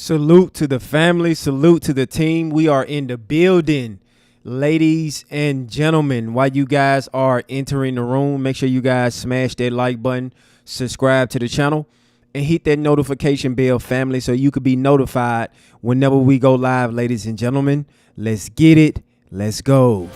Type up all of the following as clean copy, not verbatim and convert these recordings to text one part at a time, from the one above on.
Salute to the family. Salute to the team. We are in the building, ladies and gentlemen. While you guys are entering the room, make sure you guys smash that like button, subscribe to the channel, and hit that notification bell, family, so you could be notified whenever we go live, ladies and gentlemen. Let's get it. Let's go.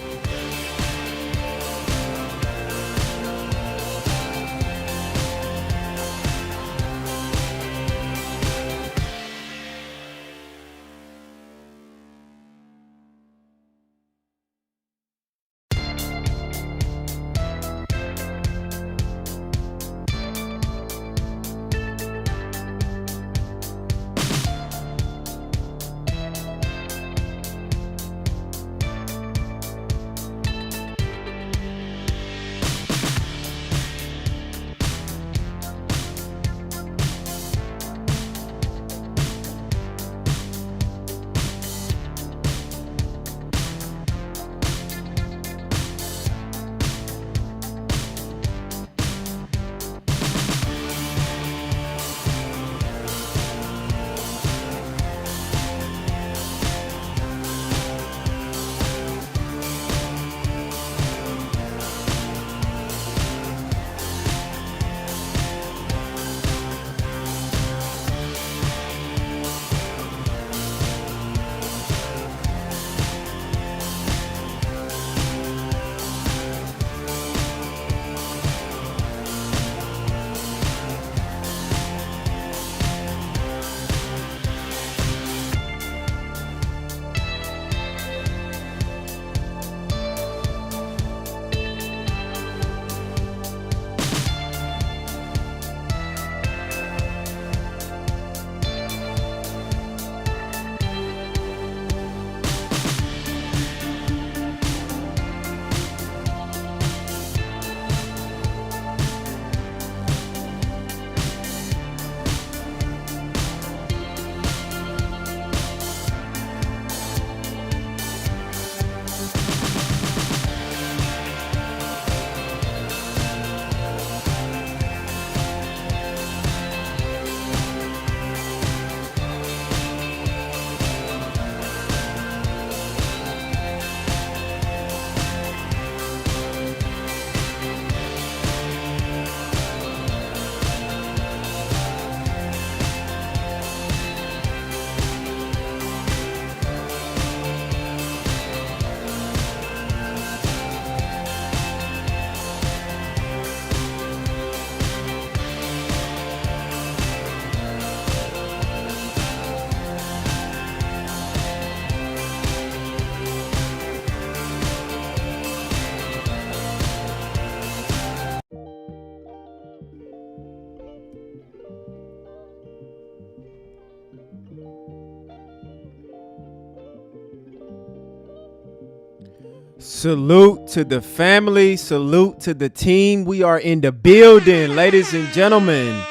Salute to the family. Salute to the team. We are in the building, ladies and gentlemen.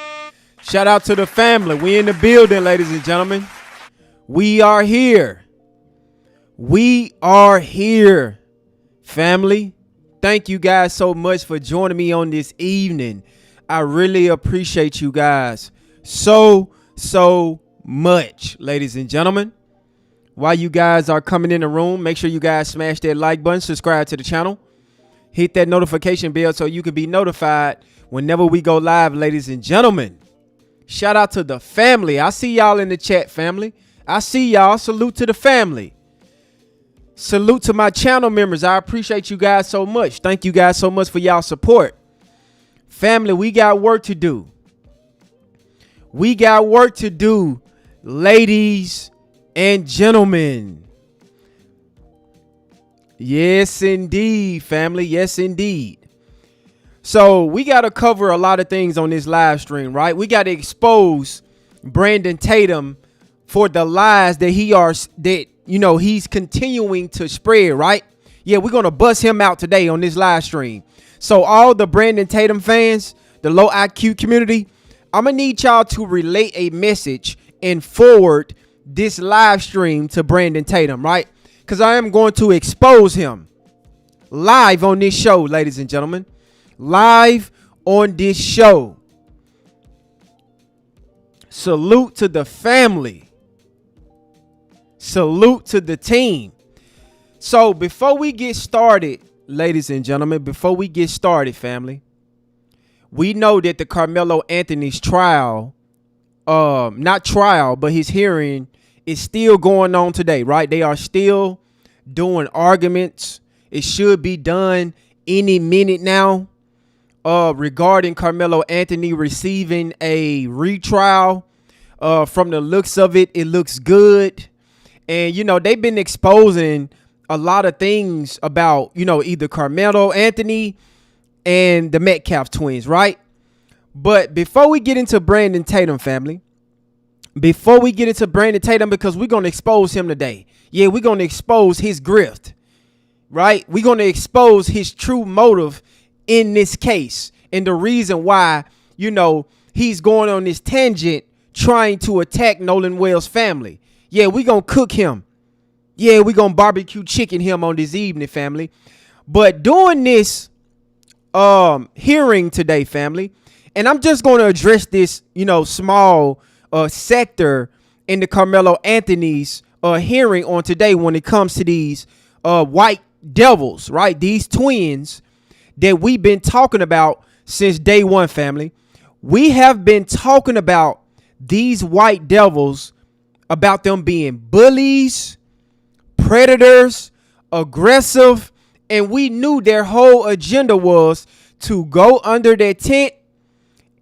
Shout out to the family. We in the building, ladies and gentlemen. We are here. We are here, family. Thank you guys so much for joining me on this evening. I really appreciate you guys so much, ladies and gentlemen. While you guys are coming in the room, make sure you guys smash that like button, subscribe to the channel, hit that notification bell so you can be notified whenever we go live, ladies and gentlemen. Shout out to the family. I see y'all in the chat, family. I see y'all. Salute to the family. Salute to my channel members. I appreciate you guys so much. Thank you guys so much for y'all support. Family, we got work to do. We got work to do, ladies and gentlemen. Yes, indeed, family. Yes, indeed. So we got to cover a lot of things on this live stream, right? We got to expose Brandon Tatum for the lies that he's continuing to spread, right? Yeah, we're going to bust him out today on this live stream. So all the Brandon Tatum fans, the low IQ community, I'm going to need y'all to relay a message and forward this live stream to Brandon Tatum, right? Because I am going to expose him live on this show, ladies and gentlemen. Live on this show. Salute to the family. Salute to the team. So before we get started, ladies and gentlemen, family, we know that the Carmelo Anthony's trial, not trial, but his hearing is still going on today, right? They are still doing arguments. It should be done any minute now, regarding Carmelo Anthony receiving a retrial. From the looks of it, it looks good. And, they've been exposing a lot of things about, either Carmelo Anthony and the Metcalf twins, right? But before we get into Brandon Tatum, family, because we're going to expose him today. Yeah, we're going to expose his grift, right? We're going to expose his true motive in this case and the reason why, he's going on this tangent trying to attack Nolan Wells' family. Yeah, we're going to cook him. Yeah, we're going to barbecue chicken him on this evening, family. But during this hearing today, family, and I'm just going to address this, small sector in the Carmelo Anthony's hearing on today when it comes to these white devils, right? These twins that we've been talking about since day one, family. We have been talking about these white devils, about them being bullies, predators, aggressive, and we knew their whole agenda was to go under their tent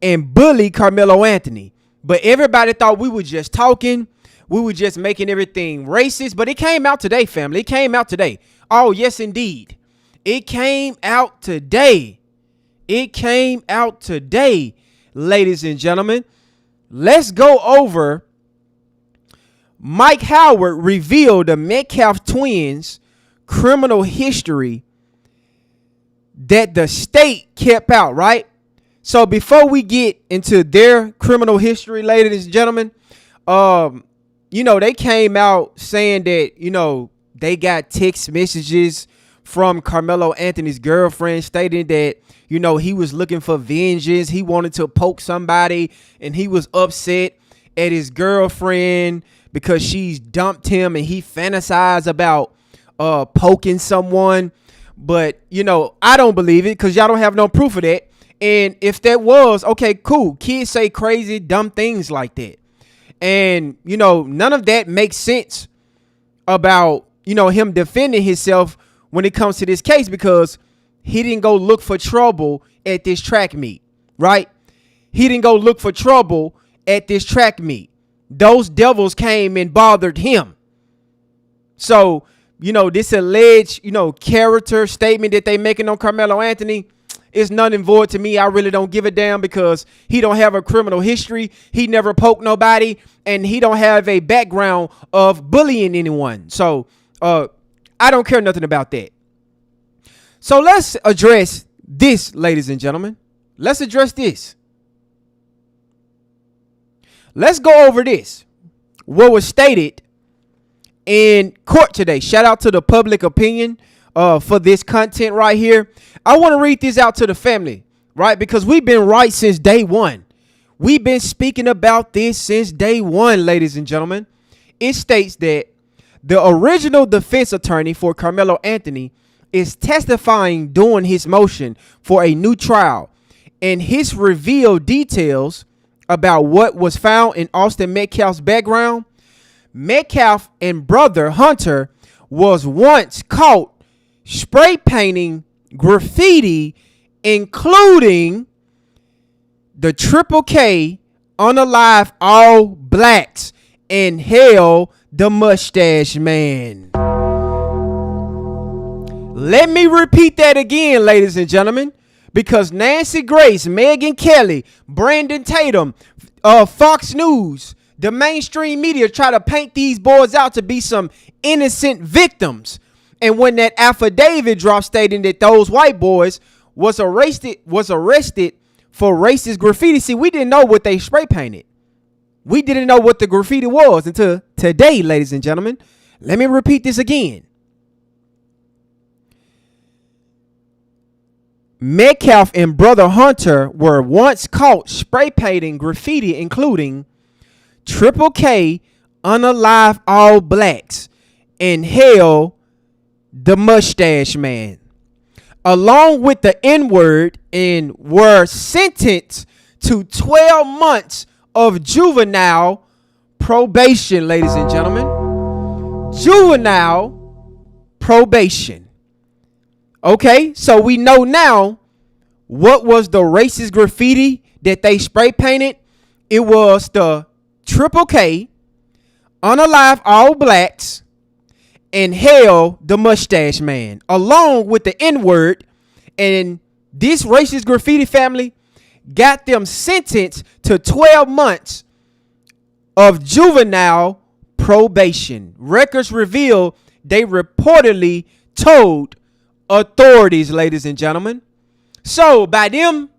and bully Carmelo Anthony. But everybody thought we were just talking. We were just making everything racist. But it came out today, family. It came out today. Oh, yes, indeed. It came out today. Ladies and gentlemen. Let's go over. Mike Howard revealed the Metcalf twins' criminal history that the state kept out, right? So before we get into their criminal history, ladies and gentlemen, they came out saying that, they got text messages from Carmelo Anthony's girlfriend stating that, he was looking for vengeance. He wanted to poke somebody and he was upset at his girlfriend because she's dumped him and he fantasized about poking someone. But, I don't believe it because y'all don't have no proof of that. And if that was, okay, cool. Kids say crazy, dumb things like that. And, none of that makes sense about, him defending himself when it comes to this case because he didn't go look for trouble at this track meet, right? He didn't go look for trouble at this track meet. Those devils came and bothered him. So, this alleged, character statement that they making on Carmelo Anthony is none and void to me. I really don't give a damn because he don't have a criminal history. He never poked nobody and he don't have a background of bullying anyone. So, I don't care nothing about that. So let's address this, ladies and gentlemen. Let's address this. Let's go over this. What was stated in court today. Shout out to the public opinion for this content right here. I want to read this out to the family, right? Because we've been right since day one. We've been speaking about this since day one, ladies and gentlemen. It states that the original defense attorney for Carmelo Anthony is testifying during his motion for a new trial, and his revealed details about what was found in Austin Metcalf's background. Metcalf and brother Hunter was once caught spray painting graffiti, including the Triple K Unalive All Blacks and Hell the Mustache Man. Let me repeat that again, ladies and gentlemen, because Nancy Grace, Megyn Kelly, Brandon Tatum, Fox News, the mainstream media try to paint these boys out to be some innocent victims. And when that affidavit dropped stating that those white boys was arrested for racist graffiti, see, we didn't know what they spray painted. We didn't know what the graffiti was until today, ladies and gentlemen. Let me repeat this again. Metcalf and brother Hunter were once caught spray painting graffiti, including Triple K unalive all blacks, and held the mustache man, along with the N-word, and were sentenced to 12 months of juvenile probation, ladies and gentlemen. Juvenile probation. Okay, so we know now what was the racist graffiti that they spray painted. It was the triple K, unalive all blacks, and hell the mustache man, along with the N-word. And this racist graffiti family got them sentenced to 12 months of juvenile probation. Records reveal they reportedly told authorities, ladies and gentlemen. So by them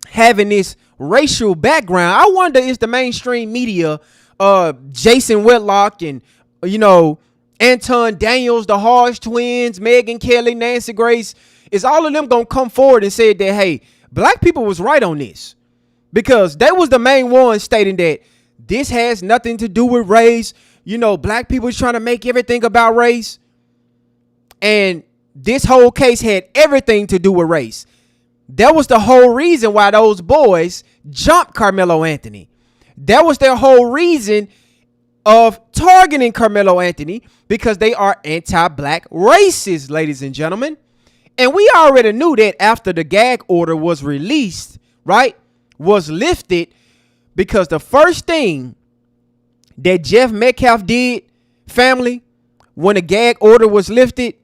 having this racial background, I wonder is the mainstream media, Jason Whitlock and, Anton Daniels, the Harsh twins, Megyn Kelly, Nancy Grace, is all of them going to come forward and say that, hey, black people was right on this? Because they was the main ones stating that this has nothing to do with race. Black people is trying to make everything about race. And this whole case had everything to do with race. That was the whole reason why those boys jumped Carmelo Anthony. That was their whole reason of targeting Carmelo Anthony, because they are anti-black racists, ladies and gentlemen. And we already knew that after the gag order was released, right, was lifted, because the first thing that Jeff Metcalf did, family, when the gag order was lifted,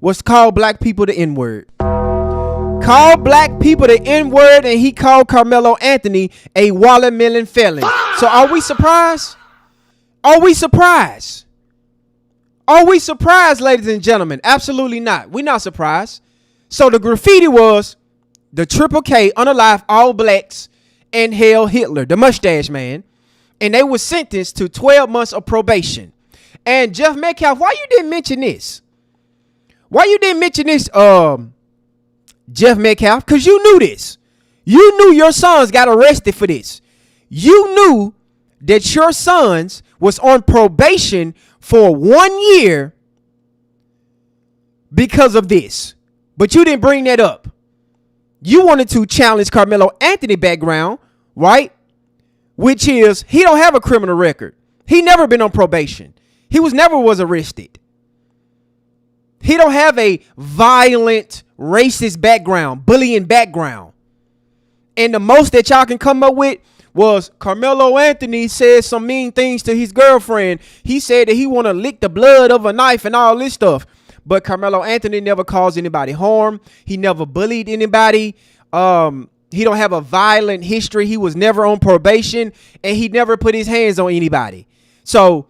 was call black people the N-word. Call black people the N-word, and he called Carmelo Anthony a watermelon felon. So are we surprised? Are we surprised? Are we surprised, ladies and gentlemen? Absolutely not. We're not surprised. So the graffiti was the triple K, unalive all blacks, and hail Hitler, the mustache man. And they were sentenced to 12 months of probation. And Jeff Metcalf, why you didn't mention this? Why you didn't mention this, Jeff Metcalf? Because you knew this. You knew your sons got arrested for this. You knew that your sons was on probation for 1 year because of this. But you didn't bring that up. You wanted to challenge Carmelo Anthony background, right? Which is, he don't have a criminal record. He never been on probation. He never was arrested. He don't have a violent, racist background, bullying background. And the most that y'all can come up with was Carmelo Anthony said some mean things to his girlfriend. He said that he want to lick the blood of a knife and all this stuff. But Carmelo Anthony never caused anybody harm. He never bullied anybody. He don't have a violent history. He was never on probation, and he never put his hands on anybody. So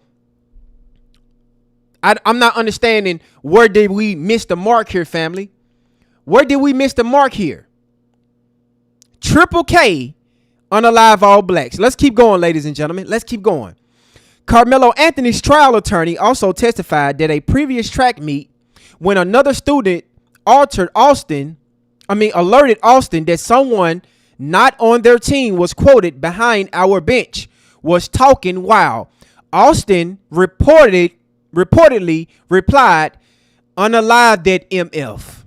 I'm not understanding, where did we miss the mark here, family? Where did we miss the mark here? Triple K, unalive all blacks. Let's keep going, ladies and gentlemen. Let's keep going. Carmelo Anthony's trial attorney also testified that a previous track meet, when another student alerted Austin that someone not on their team was quoted behind our bench, was talking while Austin reportedly replied, unalive that MF.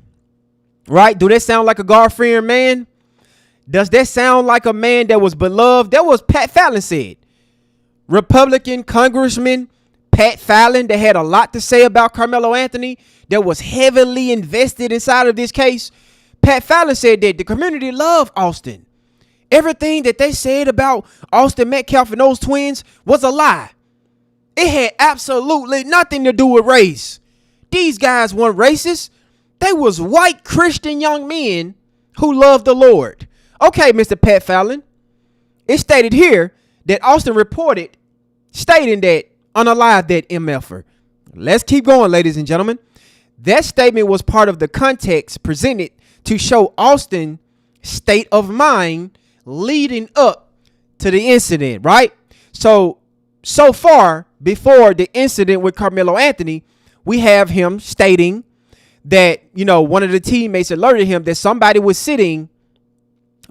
Right? Do that sound like a God-fearing man? Does that sound like a man that was beloved? That was Pat Fallon said. Republican Congressman Pat Fallon, that had a lot to say about Carmelo Anthony, that was heavily invested inside of this case. Pat Fallon said that the community loved Austin. Everything that they said about Austin Metcalf and those twins was a lie. It had absolutely nothing to do with race. These guys weren't racist. They was white Christian young men who loved the Lord. Okay, Mr. Pat Fallon. It stated here that Austin reported stating that unalive that MFer. Let's keep going, ladies and gentlemen. That statement was part of the context presented to show Austin's state of mind leading up to the incident, right? So far, before the incident with Carmelo Anthony, we have him stating that, one of the teammates alerted him that somebody was sitting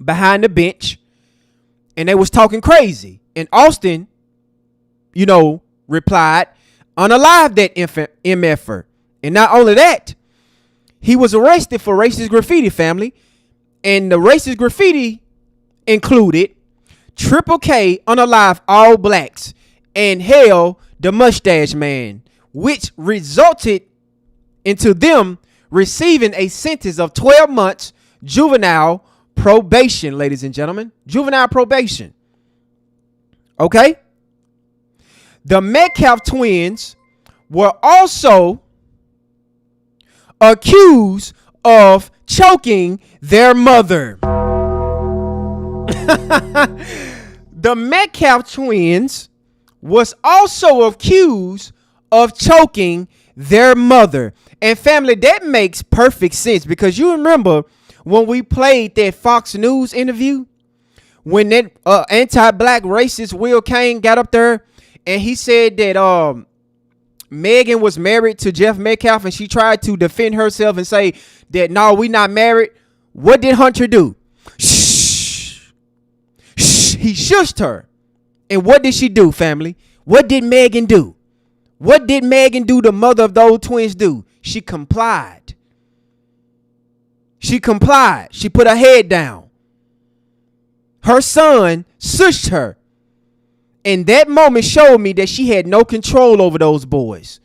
behind the bench and they was talking crazy. And Austin, replied, unalive that MFer. And not only that, he was arrested for racist graffiti, family. And the racist graffiti included Triple K unalive all blacks and Hell the Mustache Man, which resulted into them receiving a sentence of 12 months juvenile probation, ladies and gentlemen. Juvenile probation. Okay? The Metcalf twins were also accused of choking their mother. The Metcalf twins was also accused of choking their mother. And family, that makes perfect sense, because you remember when we played that Fox News interview, when that anti-black racist Will Kane got up there and he said that Megan was married to Jeff Metcalf and she tried to defend herself and say that, no, we not married. What did Hunter do? Shh. Shh. He shushed her. And what did she do, family? What did Megan do? What did Megan do, the mother of those twins, do? She complied. She complied. She put her head down. Her son shushed her. And that moment showed me that she had no control over those boys.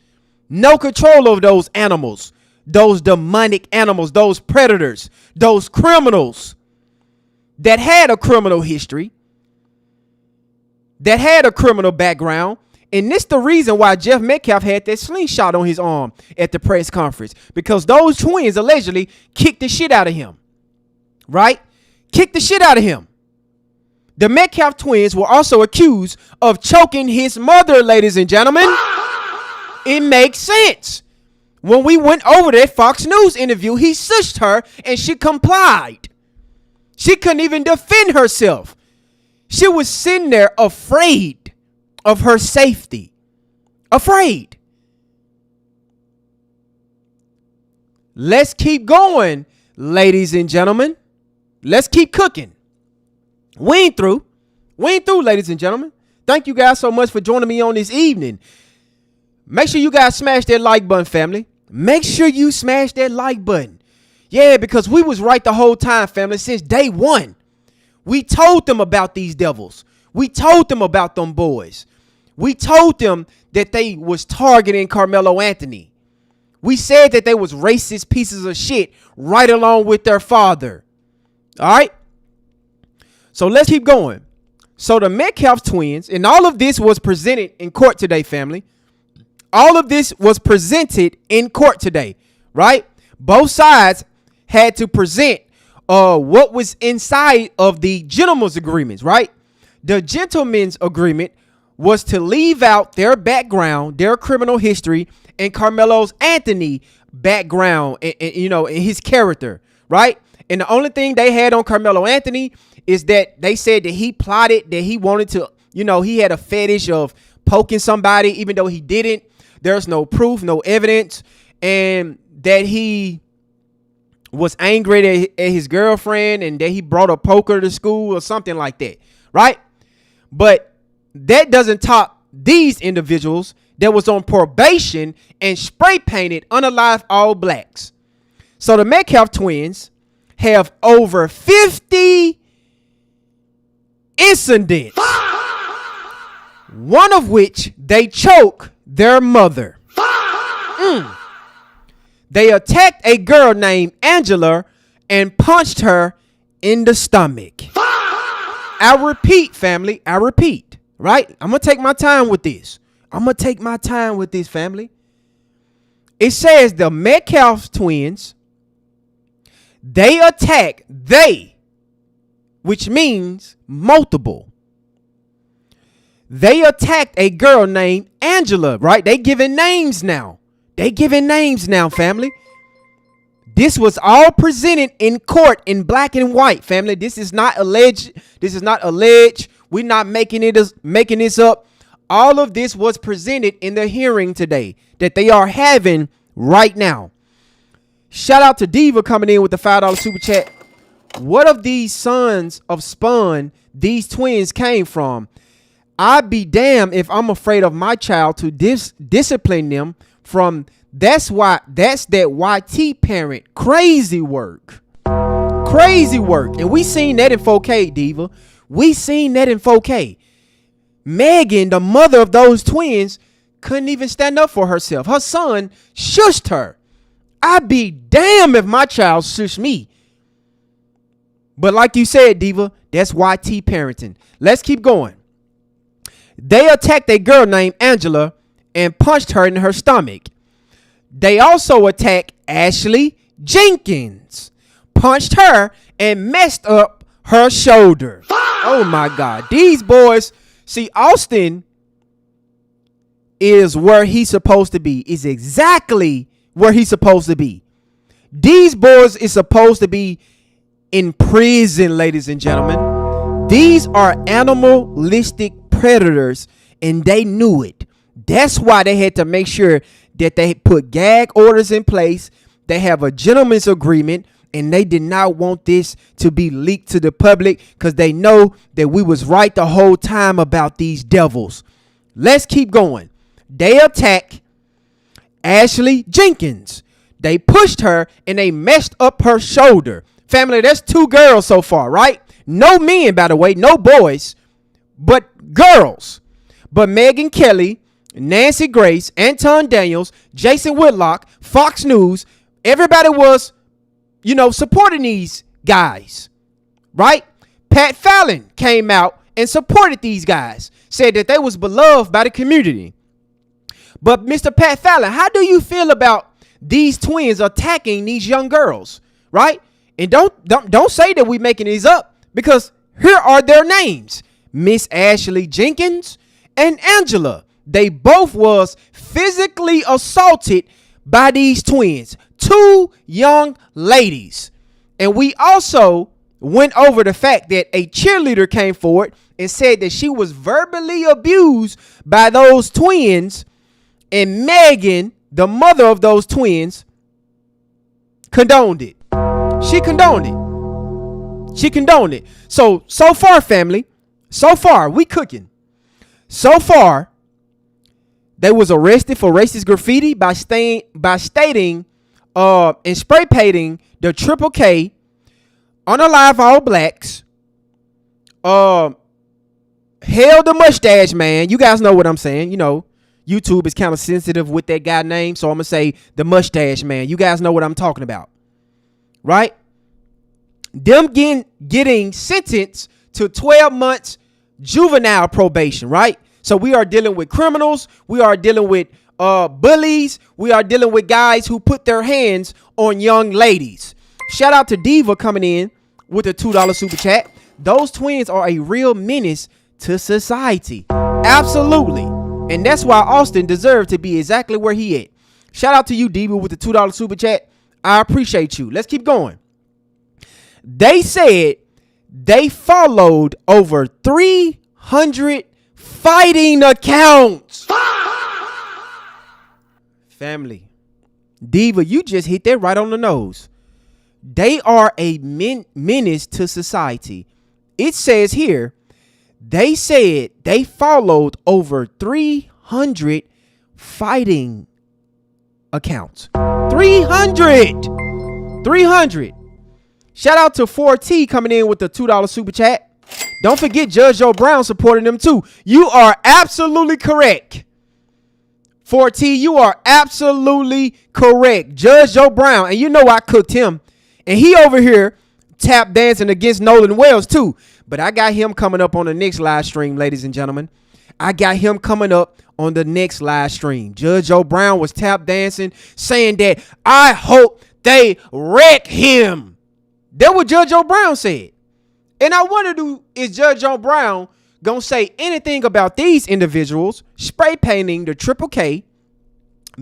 No control over those animals. Those demonic animals. Those predators. Those criminals that had a criminal history. That had a criminal background. And this the reason why Jeff Metcalf had that slingshot on his arm at the press conference. Because those twins allegedly kicked the shit out of him. Right? Kicked the shit out of him. The Metcalf twins were also accused of choking his mother, ladies and gentlemen. It makes sense. When we went over that Fox News interview, he shushed her and she complied. She couldn't even defend herself. She was sitting there afraid of her safety. Afraid. Let's keep going, ladies and gentlemen. Let's keep cooking. We ain't through. We ain't through, ladies and gentlemen. Thank you guys so much for joining me on this evening. Make sure you guys smash that like button, family. Make sure you smash that like button. Yeah, because we was right the whole time, family, since day one. We told them about these devils. We told them about them boys. We told them that they was targeting Carmelo Anthony. We said that they was racist pieces of shit right along with their father. All right? So let's keep going. So the Metcalf twins, and all of this was presented in court today, family. All of this was presented in court today, right? Both sides had to present what was inside of the gentleman's agreements, right? The gentleman's agreement was to leave out their background, their criminal history, and Carmelo's Anthony background, and his character, right? And the only thing they had on Carmelo Anthony is that they said that he plotted, that he wanted to, he had a fetish of poking somebody, even though he didn't. There's no proof, no evidence, and that he was angry at his girlfriend and that he brought a poker to school or something like that, right? But that doesn't top these individuals that was on probation and spray painted unalive all blacks. So the Metcalf twins have over 50 incidents, one of which they choke their mother. They attacked a girl named Angela and punched her in the stomach. I repeat, family, I repeat, right? I'm going to take my time with this. Family. It says the Metcalf twins, they attack, which means multiple. They attacked a girl named Angela, right? They giving names now. Family. This was all presented in court in black and white, family. This is not alleged. We're not making this up. All of this was presented in the hearing today that they are having right now. Shout out to Diva coming in with the $5 super chat. What of these sons of Spun these twins came from? I'd be damned if I'm afraid of my child to discipline them from that's that YT parent. Crazy work. Crazy work. And we seen that in 4K, Diva. We seen that in 4K. Megan, the mother of those twins, couldn't even stand up for herself. Her son shushed her. I'd be damned if my child shushed me. But like you said, Diva, that's YT parenting. Let's keep going. They attacked a girl named Angela and punched her in her stomach. They also attacked Ashley Jenkins, punched her and messed up her shoulder. Oh my God. These boys, see, Austin is where he's supposed to be, is exactly where he's supposed to be. These boys is supposed to be in prison, ladies and gentlemen. These are animalistic predators, and they knew it. That's why they had to make sure that they put gag orders in place. They have a gentleman's agreement, and they did not want this to be leaked to the public because they know that we was right the whole time about these devils. Let's keep going. They attack Ashley Jenkins. They pushed her and they messed up her shoulder. Family, that's 2 girls so far, right? No men, by the way, no boys, but girls. But Megyn Kelly, Nancy Grace, Anton Daniels, Jason Whitlock, Fox News, everybody was, supporting these guys, right? Pat Fallon came out and supported these guys, said that they was beloved by the community. But Mr. Pat Fallon, how do you feel about these twins attacking these young girls, right? And don't say that we making these up, because here are their names. Miss Ashley Jenkins and Angela. They both was physically assaulted by these twins, 2 young ladies. And we also went over the fact that a cheerleader came forward and said that she was verbally abused by those twins, and Megan, the mother of those twins, condoned it. She condoned it. So far, family, we cooking. So far, they was arrested for racist graffiti by stating and spray painting the Triple K, unalive all blacks, held the mustache man. You guys know what I'm saying. YouTube is kind of sensitive with that guy name, so I'm going to say the mustache man. You guys know what I'm talking about, right? Them getting sentenced to 12 months juvenile probation, right? So we are dealing with criminals. We are dealing with bullies. We are dealing with guys who put their hands on young ladies. Shout out to Diva coming in with a $2 super chat. Those twins are a real menace to society. Absolutely. And that's why Austin deserved to be exactly where he at. Shout out to you, Diva, with the $2 super chat. I appreciate you. Let's keep going. They said they followed over 300 fighting accounts. Family, Diva, you just hit that right on the nose. They are a menace to society. It says here, they said they followed over 300 fighting accounts. 300. Shout out to 4T coming in with the $2 super chat. Don't forget Judge Joe Brown supporting them too. You are absolutely correct. 4T, you are absolutely correct. Judge Joe Brown, and you know I cooked him. And he over here tap dancing against Nolan Wells too. But I got him coming up on the next live stream, ladies and gentlemen. I got him coming up on the next live stream. Judge Joe Brown was tap dancing, saying that I hope they wreck him. That's what Judge Joe Brown said. And I wonder, is Judge Joe Brown going to say anything about these individuals spray painting the Triple K,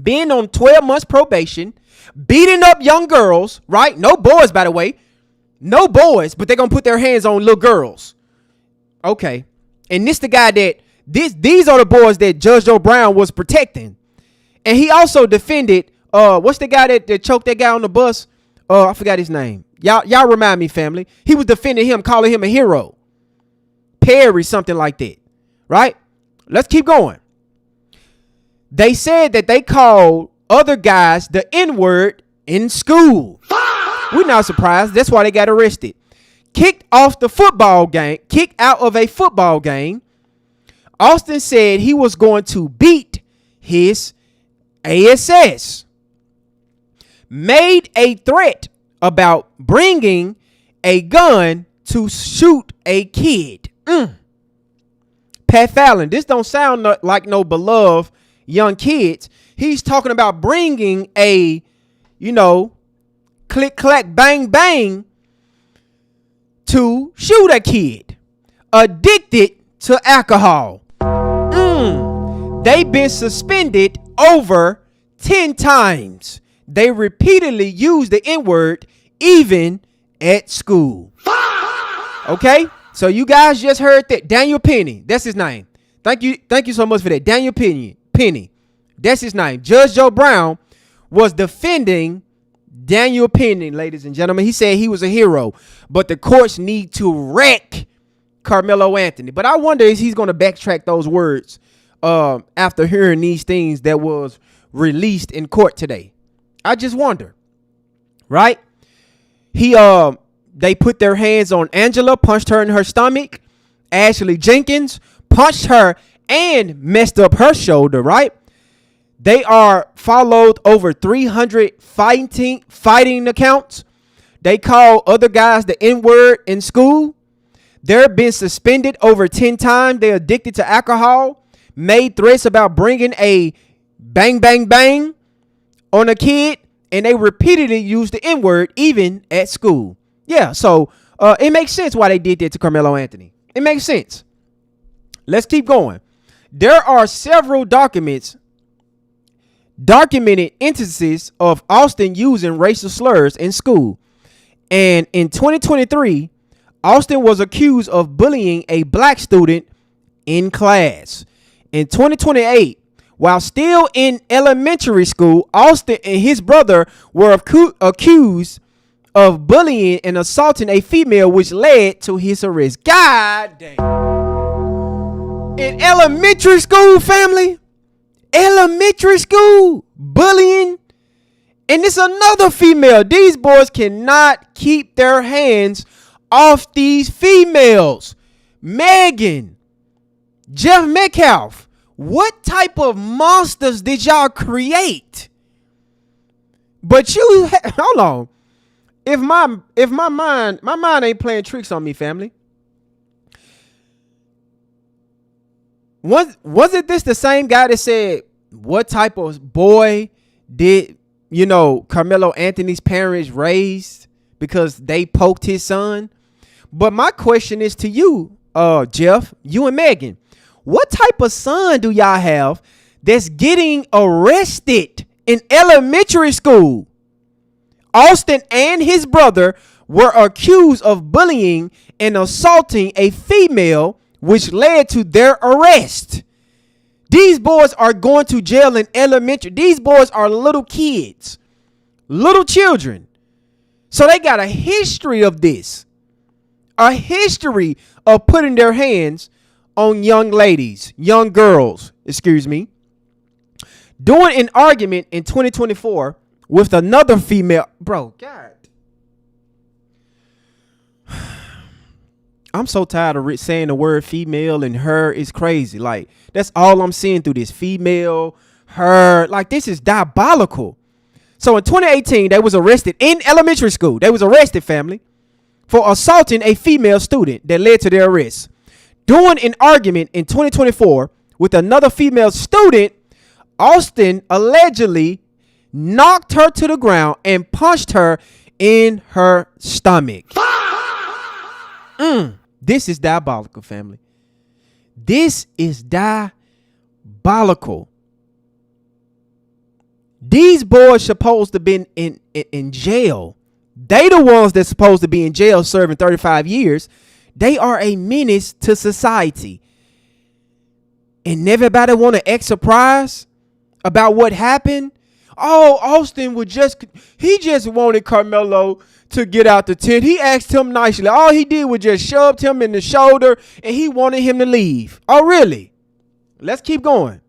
being on 12 months probation, beating up young girls, right? No boys, by the way. No boys, but they're going to put their hands on little girls. Okay. And this the guy that, these are the boys that Judge Joe Brown was protecting. And he also defended, what's the guy that choked that guy on the bus? I forgot his name. Y'all remind me, family. He was defending him, calling him a hero. Perry, something like that. Right? let's keep going. They said that they called other guys the N-word in school. We're not surprised. That's why they got arrested. Kicked out of a football game. Austin said he was going to beat his ASS. Made a threat about bringing a gun to shoot a kid. Pat Fallon, this don't sound like no beloved young kids. He's talking about bringing a, click, clack, bang, bang to shoot a kid. Addicted to alcohol. They've been suspended over 10 times. They repeatedly use the N-word even at school. Okay? So you guys just heard that. Daniel Penny. That's his name. Thank you so much for that. Daniel Penny. That's his name. Judge Joe Brown was defending Daniel Penny, ladies and gentlemen. He said he was a hero, but the courts need to wreck Carmelo Anthony. But I wonder if he's going to backtrack those words after hearing these things that was released in court today. I just wonder, right? They put their hands on Angela, punched her in her stomach. Ashley Jenkins punched her and messed up her shoulder, right? They are followed over 300 fighting accounts. They call other guys the N-word in school. They're been suspended over 10 times. They're addicted to alcohol. Made threats about bringing a bang, bang, bang on a kid. And they repeatedly use the N-word even at school. Yeah, so it makes sense why they did that to Carmelo Anthony. It makes sense. Let's keep going. There are several documented instances of Austin using racial slurs in school. And in 2023, Austin was accused of bullying a black student in class. In 2028, while still in elementary school, Austin and his brother were accused of bullying and assaulting a female, which led to his arrest. God damn. In elementary school, family. Elementary school. Bullying. And it's another female. These boys cannot keep their hands off these females. Megan. Jeff Metcalf. What type of monsters did y'all create? But hold on. If my mind ain't playing tricks on me, family. Wasn't this the same guy that said what type of boy did Carmelo Anthony's parents raised because they poked his son? But my question is to you, Jeff, you and Megan, what type of son do y'all have that's getting arrested in elementary school? Austin and his brother were accused of bullying and assaulting a female, which led to their arrest. These boys are going to jail in elementary. These boys are little kids, little children. So they got a history of this, a history of putting their hands on young ladies, young girls, During an argument in 2024 with another female, bro, God. I'm so tired of saying the word female and her is crazy. Like, that's all I'm seeing through this. Female, her, like, this is diabolical. So in 2018, they was arrested in elementary school. They was arrested, family, for assaulting a female student that led to their arrest. During an argument in 2024 with another female student, Austin allegedly knocked her to the ground and punched her in her stomach. This is diabolical, family. This is diabolical. These boys supposed to be in jail. They the ones that's supposed to be in jail serving 35 years. They are a menace to society. And everybody want to act surprised about what happened. Oh, Austin he just wanted Carmelo to get out the tent. He asked him nicely. All he did was just shoved him in the shoulder and he wanted him to leave. Oh, really? Let's keep going.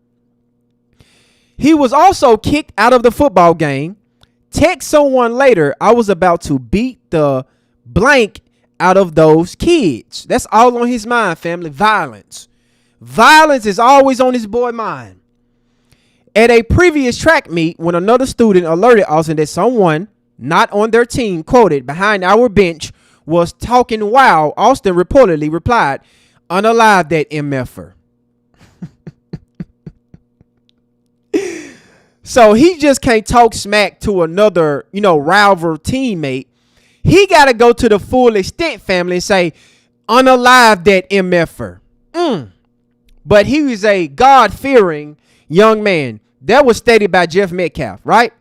He was also kicked out of the football game. Text someone later, I was about to beat the blank out of those kids. That's all on his mind, family. Violence. Violence is always on his boy mind. At a previous track meet, when another student alerted Austin that someone not on their team, quoted, behind our bench, was talking wild, Austin reportedly replied, unalive that MFer. So he just can't talk smack to another, rival teammate. He got to go to the full extent, family, and say, unalive that MFer. But he was a God-fearing young man. That was stated by Jeff Metcalf, right?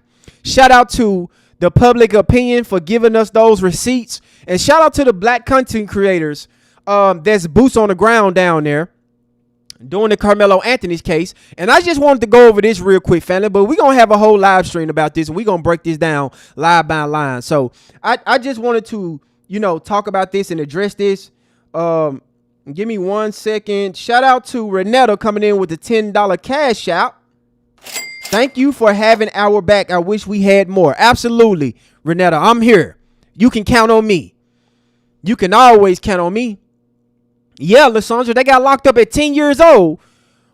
Shout out to the Public Opinion for giving us those receipts. And shout out to the black content creators that's boots on the ground down there doing the Carmelo Anthony's case. And I just wanted to go over this real quick, family, but we're going to have a whole live stream about this, and we're going to break this down line by line. So I just wanted to, talk about this and address this. Give me 1 second. Shout out to Renetta coming in with the $10 cash out. Thank you for having our back. I wish we had more. Absolutely, Renetta, I'm here. You can count on me. You can always count on me. Yeah, Lysandra, they got locked up at 10 years old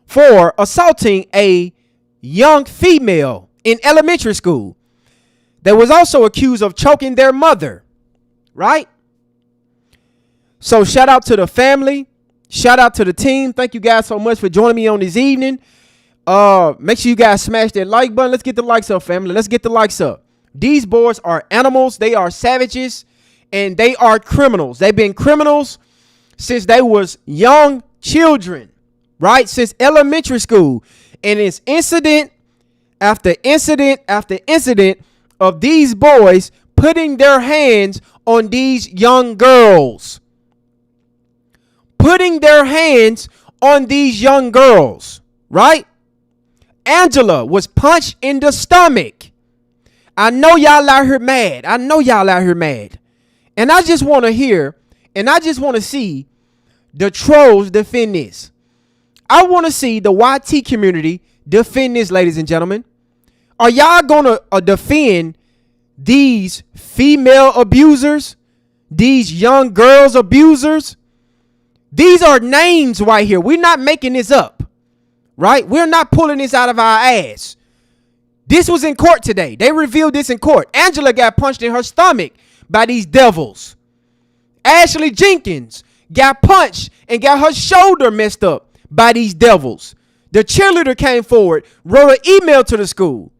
for assaulting a young female in elementary school. They was also accused of choking their mother, right? So shout out to the family. Shout out to the team. Thank you guys so much for joining me on this evening. Make sure you guys smash that like button. Let's get the likes up, family. Let's get the likes up. These boys are animals. They are savages, and they are criminals. They've been criminals since they was young children, right? Since elementary school. And it's incident after incident after incident of these boys putting their hands on these young girls. Putting their hands on these young girls, right? Angela was punched in the stomach. I know y'all out here mad. And I just want to hear, and I just want to see the trolls defend this. I want to see the YT community defend this, ladies and gentlemen. Are y'all going to defend these female abusers? These young girls abusers? These are names right here. We're not making this up, right? We're not pulling this out of our ass. This was in court today. They revealed this in court. Angela got punched in her stomach by these devils. Ashley Jenkins got punched and got her shoulder messed up by these devils. The cheerleader came forward, wrote an email to the school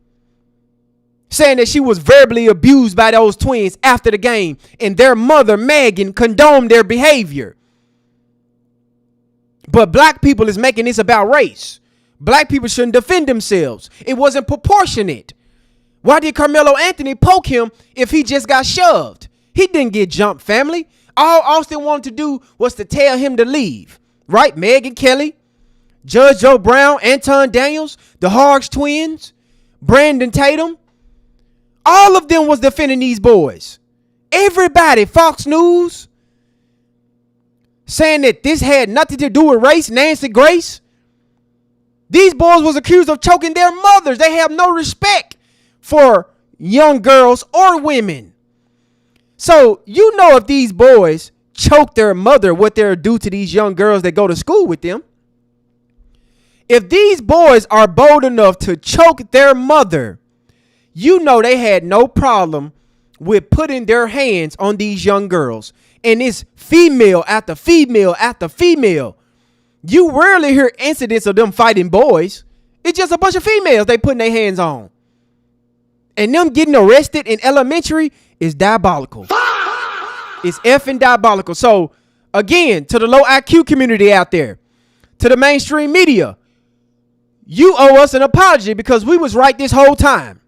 saying that she was verbally abused by those twins after the game, and their mother, Megan, condoned their behavior. But black people is making this about race. Black people shouldn't defend themselves. It wasn't proportionate. Why did Carmelo Anthony poke him if he just got shoved? He didn't get jumped, family. All Austin wanted to do was to tell him to leave. Right? Megyn Kelly, Judge Joe Brown, Anton Daniels, the Hargs twins, Brandon Tatum. All of them was defending these boys. Everybody, Fox News, saying that this had nothing to do with race. Nancy Grace. These boys was accused of choking their mothers. They have no respect for young girls or women. So, if these boys choke their mother, what they'll do to these young girls that go to school with them. If these boys are bold enough to choke their mother, they had no problem with putting their hands on these young girls. And it's female after female after female. You rarely hear incidents of them fighting boys. It's just a bunch of females they putting their hands on. And them getting arrested in elementary is diabolical. It's effing diabolical. So, again, to the low IQ community out there, to the mainstream media, you owe us an apology because we was right this whole time.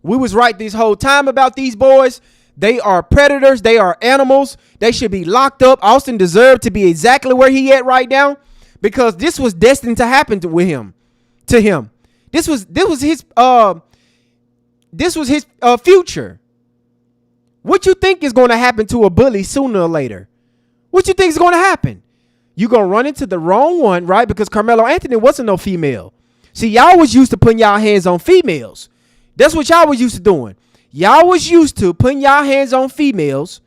We was right this whole time about these boys. They are predators. They are animals. They should be locked up. Austin deserved to be exactly where he at right now because this was destined to happen to him. This was his future. What you think is going to happen to a bully sooner or later? What you think is going to happen? you going to run into the wrong one, right? Because Carmelo Anthony wasn't no female. See, y'all was used to putting y'all hands on females. That's what y'all was used to doing. Y'all was used to putting y'all hands on females,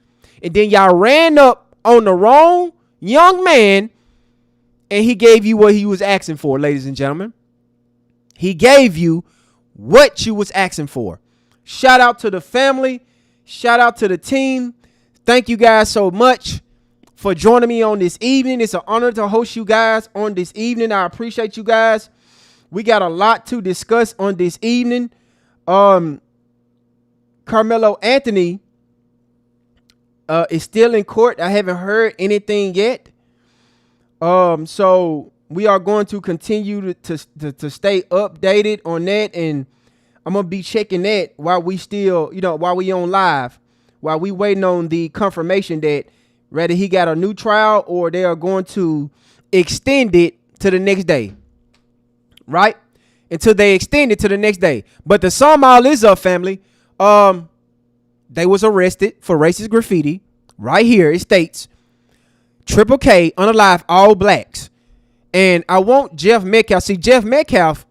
and then y'all ran up on the wrong young man, and he gave you what he was asking for, ladies and gentlemen. He gave you what you was asking for. Shout out to the family. Shout out to the team. Thank you guys so much for joining me on this evening. It's an honor to host you guys on this evening. I appreciate you guys. We got a lot to discuss on this evening. Carmelo Anthony is still in court. I haven't heard anything yet. So we are going to continue to stay updated on that, and I'm gonna be checking that while we still, while we on live, while we waiting on the confirmation that whether he got a new trial or they are going to extend it to the next day, right? Until they extend it to the next day. But the sum all is up, family. They was arrested for racist graffiti. Right here, it states, Triple K unalive all blacks. And I want Jeff Metcalf. See, Jeff Metcalf,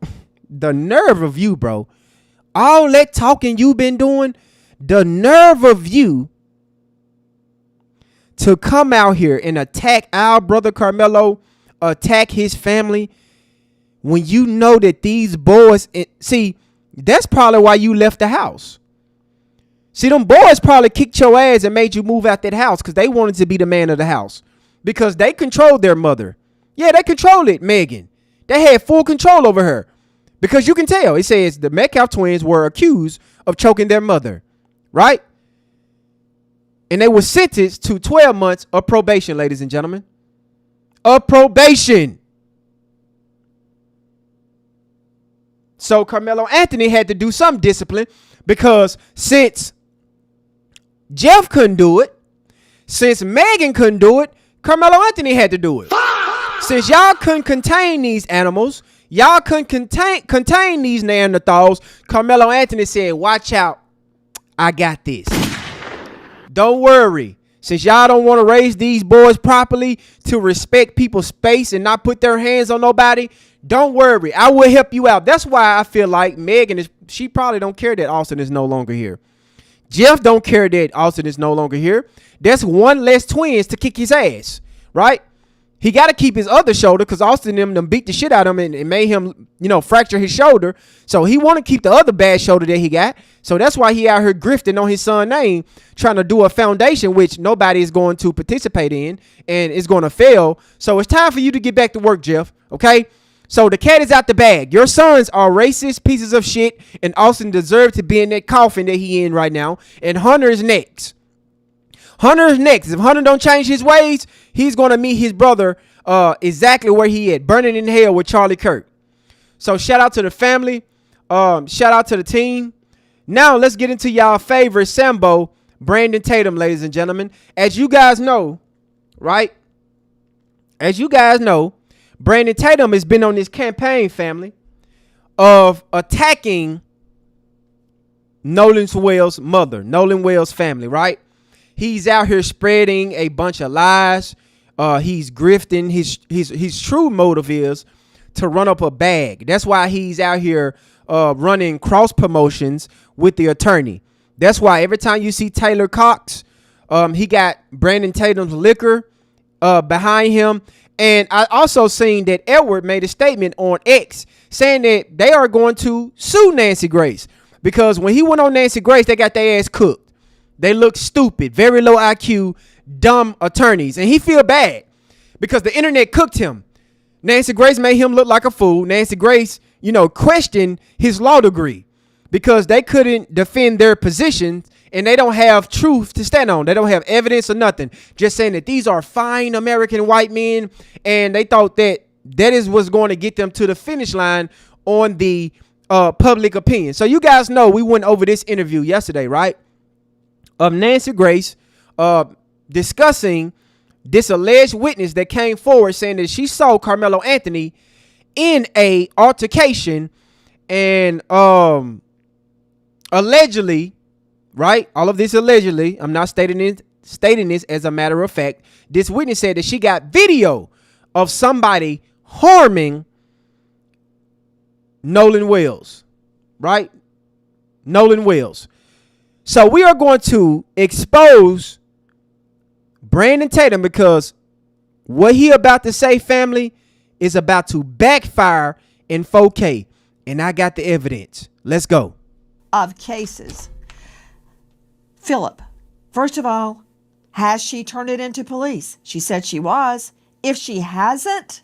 the nerve of you, bro. All that talking you been doing, the nerve of you to come out here and attack our brother Carmelo, attack his family, when you know that these boys, see, that's probably why you left the house. See, them boys probably kicked your ass and made you move out that house because they wanted to be the man of the house because they controlled their mother. Yeah, they controlled it, Megan. They had full control over her because you can tell. It says the Metcalf twins were accused of choking their mother, right? And they were sentenced to 12 months of probation, ladies and gentlemen. Of probation. So Carmelo Anthony had to do some discipline because since Jeff couldn't do it, since Megan couldn't do it, Carmelo Anthony had to do it. Since y'all couldn't contain these animals, y'all couldn't contain these Neanderthals, Carmelo Anthony said, watch out, I got this. Don't worry. Since y'all don't want to raise these boys properly to respect people's space and not put their hands on nobody, don't worry. I will help you out. That's why I feel like Megan she probably don't care that Austin is no longer here. Jeff don't care that Austin is no longer here. That's one less twins to kick his ass, right? He got to keep his other shoulder because Austin them beat the shit out of him and made him, fracture his shoulder. So he want to keep the other bad shoulder that he got. So that's why he out here grifting on his son's name, trying to do a foundation, which nobody is going to participate in and is going to fail. So it's time for you to get back to work, Jeff. Okay. So the cat is out the bag. Your sons are racist pieces of shit, and Austin deserves to be in that coffin that he in right now. And Hunter is next. Hunter is next. If Hunter don't change his ways, he's going to meet his brother exactly where he at, burning in hell with Charlie Kirk. So shout out to the family. Shout out to the team. Now let's get into y'all favorite Sambo, Brandon Tatum, ladies and gentlemen. As you guys know, right? As you guys know, Brandon Tatum has been on this campaign, family, of attacking Nolan Wells' mother, Nolan Wells' family, right? He's out here spreading a bunch of lies. He's grifting. His true motive is to run up a bag. That's why he's out here running cross promotions with the attorney. That's why every time you see Taylor Cox, he got Brandon Tatum's liquor behind him. And I also seen that Edward made a statement on X saying that they are going to sue Nancy Grace because when he went on Nancy Grace, they got their ass cooked. They look stupid, very low IQ, dumb attorneys. And he feel bad because the internet cooked him. Nancy Grace made him look like a fool. Nancy Grace, questioned his law degree because they couldn't defend their positions and they don't have truth to stand on. They don't have evidence or nothing. Just saying that these are fine American white men, and they thought that is what's going to get them to the finish line on the public opinion. So you guys know we went over this interview yesterday, right? Of Nancy Grace discussing this alleged witness that came forward saying that she saw Carmelo Anthony in a altercation and allegedly, right? All of this allegedly. I'm not stating this as a matter of fact. This witness said that she got video of somebody harming Nolan Wells, right? Nolan Wells. So we are going to expose Brandon Tatum because what he about to say, family, is about to backfire in 4K. And I got the evidence. Let's go. Of cases. Philip, first of all, has she turned it into police? She said she was. If she hasn't,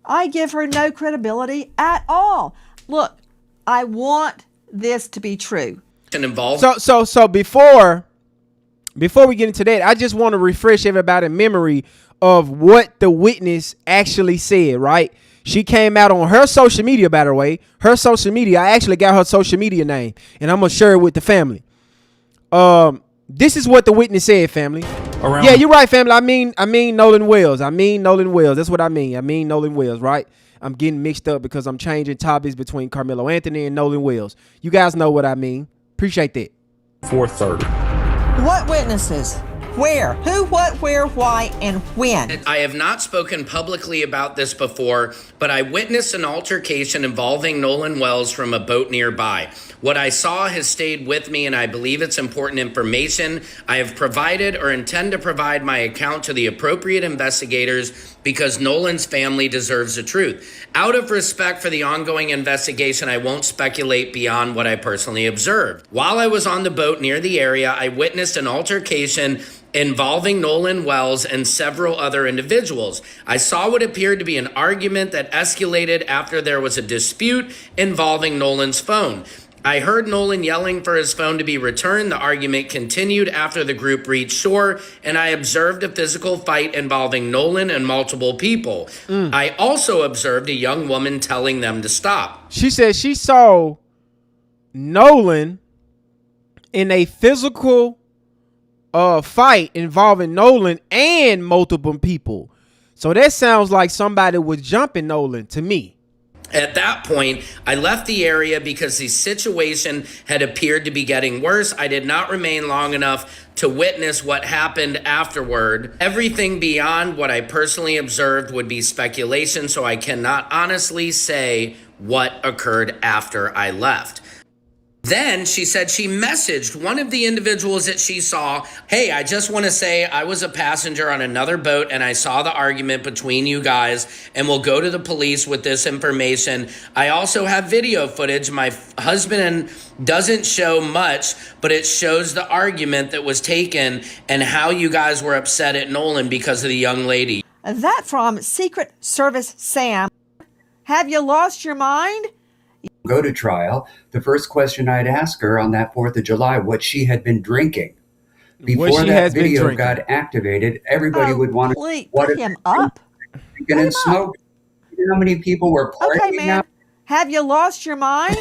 I give her no credibility at all. Look, I want this to be true. So before we get into that, I just want to refresh everybody's memory of what the witness actually said, right? She came out on her social media, by the way. Her social media, I actually got her social media name, and I'm going to share it with the family. This is what the witness said, family. Yeah, you're right, family. I mean Nolan Wells. That's what I mean. I mean Nolan Wells, right? I'm getting mixed up because I'm changing topics between Carmelo Anthony and Nolan Wells. You guys know what I mean. Appreciate that. 4:30. What witnesses? Where? Who, what, where, why, and when? I have not spoken publicly about this before, but I witnessed an altercation involving Nolan Wells from a boat nearby. What I saw has stayed with me, and I believe it's important information. I have provided or intend to provide my account to the appropriate investigators because Nolan's family deserves the truth. Out of respect for the ongoing investigation, I won't speculate beyond what I personally observed. While I was on the boat near the area, I witnessed an altercation involving Nolan Wells and several other individuals. I saw what appeared to be an argument that escalated after there was a dispute involving Nolan's phone. I heard Nolan yelling for his phone to be returned. The argument continued after the group reached shore, and I observed a physical fight involving Nolan and multiple people. I also observed a young woman telling them to stop. She said she saw Nolan in a physical fight involving Nolan and multiple people. So that sounds like somebody was jumping Nolan to me. At that point, I left the area because the situation had appeared to be getting worse. I did not remain long enough to witness what happened afterward. Everything beyond what I personally observed would be speculation, so I cannot honestly say what occurred after I left. Then she said she messaged one of the individuals that she saw, hey, I just want to say I was a passenger on another boat and I saw the argument between you guys and we'll go to the police with this information. I also have video footage. My husband doesn't show much, but it shows the argument that was taken and how you guys were upset at Nolan because of the young lady. That from Secret Service Sam. Have you lost your mind? Go to trial, the first question I'd ask her on that 4th of July, what she had been drinking. Before that video got activated, everybody would want to put him up. Drinking and smoking. You know how many people were partying? Okay, man. Out? Have you lost your mind?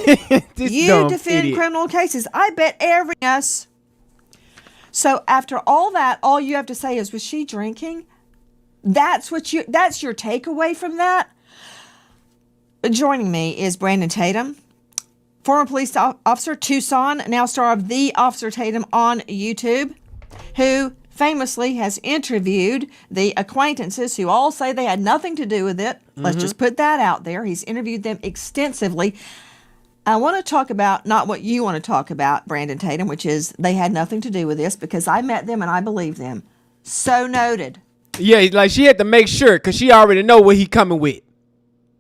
You defend criminal cases. I bet yes. So after all that, all you have to say is, was she drinking? That's your takeaway from that? Joining me is Brandon Tatum, former police officer, Tucson, now star of The Officer Tatum on YouTube, who famously has interviewed the acquaintances who all say they had nothing to do with it. Let's just put that out there. He's interviewed them extensively. I want to talk about not what you want to talk about, Brandon Tatum, which is they had nothing to do with this because I met them and I believe them. So noted. Yeah, like she had to make sure because she already know what he coming with.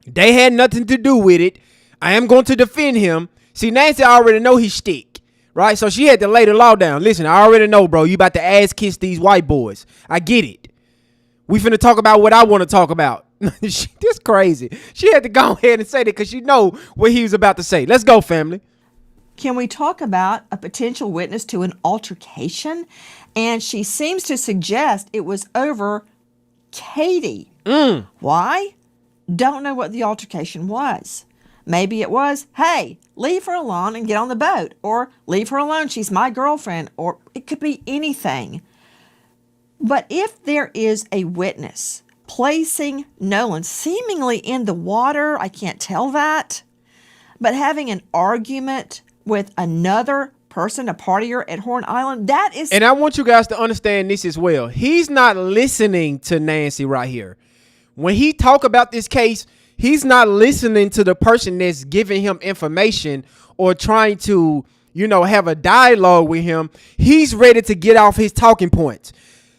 They had nothing to do with it. I am going to defend him. See, Nancy already know he stick, right? So she had to lay the law down. Listen, I already know, bro. You about to ass kiss these white boys. I get it. We finna talk about what I want to talk about. This crazy. She had to go ahead and say that because she know what he was about to say. Let's go, family. Can we talk about a potential witness to an altercation? And she seems to suggest it was over Katie. Why? Don't know what the altercation was. Maybe it was, hey, leave her alone and get on the boat. Or leave her alone, she's my girlfriend. Or it could be anything. But if there is a witness placing Nolan seemingly in the water, I can't tell that, but having an argument with another person, a partier at Horn Island, that is... And I want you guys to understand this as well. He's not listening to Nancy right here. When he talk about this case, he's not listening to the person that's giving him information or trying to, have a dialogue with him. He's ready to get off his talking points.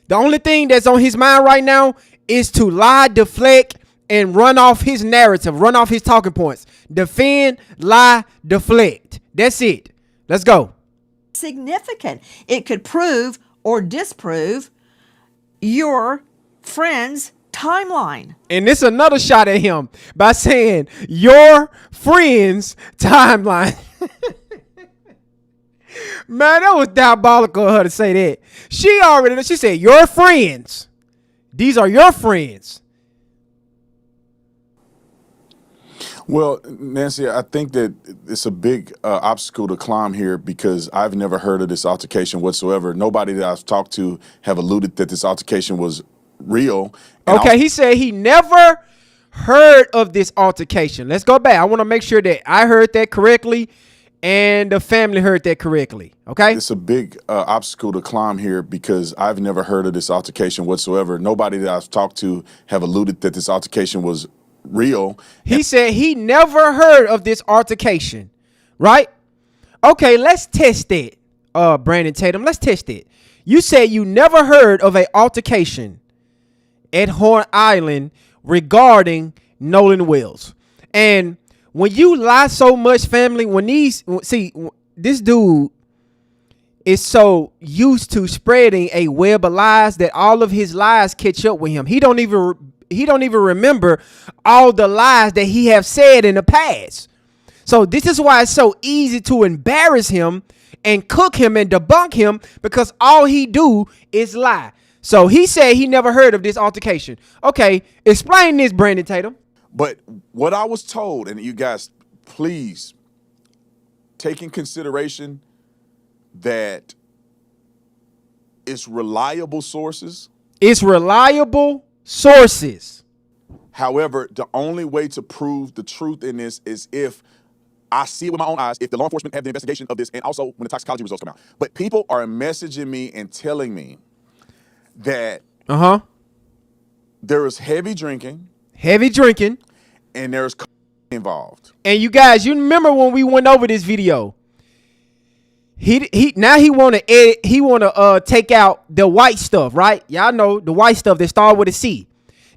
The only thing that's on his mind right now is to lie, deflect, and run off his narrative, run off his talking points. Defend, lie, deflect. That's it. Let's go. Significant. It could prove or disprove your friend's timeline. And it's another shot at him by saying your friend's timeline. Man, that was diabolical of her to say that. She said your friends. These are your friends. Well, Nancy, I think that it's a big obstacle to climb here because I've never heard of this altercation whatsoever. Nobody that I've talked to have alluded that this altercation was real. Okay, he said he never heard of this altercation. Let's go back. I want to make sure that I heard that correctly and the family heard that correctly. Okay? It's a big obstacle to climb here because I've never heard of this altercation whatsoever. Nobody that I've talked to have alluded that this altercation was real. He said he never heard of this altercation, right? Okay, let's test it, Brandon Tatum. Let's test it. You said you never heard of an altercation at Horn Island regarding Nolan Wells. And when you lie so much, family, this dude is so used to spreading a web of lies that all of his lies catch up with him. He don't even remember all the lies that he have said in the past. So this is why it's so easy to embarrass him and cook him and debunk him, because all he do is lie. So he said he never heard of this altercation. Okay, explain this, Brandon Tatum. But what I was told, and you guys, please take in consideration that it's reliable sources. It's reliable sources. However, the only way to prove the truth in this is if I see it with my own eyes, if the law enforcement have the investigation of this, and also when the toxicology results come out. But people are messaging me and telling me that there is heavy drinking, and there's involved. And you guys, you remember when we went over this video? He want to edit. He want to take out the white stuff, right? Y'all know the white stuff that started with a C.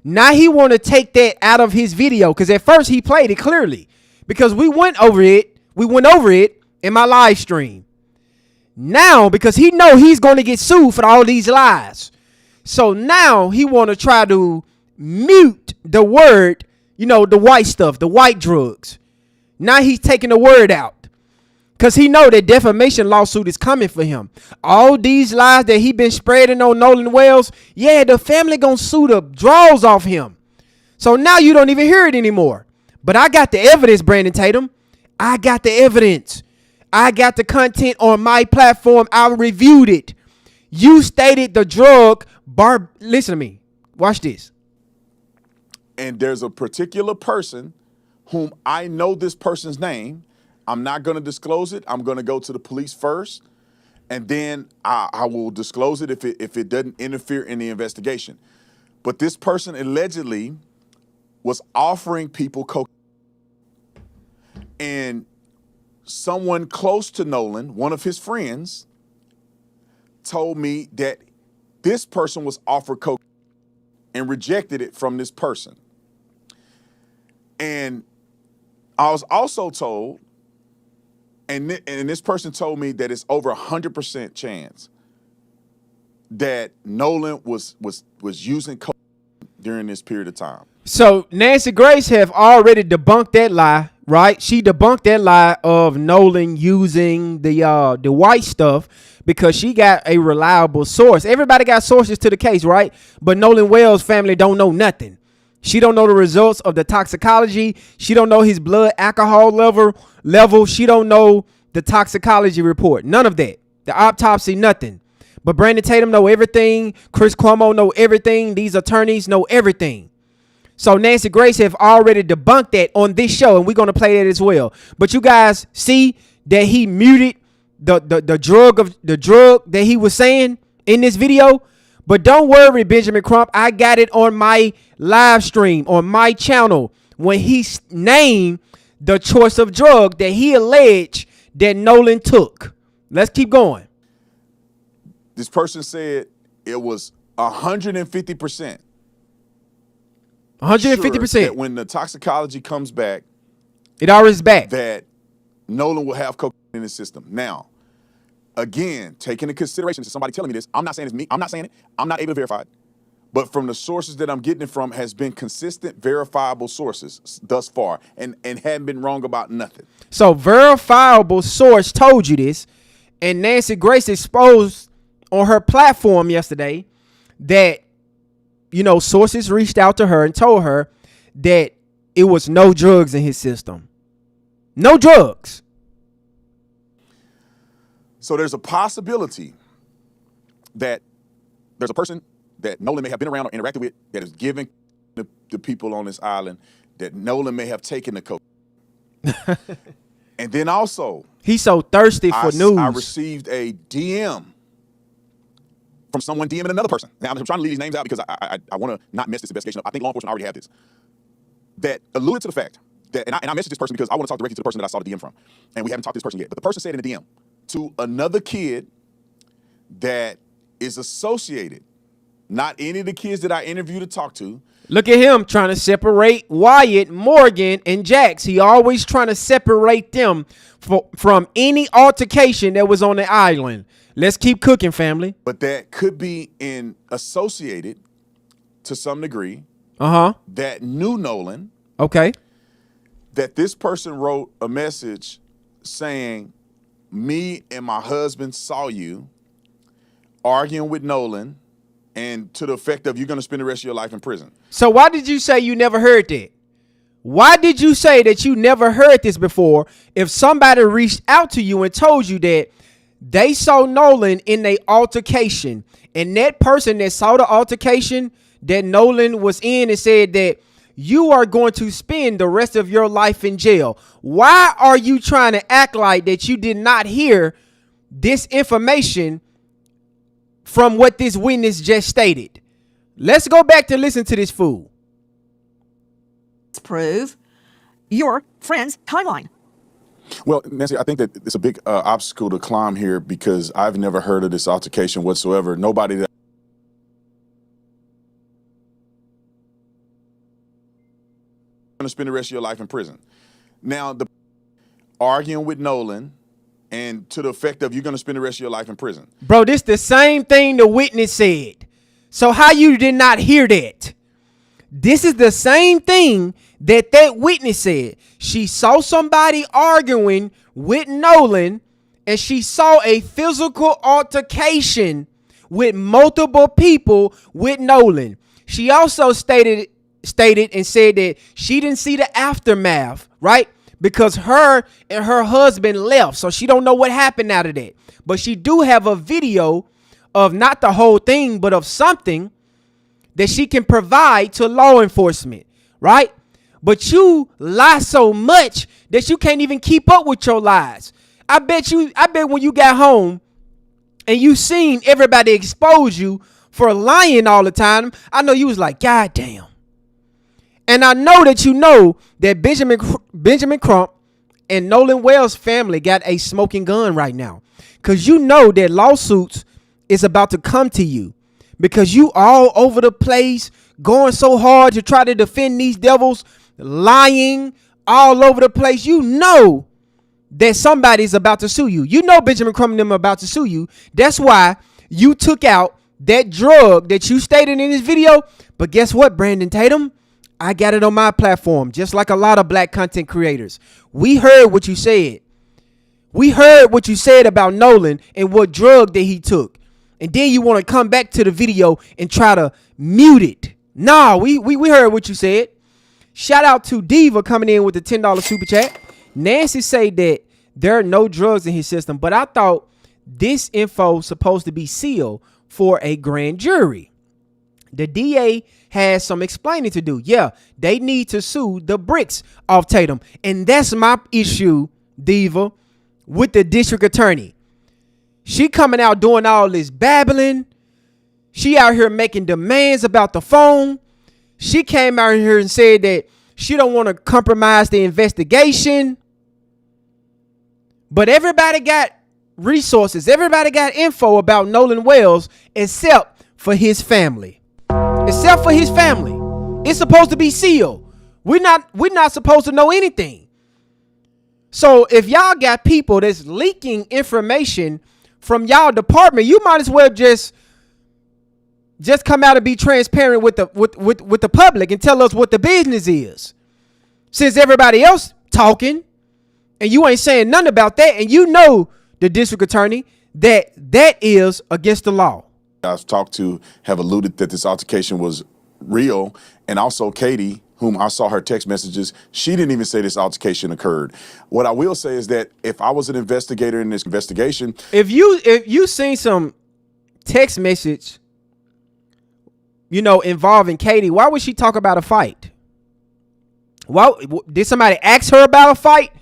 Now he want to take that out of his video because at first he played it clearly because we went over it. We went over it in my live stream. Now because he know he's going to get sued for all these lies, so now he want to try to mute the word. The white stuff, the white drugs. Now he's taking the word out. Because he know that defamation lawsuit is coming for him. All these lies that he been spreading on Nolan Wells, the family gonna sue the draws off him. So now you don't even hear it anymore. But I got the evidence, Brandon Tatum. I got the evidence. I got the content on my platform. I reviewed it. You stated the drug listen to me. Watch this. And there's a particular person whom I know this person's name. I'm not going to disclose it. I'm going to go to the police first, and then I will disclose it if it doesn't interfere in the investigation. But this person allegedly was offering people cocaine. And someone close to Nolan, one of his friends, told me that this person was offered cocaine and rejected it from this person. And I was also told, and this person told me that it's over 100% chance that Nolan was using cocaine during this period of time. So Nancy Grace have already debunked that lie, right? She debunked that lie of Nolan using the white stuff because she got a reliable source. Everybody got sources to the case, right? But Nolan Wells' family don't know nothing. She don't know the results of the toxicology. She don't know his blood alcohol level. She don't know the toxicology report. None of that. The autopsy, nothing. But Brandon Tatum know everything. Chris Cuomo know everything. These attorneys know everything. So Nancy Grace have already debunked that on this show, and we're going to play that as well. But you guys see that he muted the drug that he was saying in this video. But don't worry, Benjamin Crump. I got it on my live stream, on my channel, when he named the choice of drug that he alleged that Nolan took. Let's keep going. This person said it was 150%. 150%. That when the toxicology comes back, it already is back. That Nolan will have cocaine in his system. Now, again, taking into consideration, to somebody telling me this, I'm not saying it's me. I'm not saying it. I'm not able to verify it. But from the sources that I'm getting it from has been consistent, verifiable sources thus far, and haven't been wrong about nothing. So verifiable source told you this, and Nancy Grace exposed on her platform yesterday that, sources reached out to her and told her that it was no drugs in his system. No drugs. So there's a possibility that there's a person that Nolan may have been around or interacted with that is giving the people on this island that Nolan may have taken the coke. And then also, he's so thirsty for news. I received a DM from someone DMing another person. Now, I'm trying to leave these names out because I want to not mess this investigation up. I think law enforcement already have this. That alluded to the fact that, and I messaged this person because I want to talk directly to the person that I saw the DM from. And we haven't talked to this person yet. But the person said in the DM to another kid that is associated, not any of the kids that I interviewed or talked to. Look at him trying to separate Wyatt, Morgan, and Jax. He always trying to separate them from any altercation that was on the island. Let's keep cooking, family. But that could be associated to some degree. That knew Nolan. Okay. That this person wrote a message saying, me and my husband saw you arguing with Nolan, and to the effect of you're going to spend the rest of your life in prison. So why did you say you never heard that? Why did you say that you never heard this before if somebody reached out to you and told you that they saw Nolan in an altercation, and that person that saw the altercation that Nolan was in and said that you are going to spend the rest of your life in jail? Why are you trying to act like that you did not hear this information from what this witness just stated? Let's go back to listen to this fool. Let's prove your friend's timeline. Well, Nancy, I think that it's a big obstacle to climb here because I've never heard of this altercation whatsoever. Nobody that going to spend the rest of your life in prison. Now, the arguing with Nolan, and to the effect of you're going to spend the rest of your life in prison. Bro, this the same thing the witness said. So how you did not hear that? This is the same thing that witness said. She saw somebody arguing with Nolan, and she saw a physical altercation with multiple people with Nolan. She also stated and said that she didn't see the aftermath, right? Because her and her husband left, so she don't know what happened out of that. But she do have a video of not the whole thing, but of something that she can provide to law enforcement, right? But you lie so much that you can't even keep up with your lies. I bet when you got home and you seen everybody expose you for lying all the time, I know you was like, God damn. And I know that you know that Benjamin Crump and Nolan Wells' family got a smoking gun right now. Because you know that lawsuits is about to come to you. Because you all over the place, going so hard to try to defend these devils, lying all over the place. You know that somebody's about to sue you. You know Benjamin Crump and them are about to sue you. That's why you took out that drug that you stated in this video. But guess what, Brandon Tatum? I got it on my platform, just like a lot of black content creators. We heard what you said. We heard what you said about Nolan and what drug that he took. And then you want to come back to the video and try to mute it. Nah, we heard what you said. Shout out to Diva coming in with the $10 super chat. Nancy said that there are no drugs in his system, but I thought this info supposed to be sealed for a grand jury. The DA has some explaining to do. Yeah, they need to sue the bricks off Tatum. And that's my issue, Diva, with the district attorney. She coming out doing all this babbling. She out here making demands about the phone. She came out here and said that she don't want to compromise the investigation. But everybody got resources. Everybody got info about Nolan Wells except for his family. Except for his family. It's supposed to be sealed. We're not supposed to know anything. So if y'all got people that's leaking information from y'all department, you might as well just come out and be transparent with the public and tell us what the business is. Since everybody else talking and you ain't saying nothing about that, and you know, the district attorney, that is against the law. I've talked to have alluded that this altercation was real, and also Katie, whom I saw her text messages, she didn't even say this altercation occurred. What I will say is that if I was an investigator in this investigation, if you seen some text message, involving Katie, why would she talk about a fight? Why did somebody ask her about a fight?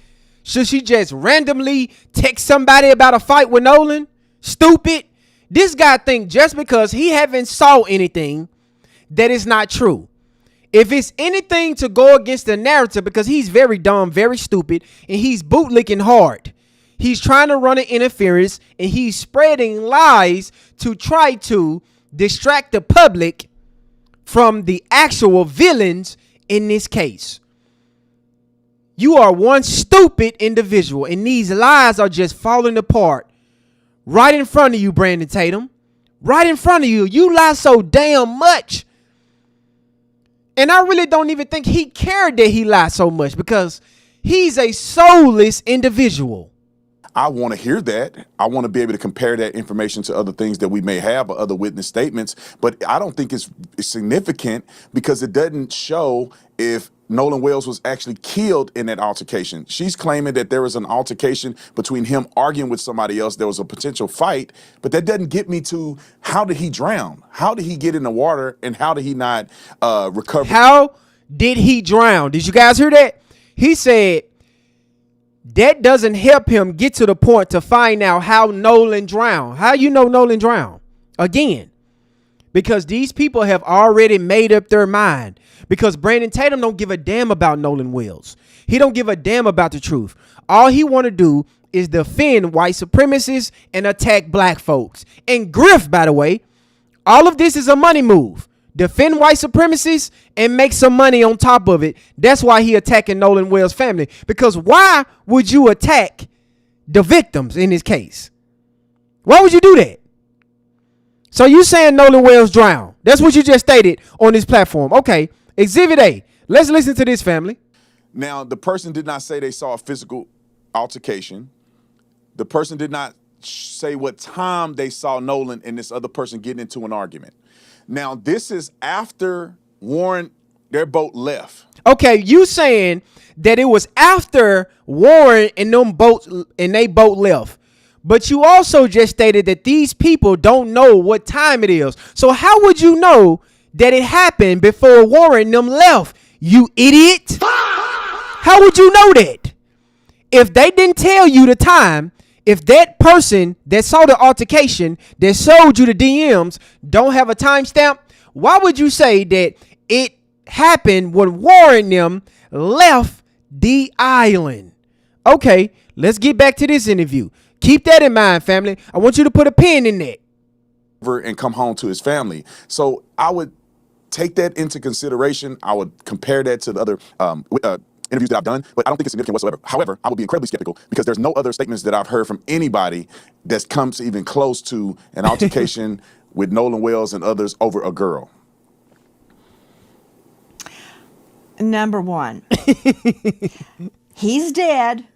Should she just randomly text somebody about a fight with Nolan? Stupid. This guy think just because he haven't saw anything that is not true. If it's anything to go against the narrative, because he's very dumb, very stupid, and he's bootlicking hard. He's trying to run an interference, and he's spreading lies to try to distract the public from the actual villains in this case. You are one stupid individual, and these lies are just falling apart right in front of you, Brandon Tatum. Right in front of you. You lie so damn much. And I really don't even think he cared that he lied so much, because he's a soulless individual. I want to hear that. I want to be able to compare that information to other things that we may have or other witness statements. But I don't think it's significant, because it doesn't show if Nolan Wells was actually killed in that altercation. She's claiming that there was an altercation between him arguing with somebody else. There was a potential fight, but that doesn't get me to how did he drown? How did he get in the water, and how did he not recover? How did he drown? Did you guys hear that? He said that doesn't help him get to the point to find out how Nolan drowned. How you know Nolan drowned? Again, because these people have already made up their mind. Because Brandon Tatum don't give a damn about Nolan Wells. He don't give a damn about the truth. All he want to do is defend white supremacists and attack black folks. And Griff, by the way, all of this is a money move. Defend white supremacists and make some money on top of it. That's why he attacking Nolan Wells' family. Because why would you attack the victims in this case? Why would you do that? So you saying Nolan Wells drowned? That's what you just stated on this platform. Okay, Exhibit A. Let's listen to this, family. Now, the person did not say they saw a physical altercation. The person did not say what time they saw Nolan and this other person getting into an argument. Now, this is after Warren, their boat left. Okay, you saying that it was after Warren and they boat left. But you also just stated that these people don't know what time it is. So how would you know that it happened before Warren and them left, you idiot? How would you know that? If they didn't tell you the time, if that person that saw the altercation, that showed you the DMs, don't have a timestamp, why would you say that it happened when Warren and them left the island? Okay, let's get back to this interview. Keep that in mind, family. I want you to put a pin in that. And come home to his family. So I would take that into consideration. I would compare that to the other interviews that I've done, but I don't think it's significant whatsoever. However, I would be incredibly skeptical, because there's no other statements that I've heard from anybody that's come to even close to an altercation with Nolan Wells and others over a girl. Number one, he's dead.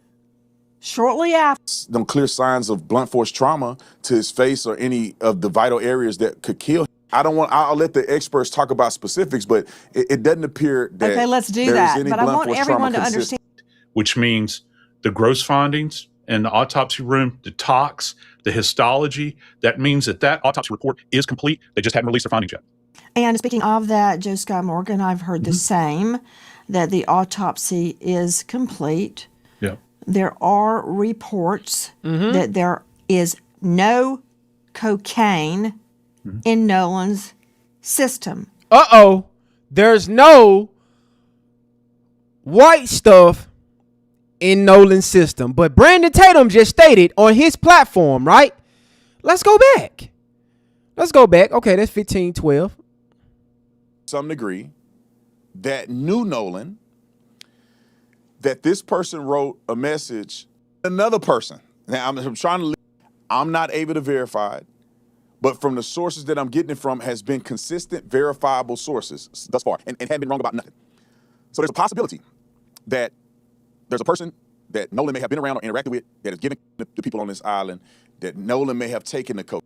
Shortly after, no clear signs of blunt force trauma to his face or any of the vital areas that could kill him. I'll let the experts talk about specifics, but it doesn't appear that. Okay, let's do that. But I want everyone to understand. Which means the gross findings in the autopsy room, the tox, the histology, that means that autopsy report is complete. They just haven't released their findings yet. And speaking of that, Joe Scott Morgan, I've heard the same, that the autopsy is complete. Yeah. There are reports that there is no cocaine in Nolan's system. There's no white stuff in Nolan's system. But Brandon Tatum just stated on his platform, right? Let's go back. Okay, that's 15-12. Some degree that knew Nolan, that this person wrote a message, another person. Now I'm not able to verify it, but from the sources that I'm getting it from has been consistent, verifiable sources thus far, and haven't been wrong about nothing. So there's a possibility that there's a person that Nolan may have been around or interacted with that is giving the people on this island that Nolan may have taken the code.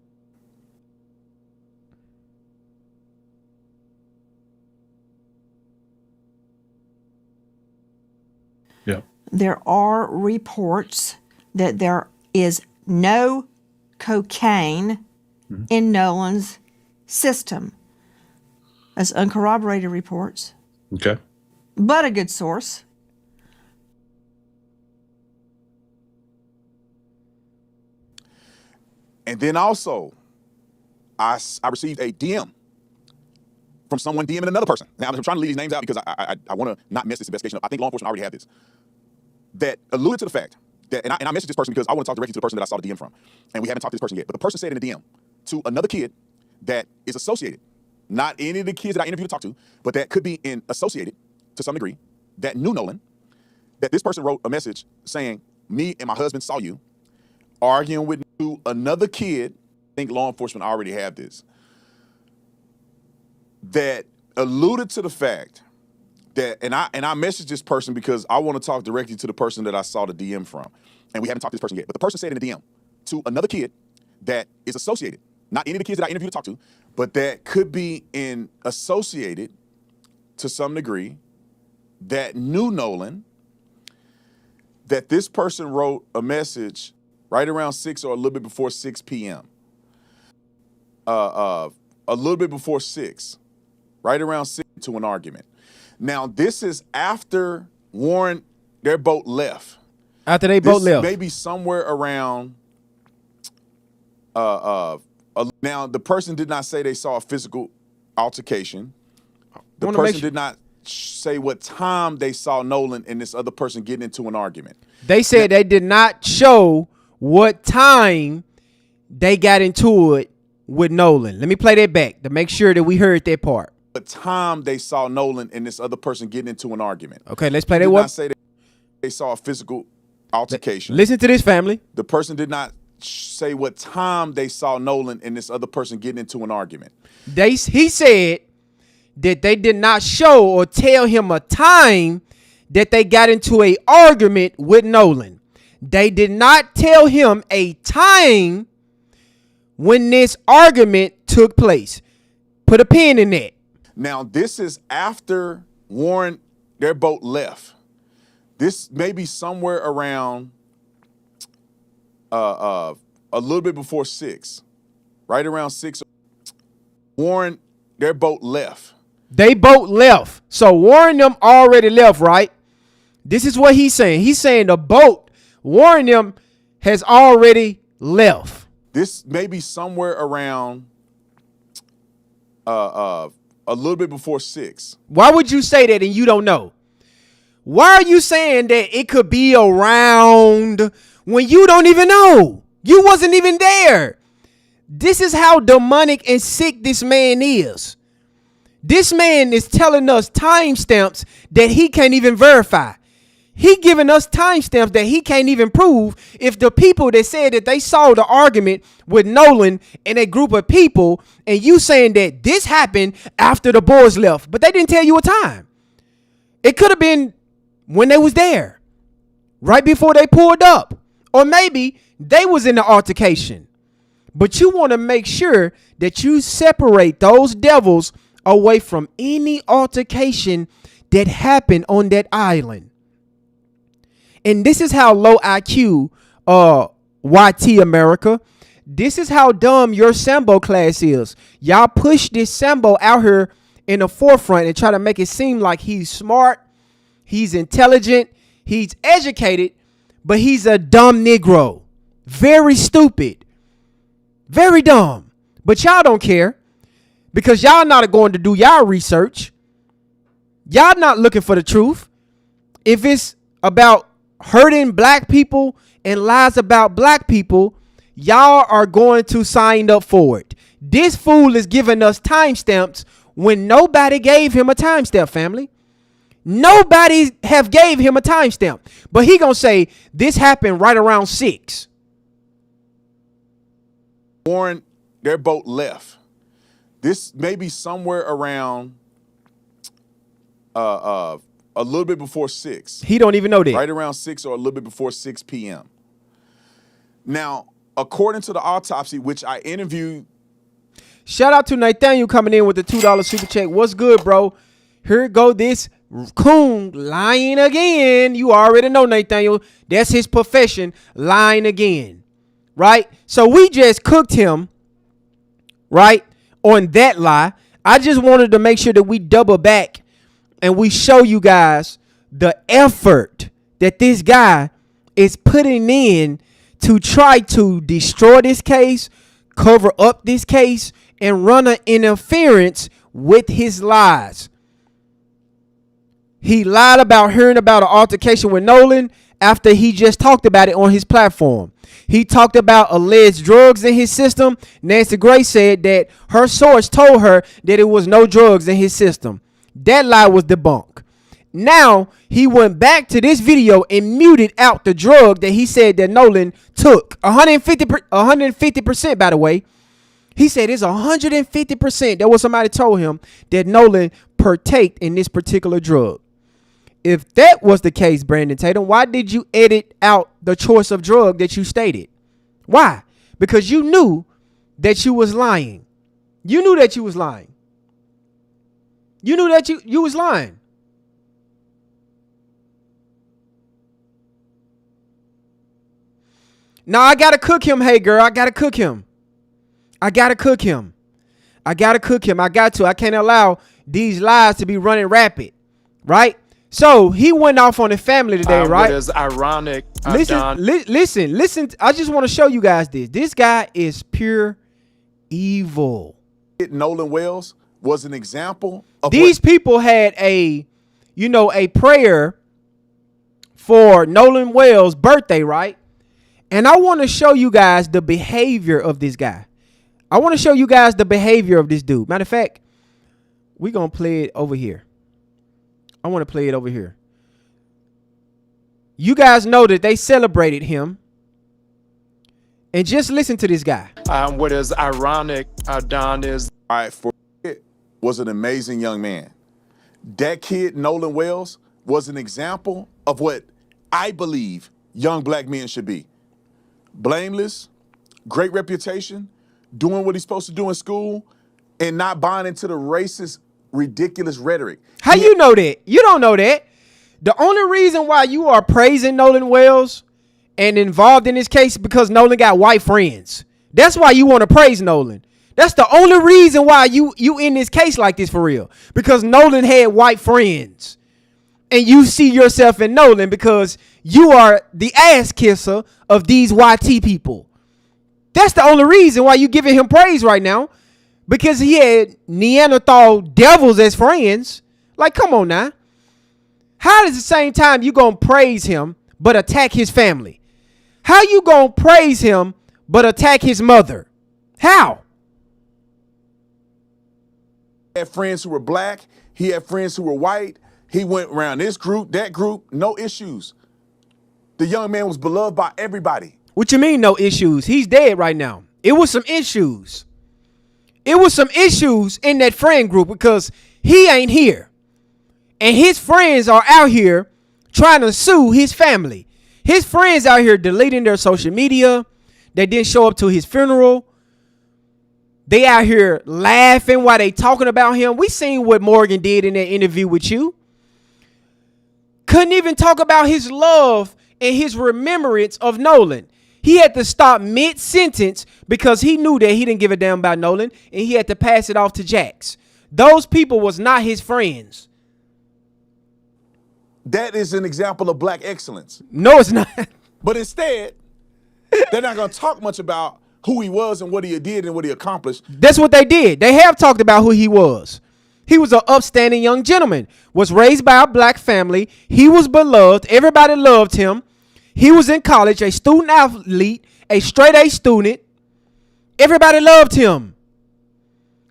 Yeah. There are reports that there is no cocaine in Nolan's system. That's uncorroborated reports, Okay. but a good source. And then also, I received a DM from someone DMing another person. Now, I'm trying to leave these names out because I want to not mess this investigation up. I think law enforcement already have this. That alluded to the fact that, and I messaged this person because I want to talk directly to the person that I saw the DM from. And we haven't talked to this person yet. But the person said in the DM to another kid that is associated, not any of the kids that I interviewed to talk to, but that could be associated to some degree, that knew Nolan, that this person wrote a message saying, me and my husband saw you arguing with another kid. I think law enforcement already have this. That alluded to the fact that, and I messaged this person because I want to talk directly to the person that I saw the DM from. And we haven't talked to this person yet. But the person said in the DM to another kid that is associated, not any of the kids that I interviewed to talk to, but that could be associated to some degree, that knew Nolan, that this person wrote a message right around 6 or a little bit before 6 p.m. A little bit before 6, right around 6 to an argument. Now, this is after their boat left. After they both left. Maybe somewhere around, now the person did not say they saw a physical altercation. The person did not say what time they saw Nolan and this other person getting into an argument. They said they did not show what time they got into it with Nolan. Let me play that back to make sure that we heard that part. The time they saw Nolan and this other person getting into an argument. Okay, let's play that one. one. Did not say they saw a physical altercation. Listen to this, family. The person did not say what time they saw Nolan and this other person getting into an argument. He said that they did not show or tell him a time that they got into an argument with Nolan. They did not tell him a time when this argument took place. Put a pin in that. Now, this is after their boat left. This may be somewhere around a little bit before 6, right around 6. Their boat left. They boat left. So Warren them already left, right? This is what he's saying. He's saying the boat, Warren them, has already left. This may be somewhere around a little bit before 6. Why would you say that and you don't know? Why are you saying that it could be around when you don't even know? You wasn't even there. This is how demonic and sick this man is. This man is telling us timestamps that he can't even verify. He giving us timestamps that he can't even prove if the people that said that they saw the argument with Nolan and a group of people, and you saying that this happened after the boys left, but they didn't tell you a time. It could have been when they was there, right before they pulled up, or maybe they was in the altercation. But you want to make sure that you separate those devils away from any altercation that happened on that island. And this is how low IQ, YT America, this is how dumb your Sambo class is. Y'all push this Sambo out here in the forefront and try to make it seem like he's smart, he's intelligent, he's educated, but he's a dumb Negro. Very stupid. Very dumb. But y'all don't care because y'all not going to do y'all research. Y'all not looking for the truth. If it's about hurting black people and lies about black people, y'all are going to sign up for it. This fool is giving us timestamps when nobody gave him a timestamp, family. Nobody have gave him a timestamp. But he gonna say this happened right around 6. Warren, their boat left. This may be somewhere around a little bit before 6. He don't even know that. Right around 6 or a little bit before 6 p.m. Now, according to the autopsy, which I interviewed. Shout out to Nathaniel coming in with the $2 super check. What's good, bro? Here go this coon lying again. You already know, Nathaniel. That's his profession, lying again. Right? So we just cooked him, right, on that lie. I just wanted to make sure that we double back and we show you guys the effort that this guy is putting in to try to destroy this case, cover up this case, and run an interference with his lies. He lied about hearing about an altercation with Nolan after he just talked about it on his platform. He talked about alleged drugs in his system. Nancy Grace said that her source told her that it was no drugs in his system. That lie was debunked. Now he went back to this video and muted out the drug that he said that Nolan took. 150%, by the way. He said it's 150%. That was somebody told him that Nolan partaked in this particular drug. If that was the case, Brandon Tatum, why did you edit out the choice of drug that you stated? Why? Because you knew that you was lying. You knew that you was lying. You knew that you was lying. Now I gotta cook him. Hey girl, I gotta cook him. I gotta cook him. I got to. I can't allow these lies to be running rapid. Right? So he went off on the family today, right? What is ironic. Listen. I just want to show you guys this. This guy is pure evil. Nolan Wells was an example of these people had a prayer for Nolan Wells' birthday, right? And I want to show you guys the behavior of this guy. I want to show you guys the behavior of this dude. Matter of fact, we're going to play it over here. I want to play it over here. You guys know that they celebrated him. And just listen to this guy. What is ironic, Don, is... All right, for it was an amazing young man. That kid, Nolan Wells, was an example of what I believe young black men should be. Blameless, great reputation, doing what he's supposed to do in school, and not buying into the racist, ridiculous rhetoric. How you know that? You don't know that. The only reason why you are praising Nolan Wells and involved in this case is because Nolan got white friends. That's why you want to praise Nolan. That's the only reason why you in this case like this for real. Because Nolan had white friends. And you see yourself in Nolan because you are the ass kisser of these YT people. That's the only reason why you giving him praise right now. Because he had Neanderthal devils as friends. Like, come on now. How is the same time you gonna praise him but attack his family? How you gonna praise him but attack his mother? How? He had friends who were black. He had friends who were white. He went around this group, that group, no issues. The young man was beloved by everybody. What you mean no issues? He's dead right now. It was some issues. It was some issues in that friend group because he ain't here. And his friends are out here trying to sue his family. His friends out here deleting their social media. They didn't show up to his funeral. They out here laughing while they talking about him. We seen what Morgan did in that interview with you. Couldn't even talk about his love and his remembrance of Nolan. He had to stop mid-sentence because he knew that he didn't give a damn about Nolan and he had to pass it off to Jax. Those people was not his friends. That is an example of black excellence. No, it's not. But instead, they're not going to talk much about who he was and what he did and what he accomplished. That's what they did. They have talked about who he was. He was an upstanding young gentleman, was raised by a black family. He was beloved. Everybody loved him. He was in college, a student athlete, a straight A student. Everybody loved him.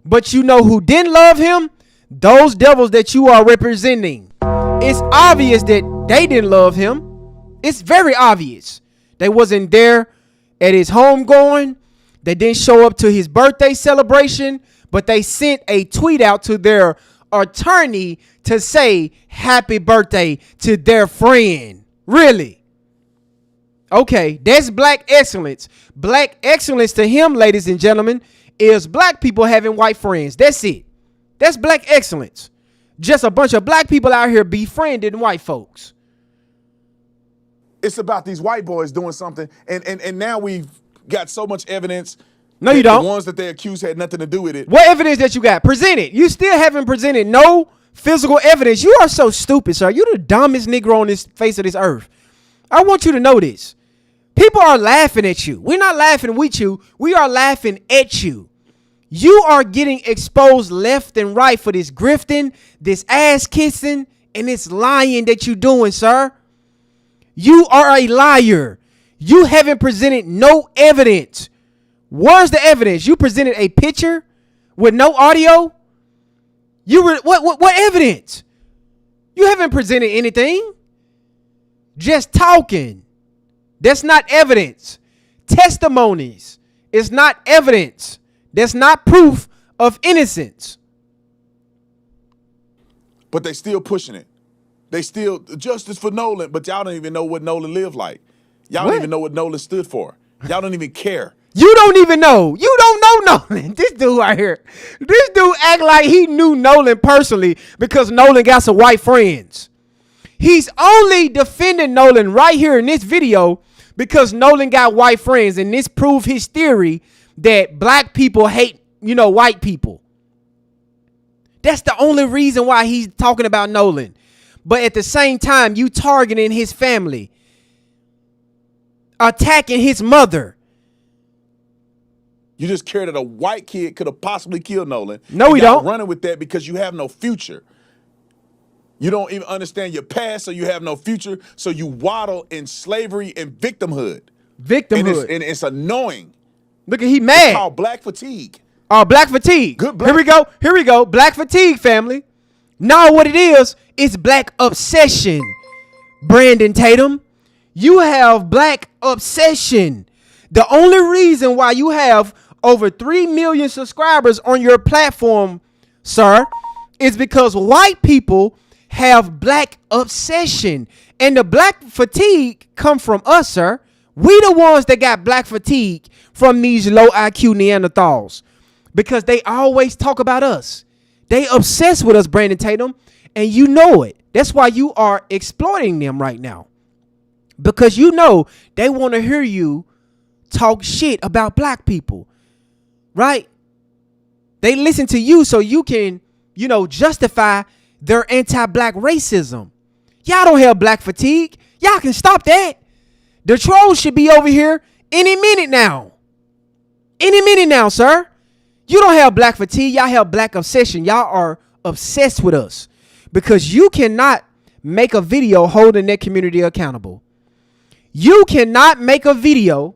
But you know who didn't love him? Those devils that you are representing. It's obvious that they didn't love him. It's very obvious. They wasn't there at his homegoing. They didn't show up to his birthday celebration, but they sent a tweet out to their attorney to say happy birthday to their friend. Really? Okay, that's black excellence. Black excellence to him, ladies and gentlemen, is black people having white friends. That's it. That's black excellence. Just a bunch of black people out here befriending white folks. It's about these white boys doing something, and now we've got so much evidence. No, you don't. The ones that they accused had nothing to do with it. What evidence that you got? Present it. You still haven't presented no physical evidence. You are so stupid, sir. You're the dumbest Negro on this face of this earth. I want you to know this. People are laughing at you. We're not laughing with you. We are laughing at you. You are getting exposed left and right for this grifting, this ass kissing, and this lying that you're doing, sir. You are a liar. You haven't presented no evidence. Where's the evidence? You presented a picture with no audio? What evidence? You haven't presented anything. Just talking. That's not evidence. Testimonies is not evidence. That's not proof of innocence. But they still pushing it. They still justice for Nolan, but y'all don't even know what Nolan lived like. Y'all don't even know what Nolan stood for. Y'all don't even care. You don't even know. You don't know Nolan. This dude right here. This dude act like he knew Nolan personally because Nolan got some white friends. He's only defending Nolan right here in this video because Nolan got white friends, and this proves his theory that black people hate, white people. That's the only reason why he's talking about Nolan. But at the same time, you targeting his family, attacking his mother. You just care that a white kid could have possibly killed Nolan. No, we don't. Running with that because you have no future. You don't even understand your past, so you have no future. So you waddle in slavery and victimhood. And it's annoying. Look at he mad. It's called black fatigue. Oh, black fatigue. Good black. Here we go. Black fatigue, family. Now what it is black obsession. Brandon Tatum, you have black obsession. The only reason why you have over 3 million subscribers on your platform, sir, is because white people have black obsession. And the black fatigue come from us, sir. We the ones that got black fatigue from these low IQ Neanderthals because they always talk about us. They obsessed with us, Brandon Tatum, and you know it. That's why you are exploiting them right now because you know they want to hear you talk shit about black people, right? They listen to you so you can, justify their anti-black racism. Y'all don't have black fatigue. Y'all can stop that. The trolls should be over here any minute now. Any minute now, sir. You don't have black fatigue. Y'all have black obsession. Y'all are obsessed with us because you cannot make a video holding that community accountable. You cannot make a video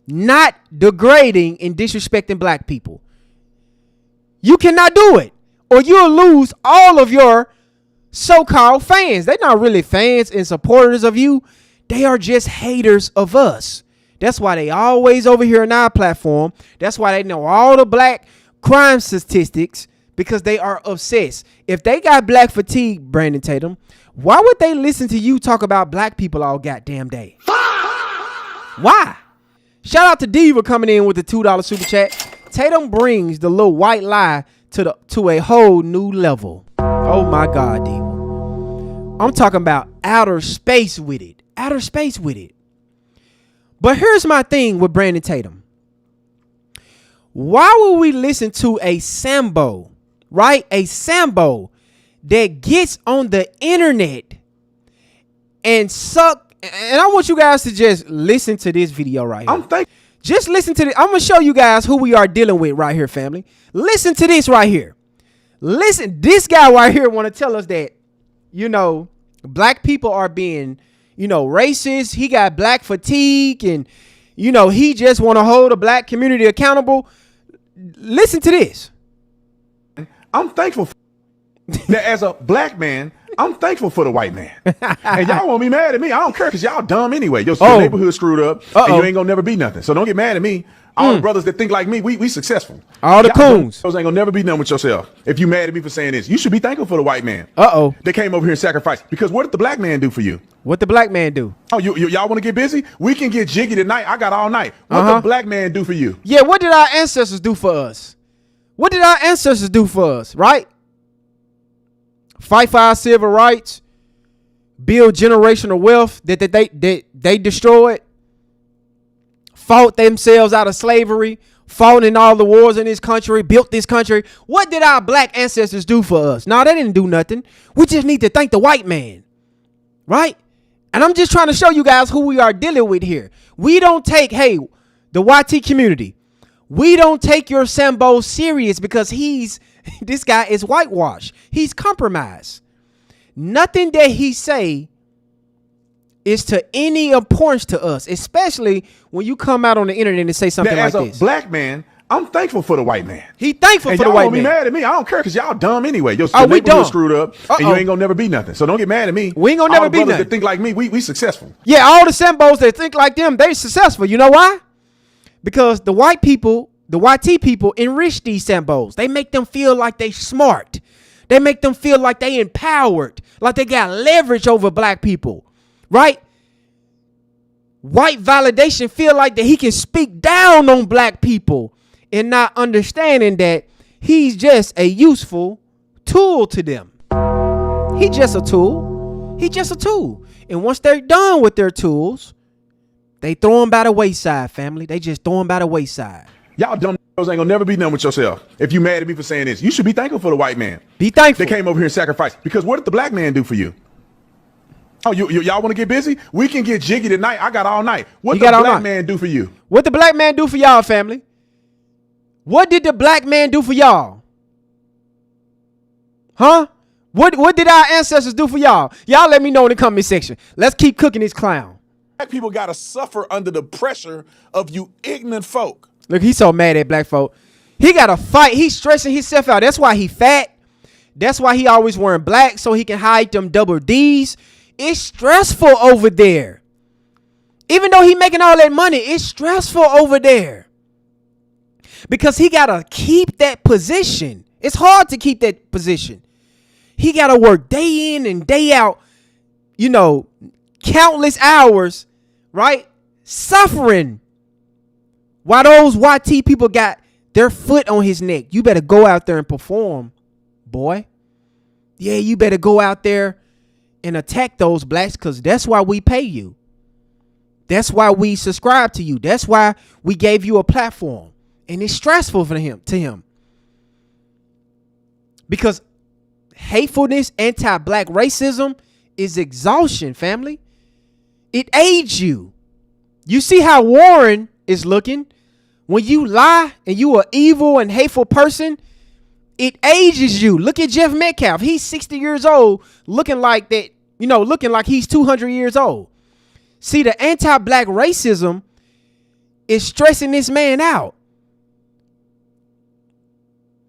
not degrading and disrespecting black people. You cannot do it, or you'll lose all of your so-called fans. They're not really fans and supporters of you. They are just haters of us. That's why they always over here on our platform. That's why they know all the black crime statistics, because they are obsessed. If they got black fatigue, Brandon Tatum, why would they listen to you talk about black people all goddamn day? Why? Shout out to Diva coming in with the $2 super chat. Tatum brings the little white lie to a whole new level. Oh my God, Diva. I'm talking about outer space with it. Outer space with it. But here's my thing with Brandon Tatum. Why would we listen to a Sambo, right? A Sambo that gets on the internet and suck. And I want you guys to just listen to this video right here. Just listen to this. I'm going to show you guys who we are dealing with right here, family. Listen to this right here. Listen, this guy right here want to tell us that, black people are being, racist. He got black fatigue and, he just want to hold the black community accountable. Listen to this. I'm thankful that as a black man, I'm thankful for the white man. And y'all won't be mad at me. I don't care because y'all dumb anyway. Your neighborhood screwed up and you ain't gonna never be nothing. So don't get mad at me. All the brothers that think like me, we successful. All the coons. Those ain't gonna never be done with yourself. If you mad at me for saying this, you should be thankful for the white man. They came over here and sacrificed. Because what did the black man do for you? What the black man do? Oh, y'all want to get busy? We can get jiggy tonight. I got all night. What the black man do for you? Yeah, what did our ancestors do for us? What did our ancestors do for us, right? Fight for our civil rights, build generational wealth that they destroyed, fought themselves out of slavery, fought in all the wars in this country, built this country. What did our black ancestors do for us? No, they didn't do nothing. We just need to thank the white man, right? And I'm just trying to show you guys who we are dealing with here. We don't take, the YT community, we don't take your Sambo serious because this guy is whitewashed. He's compromised. Nothing that he say is to any importance to us, especially when you come out on the internet and say something like this. As a black man, I'm thankful for the white man. He thankful for the white man. Y'all won't be mad at me. I don't care because y'all dumb anyway. Your we dumb. Screwed up and you ain't gonna never be nothing. So don't get mad at me. We ain't gonna never be nothing. That think like me, we successful. Yeah, all the Sambos that think like them, they successful. You know why? Because the white people, the YT people enrich these Sambos. They make them feel like they smart. They make them feel like they empowered, like they got leverage over black people, right? White validation feel like that he can speak down on black people and not understanding that he's just a useful tool to them. He just a tool. He just a tool. And once they're done with their tools, they throw them by the wayside, family. They just throw them by the wayside. Y'all dumb ain't gonna never be done with yourself. If you mad at me for saying this, you should be thankful for the white man. Be thankful. They came over here and sacrificed. Because what did the black man do for you? Oh, y'all want to get busy? We can get jiggy tonight. I got all night. What did the black man do for you? What the black man do for y'all, family? What did the black man do for y'all? Huh? What did our ancestors do for y'all? Y'all let me know in the comment section. Let's keep cooking this clown. Black people gotta suffer under the pressure of you ignorant folk. Look, he's so mad at black folk. He got to fight. He's stressing himself out. That's why he fat. That's why he always wearing black so he can hide them double D's. It's stressful over there. Even though he making all that money, it's stressful over there. Because he got to keep that position. It's hard to keep that position. He got to work day in and day out, countless hours, right? Suffering. While those YT people got their foot on his neck. You better go out there and perform, boy. Yeah, you better go out there and attack those blacks because that's why we pay you. That's why we subscribe to you. That's why we gave you a platform. And it's stressful for him, because hatefulness, anti-black racism is exhaustion, family. It aids you. You see how Warren is looking. When you lie and you are evil and hateful person, it ages you. Look at Jeff Metcalf. He's 60 years old, looking like that, looking like he's 200 years old. See, the anti-black racism is stressing this man out.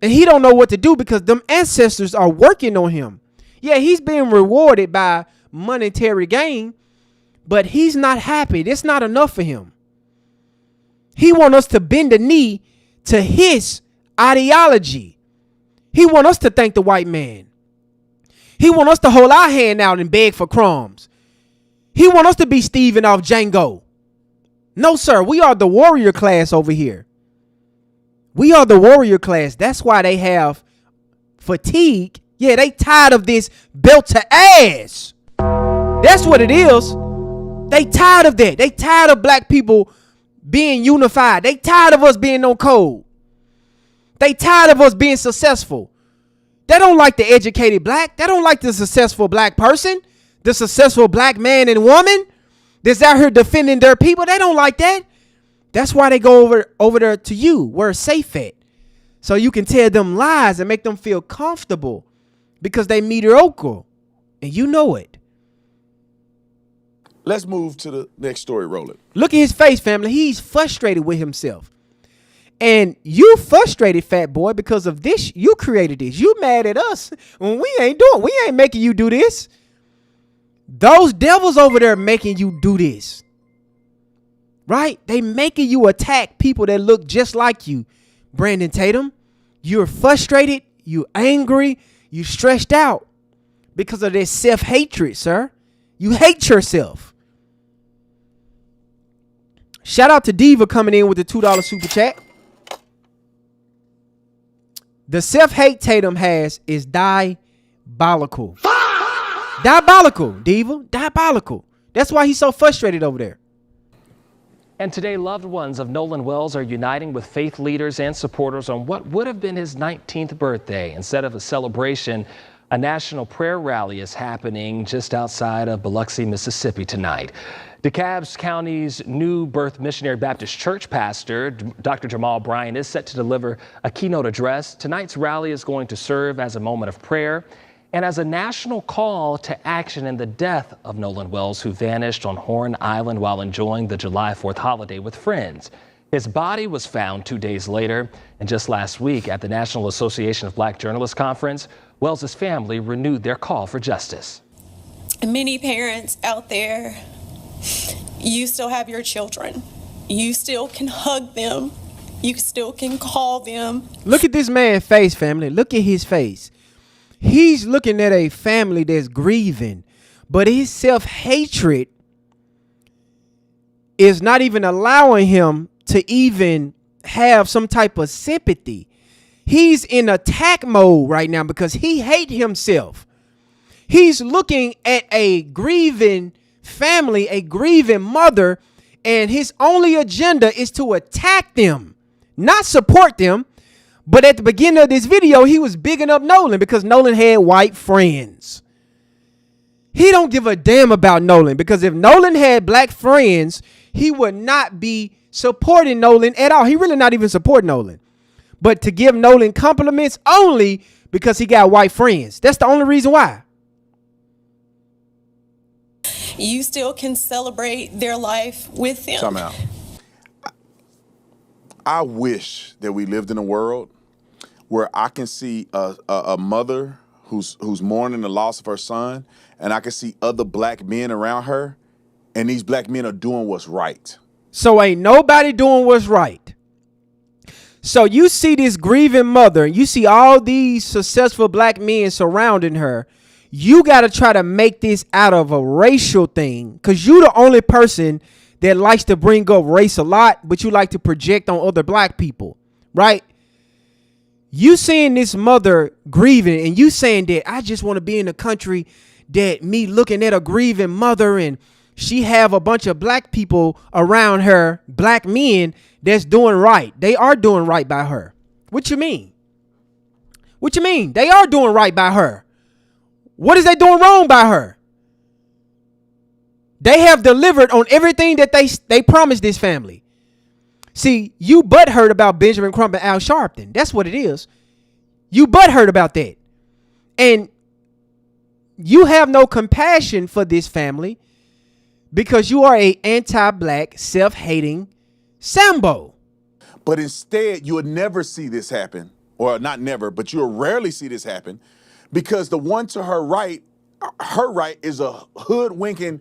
And he don't know what to do because them ancestors are working on him. Yeah, he's being rewarded by monetary gain, but he's not happy. It's not enough for him. He want us to bend the knee to his ideology. He want us to thank the white man. He want us to hold our hand out and beg for crumbs. He want us to be Steven off Django. No, sir. We are the warrior class over here. We are the warrior class. That's why they have fatigue. Yeah, they tired of this belt to ass. That's what it is. They tired of that. They tired of black people being unified. They tired of us being on code. They tired of us being successful. They don't like the educated black. They don't like the successful black person, the successful black man and woman that's out here defending their people. They don't like that. That's why they go over there to you where it's safe at. So you can tell them lies and make them feel comfortable because they mediocre. And you know it. Let's move to the next story, Roland. Look at his face, family. He's frustrated with himself. And you frustrated, fat boy, because of this. You created this. You mad at us when we ain't making you do this. Those devils over there making you do this. Right? They making you attack people that look just like you. Brandon Tatum, you're frustrated, you angry, you stressed out because of this self-hatred, sir. You hate yourself. Shout out to Diva coming in with the $2 super chat. The self-hate Tatum has is diabolical. Diabolical, Diva. Diabolical. That's why he's so frustrated over there. And today, loved ones of Nolan Wells are uniting with faith leaders and supporters on what would have been his 19th birthday. Instead of a celebration, a national prayer rally is happening just outside of Biloxi, Mississippi tonight. DeKalb County's New Birth Missionary Baptist Church pastor, Dr. Jamal Bryan, is set to deliver a keynote address. Tonight's rally is going to serve as a moment of prayer and as a national call to action in the death of Nolan Wells, who vanished on Horn Island while enjoying the July 4th holiday with friends. His body was found 2 days later, and just last week at the National Association of Black Journalists Conference, Wells's family renewed their call for justice. Many parents out there, you still have your children. You still can hug them. You still can call them. Look at this man's face, family. Look at his face. He's looking at a family that's grieving, but his self-hatred is not even allowing him to even have some type of sympathy. He's in attack mode right now because he hates himself. He's looking at a grieving family, a grieving mother, and his only agenda is to attack them, not support them. But at the beginning of this video, he was bigging up Nolan because Nolan had white friends. He don't give a damn about Nolan because if Nolan had black friends, he would not be supporting Nolan at all. He really not even supporting Nolan. But to give Nolan compliments only because he got white friends. That's the only reason why. You still can celebrate their life with them. Time out. I wish that we lived in a world where I can see a mother who's mourning the loss of her son, and I can see other black men around her, and these black men are doing what's right. So ain't nobody doing what's right. So you see this grieving mother, and you see all these successful black men surrounding her. You got to try to make this out of a racial thing because you the only person that likes to bring up race a lot, but you like to project on other black people, right? You seeing this mother grieving and you saying that I just want to be in a country that me looking at a grieving mother and she have a bunch of black people around her, black men that's doing right. They are doing right by her. What you mean? What you mean? They are doing right by her. What is they doing wrong by her? They have delivered on everything that they promised this family. See, you butthurt about Benjamin Crump and Al Sharpton. That's what it is. You butthurt about that. And you have no compassion for this family because you are a anti-black, self-hating Sambo. But instead, you would never see this happen. Or not never, but you'll rarely see this happen because the one to her right is a hoodwinking,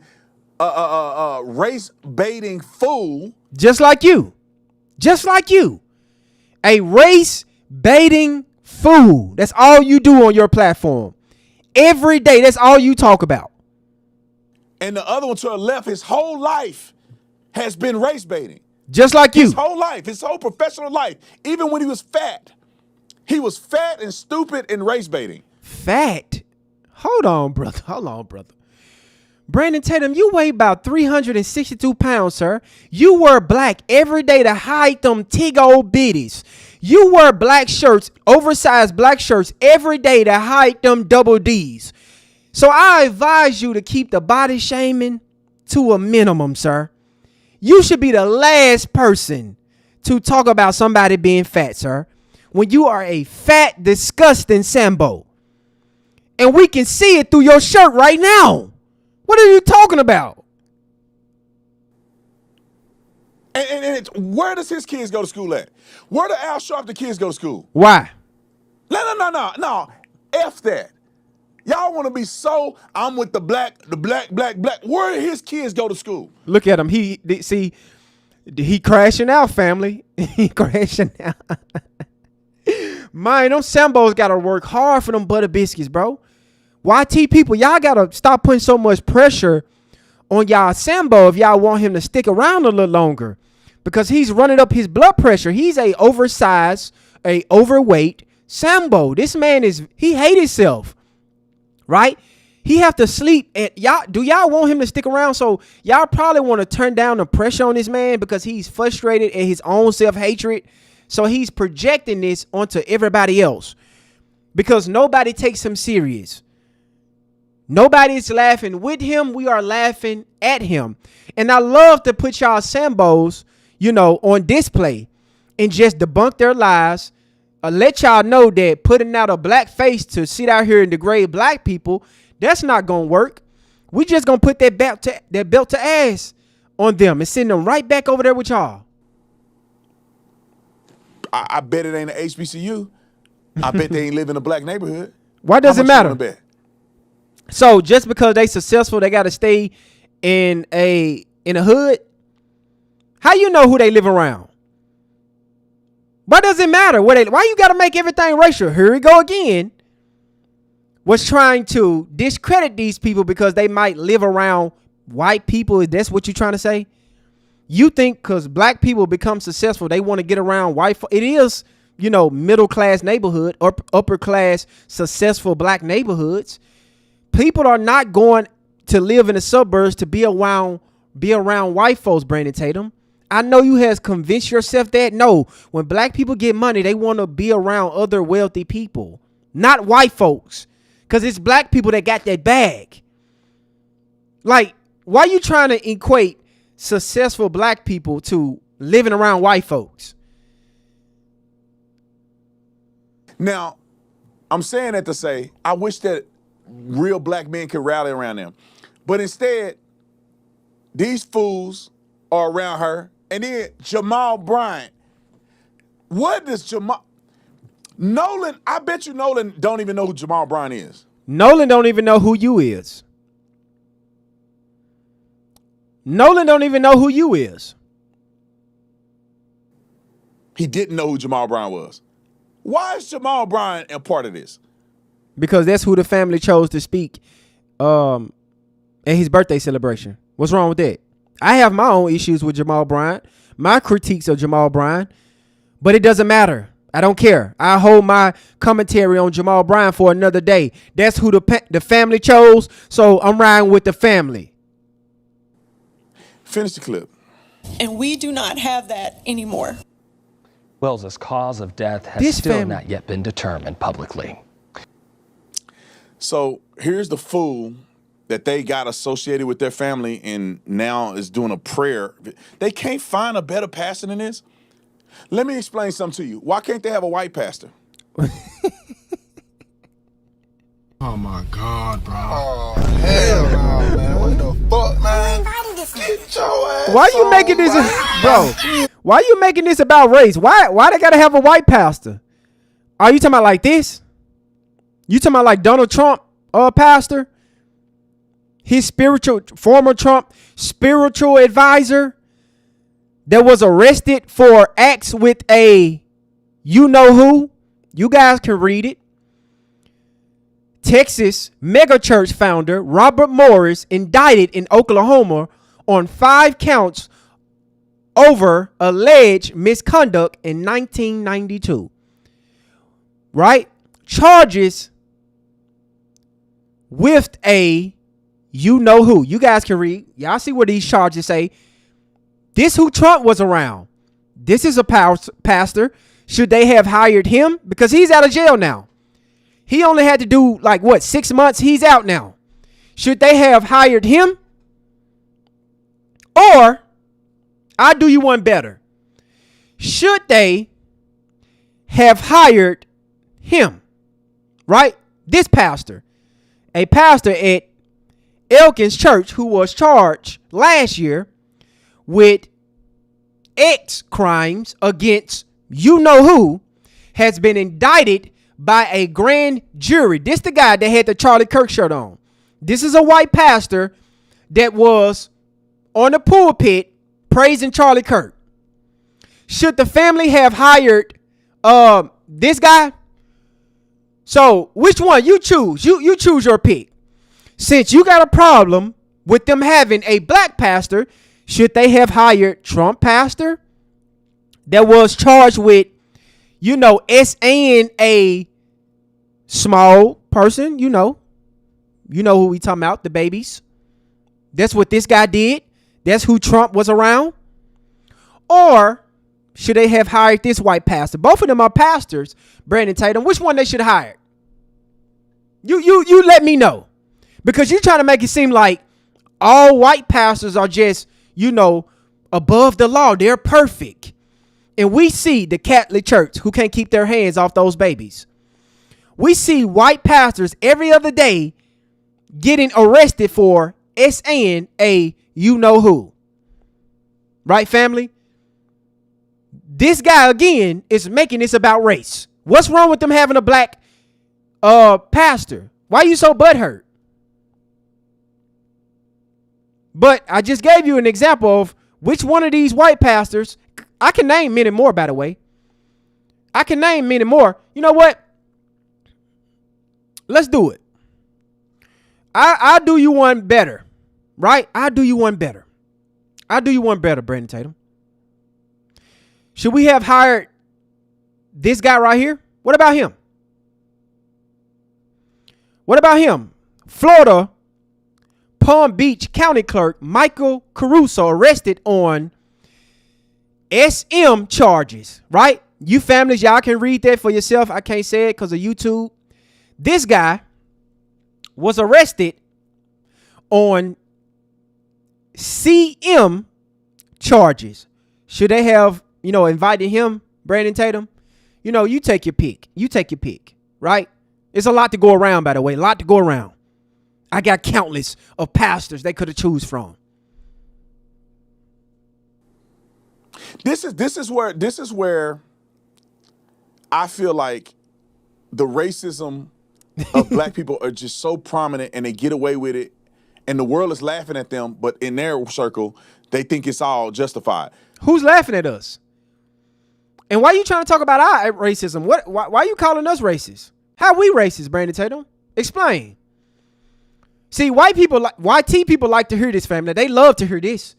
race-baiting fool. Just like you. Just like you. A race-baiting fool. That's all you do on your platform. Every day, that's all you talk about. And the other one to her left, his whole life has been race baiting. Just like you. His whole life, his whole professional life, even when he was fat. He was fat and stupid and race baiting. Fat? Hold on, brother. Hold on, brother. Brandon Tatum, you weigh about 362 pounds, sir. You wear black every day to hide them tig old bitties. You wear black shirts, oversized black shirts every day to hide them double Ds. So I advise you to keep the body shaming to a minimum, sir. You should be the last person to talk about somebody being fat, sir, when you are a fat, disgusting Sambo. And we can see it through your shirt right now. What are you talking about? And where does his kids go to school at? Where do Al Sharpton kids go to school? Why? No. F that. Y'all want to be so, I'm with the black. Where do his kids go to school? Look at him. He crashing out, family. He crashing out. Man, them Sambos got to work hard for them butter biscuits, bro. YT people, y'all got to stop putting so much pressure on y'all Sambo if y'all want him to stick around a little longer, because he's running up his blood pressure. He's a oversized, a overweight Sambo. This man he hate himself, right? He have to sleep. And y'all want him to stick around? So y'all probably want to turn down the pressure on this man because he's frustrated at his own self-hatred. So he's projecting this onto everybody else because nobody takes him serious. Nobody's laughing with him. We are laughing at him. And I love to put y'all Sambos, on display and just debunk their lies. Let y'all know that putting out a black face to sit out here and degrade black people, that's not going to work. We just going to put that belt to ass on them and send them right back over there with y'all. I bet it ain't an HBCU. I bet they ain't live in a black neighborhood. Why does it matter? So just because they successful, they got to stay in a hood? How you know who they live around? Why does it matter? Why you got to make everything racial? Here we go again. Was trying to discredit these people because they might live around white people. That's what you're trying to say? You think because black people become successful, they want to get around white. It is, middle class neighborhood or upper class successful black neighborhoods. People are not going to live in the suburbs to be around white folks, Brandon Tatum. I know you has convinced yourself that. No, when black people get money, they want to be around other wealthy people, not white folks, because it's black people that got that bag. Like, why are you trying to equate successful black people to living around white folks? Now, I'm saying that to say, I wish that real black men could rally around them. But instead, these fools are around her. And then Jamal Bryant. What does Nolan, I bet you Nolan don't even know who Jamal Bryant is. Nolan don't even know who you is. Nolan don't even know who you is. He didn't know who Jamal Bryant was. Why is Jamal Bryant a part of this? Because that's who the family chose to speak at his birthday celebration. What's wrong with that? I have my own issues with Jamal Bryant, my critiques of Jamal Bryant, but it doesn't matter. I don't care. I hold my commentary on Jamal Bryant for another day. That's who the family chose, so I'm riding with the family. Finish the clip. And we do not have that anymore. Wells's cause of death has still not yet been determined publicly. So here's the fool that they got associated with their family and now is doing a prayer. They can't find a better pastor than this. Let me explain something to you. Why can't they have a white pastor? Oh my God, bro. Oh, hell no, man. What the fuck, man? Get your ass. Why you making this, bro? Why you making this about race? Why they gotta have a white pastor? Are you talking about like this? You talking about like Donald Trump, pastor? His former Trump spiritual advisor that was arrested for acts with a you-know-who. You guys can read it. Texas megachurch founder Robert Morris indicted in Oklahoma on 5 counts over alleged misconduct in 1992. Right? Charges with a you-know-who. You guys can read. Y'all see what these charges say. This who Trump was around. This is a pastor. Should they have hired him? Because he's out of jail now. He only had to do 6 months. He's out now. Should they have hired him? Or I'll do you one better. Should they have hired him, right? This pastor, a pastor at Elkins Church who was charged last year with X crimes against you know who, has been indicted by a grand jury. This the guy that had the Charlie Kirk shirt on. This is a white pastor that was on the pulpit praising Charlie Kirk. Should the family have hired this guy? So which one you choose? You choose your pick. Since you got a problem with them having a black pastor, should they have hired Trump pastor that was charged with, SAing a small person, you know who we talking about, the babies. That's what this guy did. That's who Trump was around. Or should they have hired this white pastor? Both of them are pastors, Brandon Tatum. Which one they should hire? You let me know. Because you're trying to make it seem like all white pastors are just, above the law. They're perfect. And we see the Catholic Church who can't keep their hands off those babies. We see white pastors every other day getting arrested for SAing a you-know-who. Right, family? This guy, again, is making this about race. What's wrong with them having a black pastor? Why are you so butthurt? But I just gave you an example of which one of these white pastors. I can name many more, by the way. I can name many more. You know what? Let's do it. I'll do you one better. Right? I'll do you one better. Brandon Tatum. Should we have hired this guy right here? What about him? Florida Palm Beach County Clerk Michael Caruso arrested on SM charges, right? You families, y'all can read that for yourself. I can't say it because of YouTube. This guy was arrested on CM charges. Should they have, invited him, Brandon Tatum? You take your pick. Right? It's a lot to go around, by the way. A lot to go around. I got countless of pastors they could have choose from. This is where I feel like the racism of black people are just so prominent and they get away with it and the world is laughing at them, but in their circle, they think it's all justified. Who's laughing at us? And why are you trying to talk about our racism? Why are you calling us racist? How are we racist, Brandon Tatum? Explain. See, YT people like to hear this, family. They love to hear this.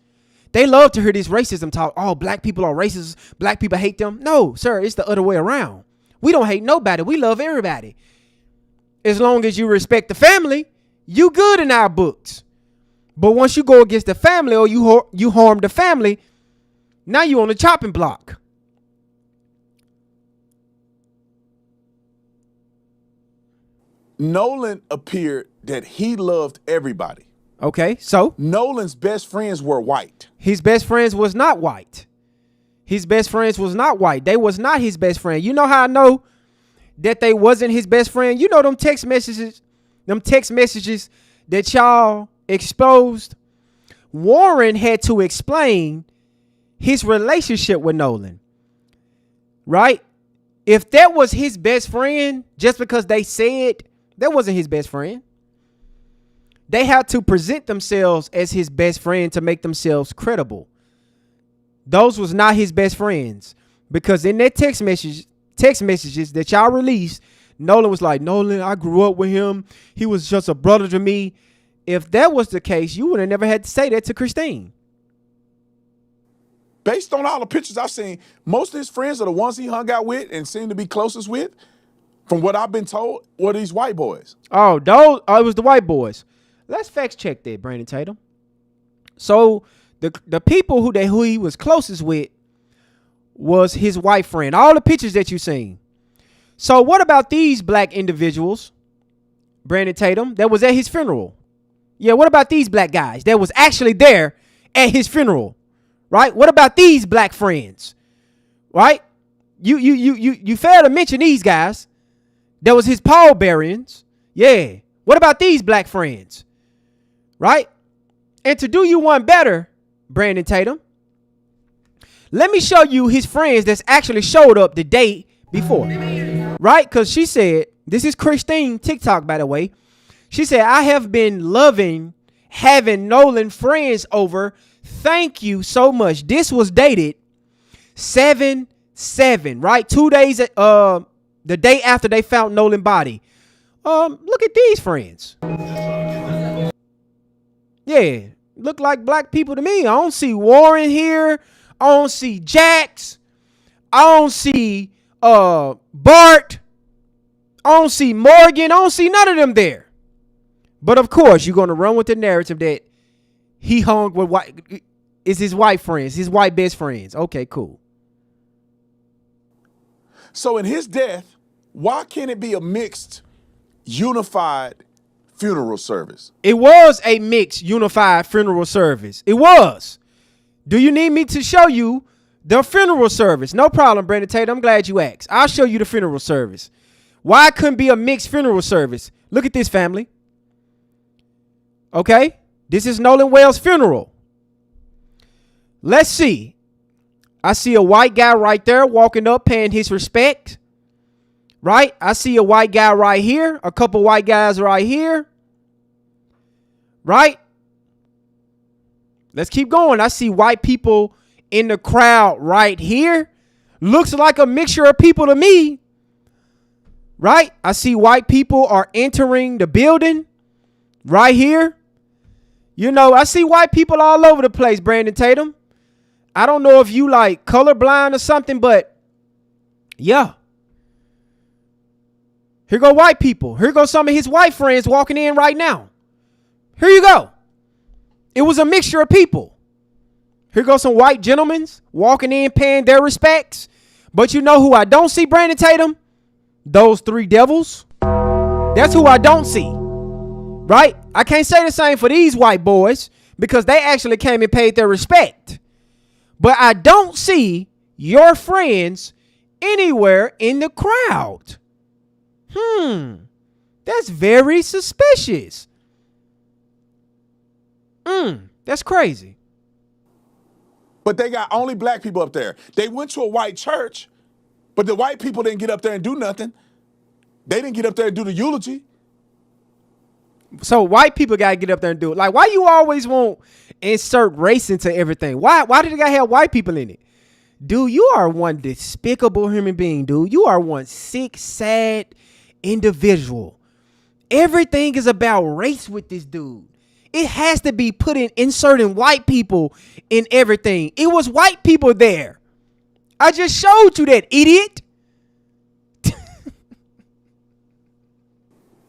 They love to hear this racism talk. Oh, black people are racist. Black people hate them. No, sir, it's the other way around. We don't hate nobody. We love everybody. As long as you respect the family, you good in our books. But once you go against the family or you harm the family, now you on the chopping block. Nolan appeared that he loved everybody. Okay, so? Nolan's best friends were white. His best friends was not white. They was not his best friend. You know how I know that they wasn't his best friend? You know them text messages that y'all exposed? Warren had to explain his relationship with Nolan. Right? If that was his best friend, just because they said that wasn't his best friend, they had to present themselves as his best friend to make themselves credible. Those was not his best friends, because in that text messages that y'all released, Nolan was like, Nolan, I grew up with him. He was just a brother to me. If that was the case, you would have never had to say that to Christine. Based on all the pictures I've seen, most of his friends are the ones he hung out with and seemed to be closest with, from what I've been told, were these white boys. It was the white boys. Let's fact check that, Brandon Tatum. So the people who he was closest with was his white friend. All the pictures that you've seen. So what about these black individuals, Brandon Tatum, that was at his funeral? Yeah, what about these black guys that was actually there at his funeral? right? What about these black friends, right? You failed to mention these guys. There was his pallbearers. Yeah. What about these black friends, right? And to do you one better, Brandon Tatum, let me show you his friends that's actually showed up the day before, right? Because she said, this is Christine TikTok, by the way. She said, I have been loving having Nolan friends over. Thank you so much. This was dated 7/7, right? 2 days, the day after they found Nolan's body. Look at these friends. Yeah, look like black people to me. I don't see Warren here. I don't see Jax. I don't see Bart. I don't see Morgan. I don't see none of them there. But of course, you're going to run with the narrative that he hung with white. It's his white friends, his white best friends. Okay, cool. So in his death, why can't it be a mixed, unified funeral service? It was a mixed, unified funeral service. It was. Do you need me to show you the funeral service? No problem, Brandon Tate. I'm glad you asked. I'll show you the funeral service. Why it couldn't be a mixed funeral service? Look at this, family. Okay, this is Nolan Wells' funeral. Let's see. I see a white guy right there walking up, paying his respect. Right? I see a white guy right here. A couple white guys right here. Right? Let's keep going. I see white people in the crowd right here. Looks like a mixture of people to me. Right? I see white people are entering the building right here. You know, I see white people all over the place, Brandon Tatum. I don't know if you like colorblind or something, but yeah. Here go white people. Here go some of his white friends walking in right now. Here you go. It was a mixture of people. Here go some white gentlemen walking in, paying their respects. But you know who I don't see, Brandon Tatum? Those three devils. That's who I don't see. Right? I can't say the same for these white boys because they actually came and paid their respect. But I don't see your friends anywhere in the crowd. That's very suspicious. That's crazy. But they got only black people up there. They went to a white church, but the white people didn't get up there and do nothing. They didn't get up there and do the eulogy. So white people got to get up there and do it. Like, why you always won't insert race into everything? Why did it got to have white people in it? Dude, you are one despicable human being, dude. You are one sick, sad individual. Everything is about race with this dude. It has to be put in inserting white people in everything. It was white people there. I just showed you that, idiot.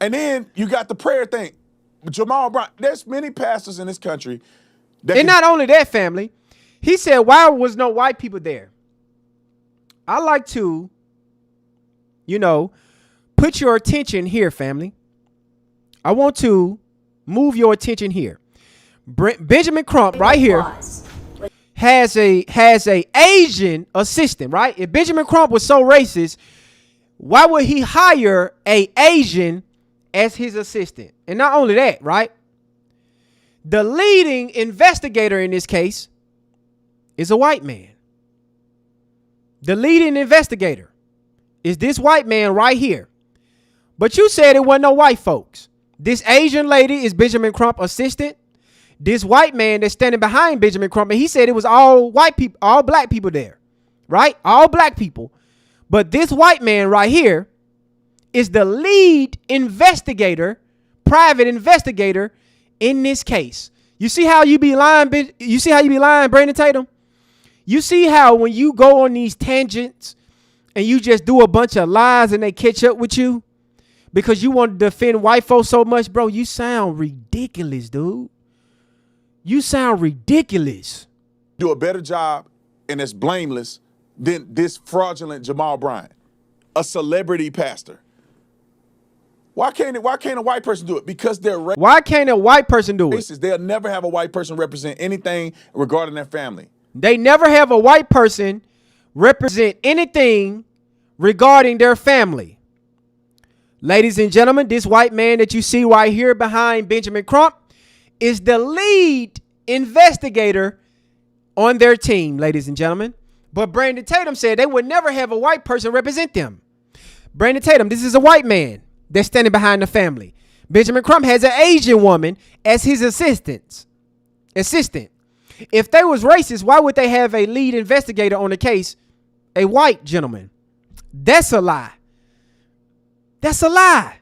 And then you got the prayer thing. Jamal Brown, there's many pastors in this country. And not only that, family. He said, why was no white people there? I like to, put your attention here, family. I want to move your attention here. Benjamin Crump right here has a Asian assistant, right? If Benjamin Crump was so racist, why would he hire a Asian as his assistant? And not only that, right? The leading investigator in this case is a white man. The leading investigator is this white man right here. But you said it wasn't no white folks. This Asian lady is Benjamin Crump assistant. This white man that's standing behind Benjamin Crump, and he said it was all white people, all black people there, right? All black people. But this white man right here is the lead investigator, private investigator in this case. You see how you be lying? You see how you be lying, Brandon Tatum? You see how when you go on these tangents and you just do a bunch of lies and they catch up with you because you want to defend white folks so much, bro, you sound ridiculous, dude. You sound ridiculous. Do a better job and it's blameless than this fraudulent Jamal Bryant, a celebrity pastor. Why can't a white person do it? Because they're Why can't a white person do it? They'll never have a white person represent anything regarding their family. They never have a white person represent anything regarding their family. Ladies and gentlemen, this white man that you see right here behind Benjamin Crump is the lead investigator on their team, ladies and gentlemen. But Brandon Tatum said they would never have a white person represent them. Brandon Tatum, this is a white man that's standing behind the family. Benjamin Crump has an Asian woman as his assistant. If they was racist, why would they have a lead investigator on the case, a white gentleman? That's a lie. That's a lie.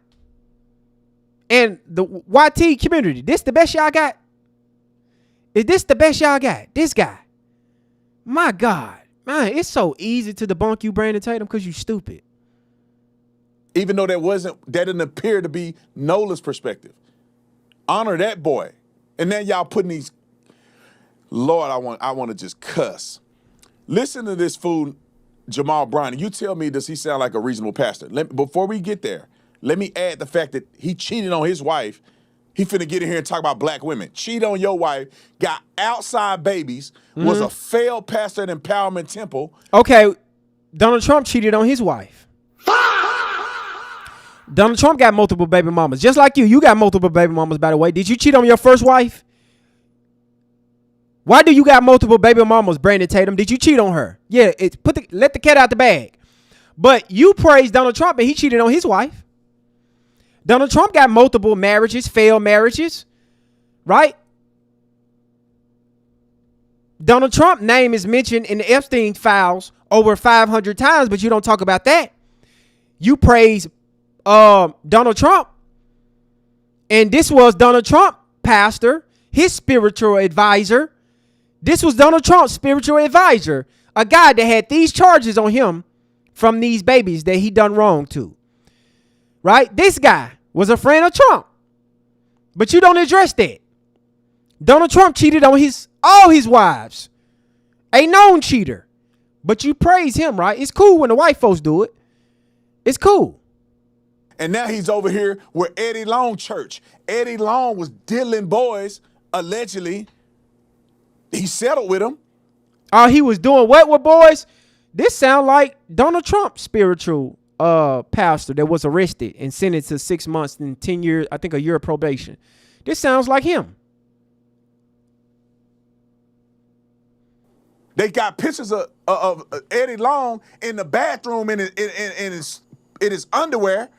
And the YT community, this the best y'all got? Is this the best y'all got? This guy. My God. Man, it's so easy to debunk you, Brandon Tatum, because you stupid. Even though that didn't appear to be Nolan's perspective. Honor that boy. And then y'all putting these, Lord, I want to just cuss. Listen to this fool, Jamal Bryant. You tell me, does he sound like a reasonable pastor? Before we get there, let me add the fact that he cheated on his wife. He finna get in here and talk about black women. Cheat on your wife, got outside babies, was a failed pastor at Empowerment Temple. Okay, Donald Trump cheated on his wife. Donald Trump got multiple baby mamas. Just like you. You got multiple baby mamas, by the way. Did you cheat on your first wife? Why do you got multiple baby mamas, Brandon Tatum? Did you cheat on her? Yeah, let the cat out the bag. But you praise Donald Trump and he cheated on his wife. Donald Trump got multiple marriages, failed marriages, right? Donald Trump's name is mentioned in the Epstein files over 500 times, but you don't talk about that. You praise Donald Trump. And this was Donald Trump, pastor, his spiritual advisor. This was Donald Trump's spiritual advisor, a guy that had these charges on him from these babies that he done wrong to. Right? This guy was a friend of Trump. But you don't address that. Donald Trump cheated on all his wives. A known cheater. But you praise him, right? It's cool when the white folks do it. It's cool. And now he's over here with Eddie Long Church. Eddie Long was diddling boys, allegedly. He settled with them. Oh, he was doing what with boys? This sound like Donald Trump's spiritual pastor that was arrested and sentenced to 6 months and 10 years, I think a year of probation. This sounds like him. They got pictures of Eddie Long in the bathroom in his underwear.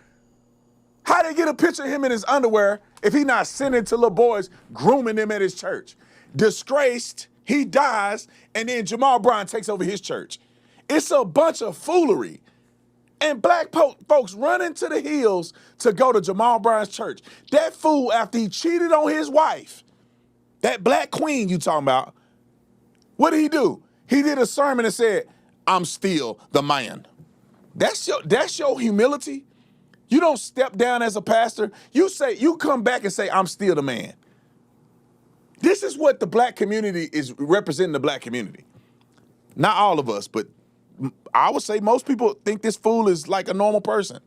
How they get a picture of him in his underwear if he not sending to little boys, grooming them at his church? Disgraced, he dies, and then Jamal Bryant takes over his church. It's a bunch of foolery. And black folks running to the hills to go to Jamal Bryant's church. That fool, after he cheated on his wife, that black queen you talking about, what did he do? He did a sermon and said, I'm still the man. That's your humility. You don't step down as a pastor. You come back and say, I'm still the man. This is what the black community is representing, the black community. Not all of us, but I would say most people think this fool is like a normal person.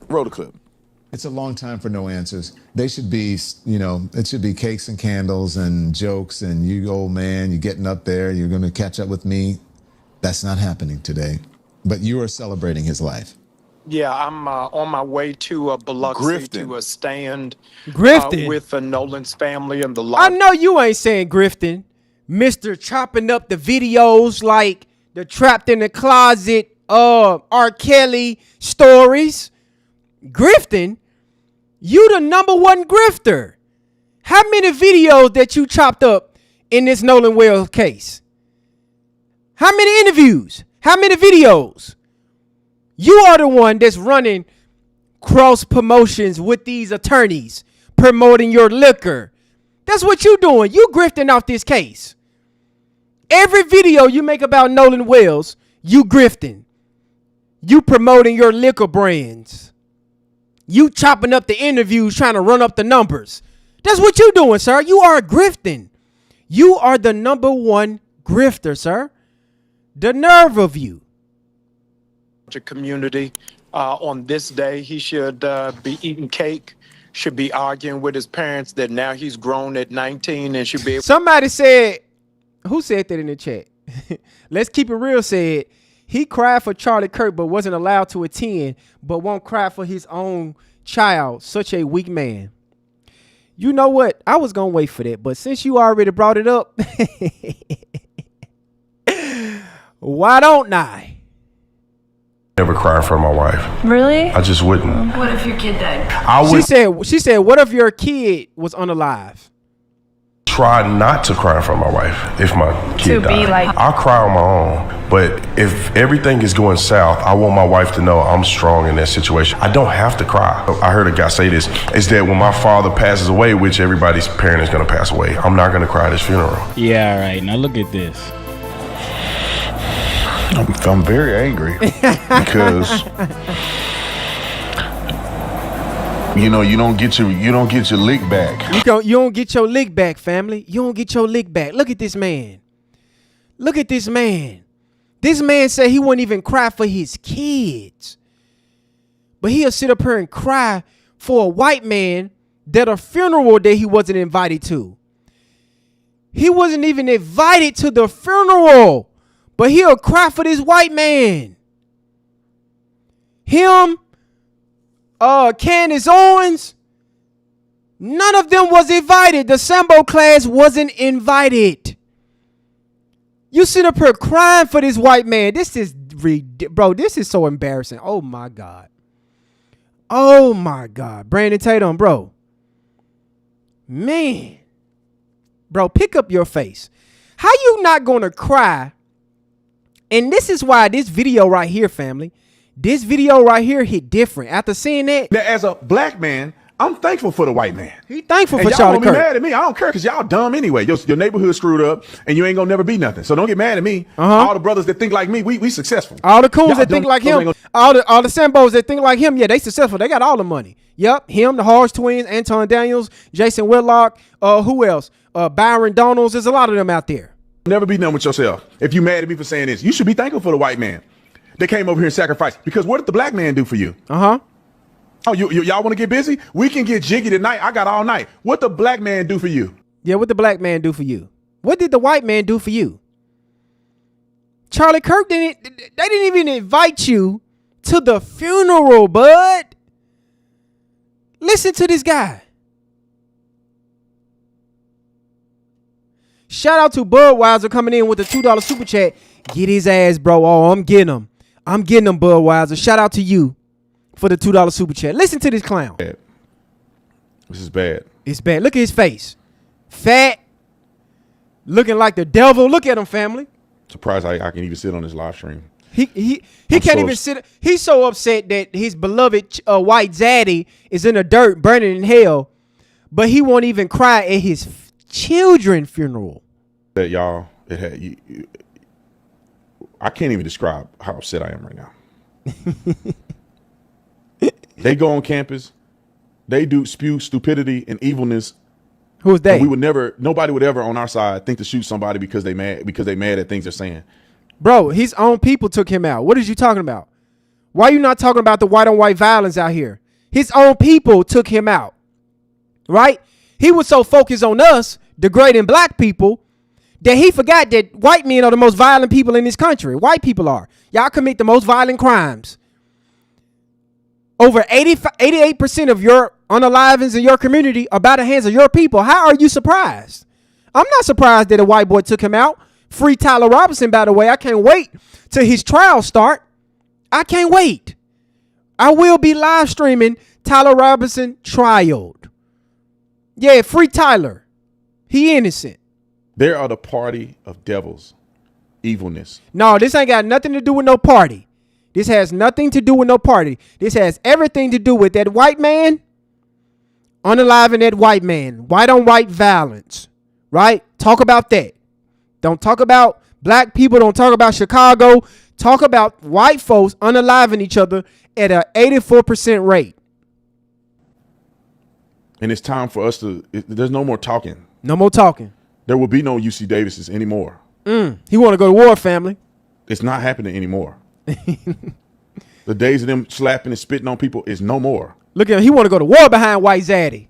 Roll the clip. It's a long time for no answers. They should be, it should be cakes and candles and jokes and you old man, you're getting up there, you're going to catch up with me. That's not happening today. But you are celebrating his life. Yeah, I'm on my way to Biloxi to a stand with Nolan's family and the lot. I know you ain't saying grifting. Mr. chopping up the videos like the Trapped in the Closet R. Kelly stories. Grifting? You the number one grifter. How many videos that you chopped up in this Nolan Wells case? How many interviews? How many videos? You are the one that's running cross promotions with these attorneys, promoting your liquor. That's what you doing. You grifting off this case. Every video you make about Nolan Wells, you grifting. You promoting your liquor brands. You chopping up the interviews, trying to run up the numbers. That's what you doing, sir. You are grifting. You are the number one grifter, sir. The nerve of you. Community on this day. He should be eating cake, should be arguing with his parents that now he's grown at 19 and should be able. Somebody said, who said that in the chat? Let's keep it real said, he cried for Charlie Kirk but wasn't allowed to attend, but won't cry for his own child. Such a weak man. You know what? I was going to wait for that, but since you already brought it up, why don't I? Never cry in front of my wife. Really? I just wouldn't. What if your kid died? I would She said, what if your kid was unalive? try not to cry in front of my wife if my kid died. I'll cry on my own, but if everything is going south, I want my wife to know I'm strong in that situation. I don't have to cry. I heard a guy say this, is that when my father passes away, which everybody's parent is going to pass away, I'm not going to cry at his funeral. Yeah, all right. Now look at this. I'm very angry because you don't get your lick back. You don't get your lick back, family. You don't get your lick back. Look at this man. Look at this man. This man said he wouldn't even cry for his kids, but he'll sit up here and cry for a white man that a funeral that he wasn't invited to. He wasn't even invited to the funeral, but he'll cry for this white man. Him, Candace Owens, none of them was invited. The Sambo class wasn't invited. You sit up here crying for this white man. This is so embarrassing. Oh my God. Oh my God. Brandon Tatum, bro. Man. Bro, pick up your face. How you not gonna cry? And this is why this video right here, family, this video right here hit different. After seeing that, now, as a black man, I'm thankful for the white man. He thankful for y'all Charlie won't Kirk. be mad at me. I don't care because y'all dumb anyway. Your neighborhood screwed up, and you ain't gonna never be nothing. So don't get mad at me. All the brothers that think like me, we successful. All the coons that think like him, all the Sambos that think like him, yeah, they successful. They got all the money. Yep, him, the Harsh twins, Anton Daniels, Jason Whitlock, who else? Byron Donalds. There's a lot of them out there. Never be done with yourself. If you mad at me for saying this, you should be thankful for the white man. They came over here and sacrificed. Because what did the black man do for you? Oh, y'all want to get busy? We can get jiggy tonight. I got all night. What the black man do for you? Yeah, what the black man do for you? What did the white man do for you? Charlie Kirk they didn't even invite you to the funeral, bud. Listen to this guy. Shout out to Budweiser coming in with a $2 super chat. Get his ass, bro. Oh, I'm getting him. I'm getting him, Budweiser. Shout out to you for the $2 super chat. Listen to this clown. This is bad. It's bad. Look at his face. Fat. Looking like the devil. Look at him, family. Surprised I can even sit on this live stream. He can't even sit. He's so upset that his beloved white zaddy is in the dirt burning in hell, but he won't even cry at his children's funeral. That y'all, it had I can't even describe how upset I am right now. They go on campus, they do spew stupidity and evilness. Who's they? Nobody would ever on our side think to shoot somebody because they mad at things they're saying. Bro, his own people took him out. What is you talking about? Why are you not talking about the white on white violence out here? His own people took him out, right? He was so focused on us degrading black people that he forgot that white men are the most violent people in this country. White people are. Y'all commit the most violent crimes. Over 88% of your unalivings in your community are by the hands of your people. How are you surprised? I'm not surprised that a white boy took him out. Free Tyler Robinson, by the way. I can't wait till his trial start. I can't wait. I will be live streaming Tyler Robinson trialed. Yeah, free Tyler. He innocent. There are the party of devils, evilness. No, this ain't got nothing to do with no party. This has nothing to do with no party. This has everything to do with that white man, unaliving that white man, white on white violence, right? Talk about that. Don't talk about black people. Don't talk about Chicago. Talk about white folks unaliving each other at an 84% rate. And it's time for us there's no more talking. No more talking. There will be no UC Davises anymore. He want to go to war, family. It's not happening anymore. The The days of them slapping and spitting on people is no more. Look at him. He want to go to war behind white zaddy.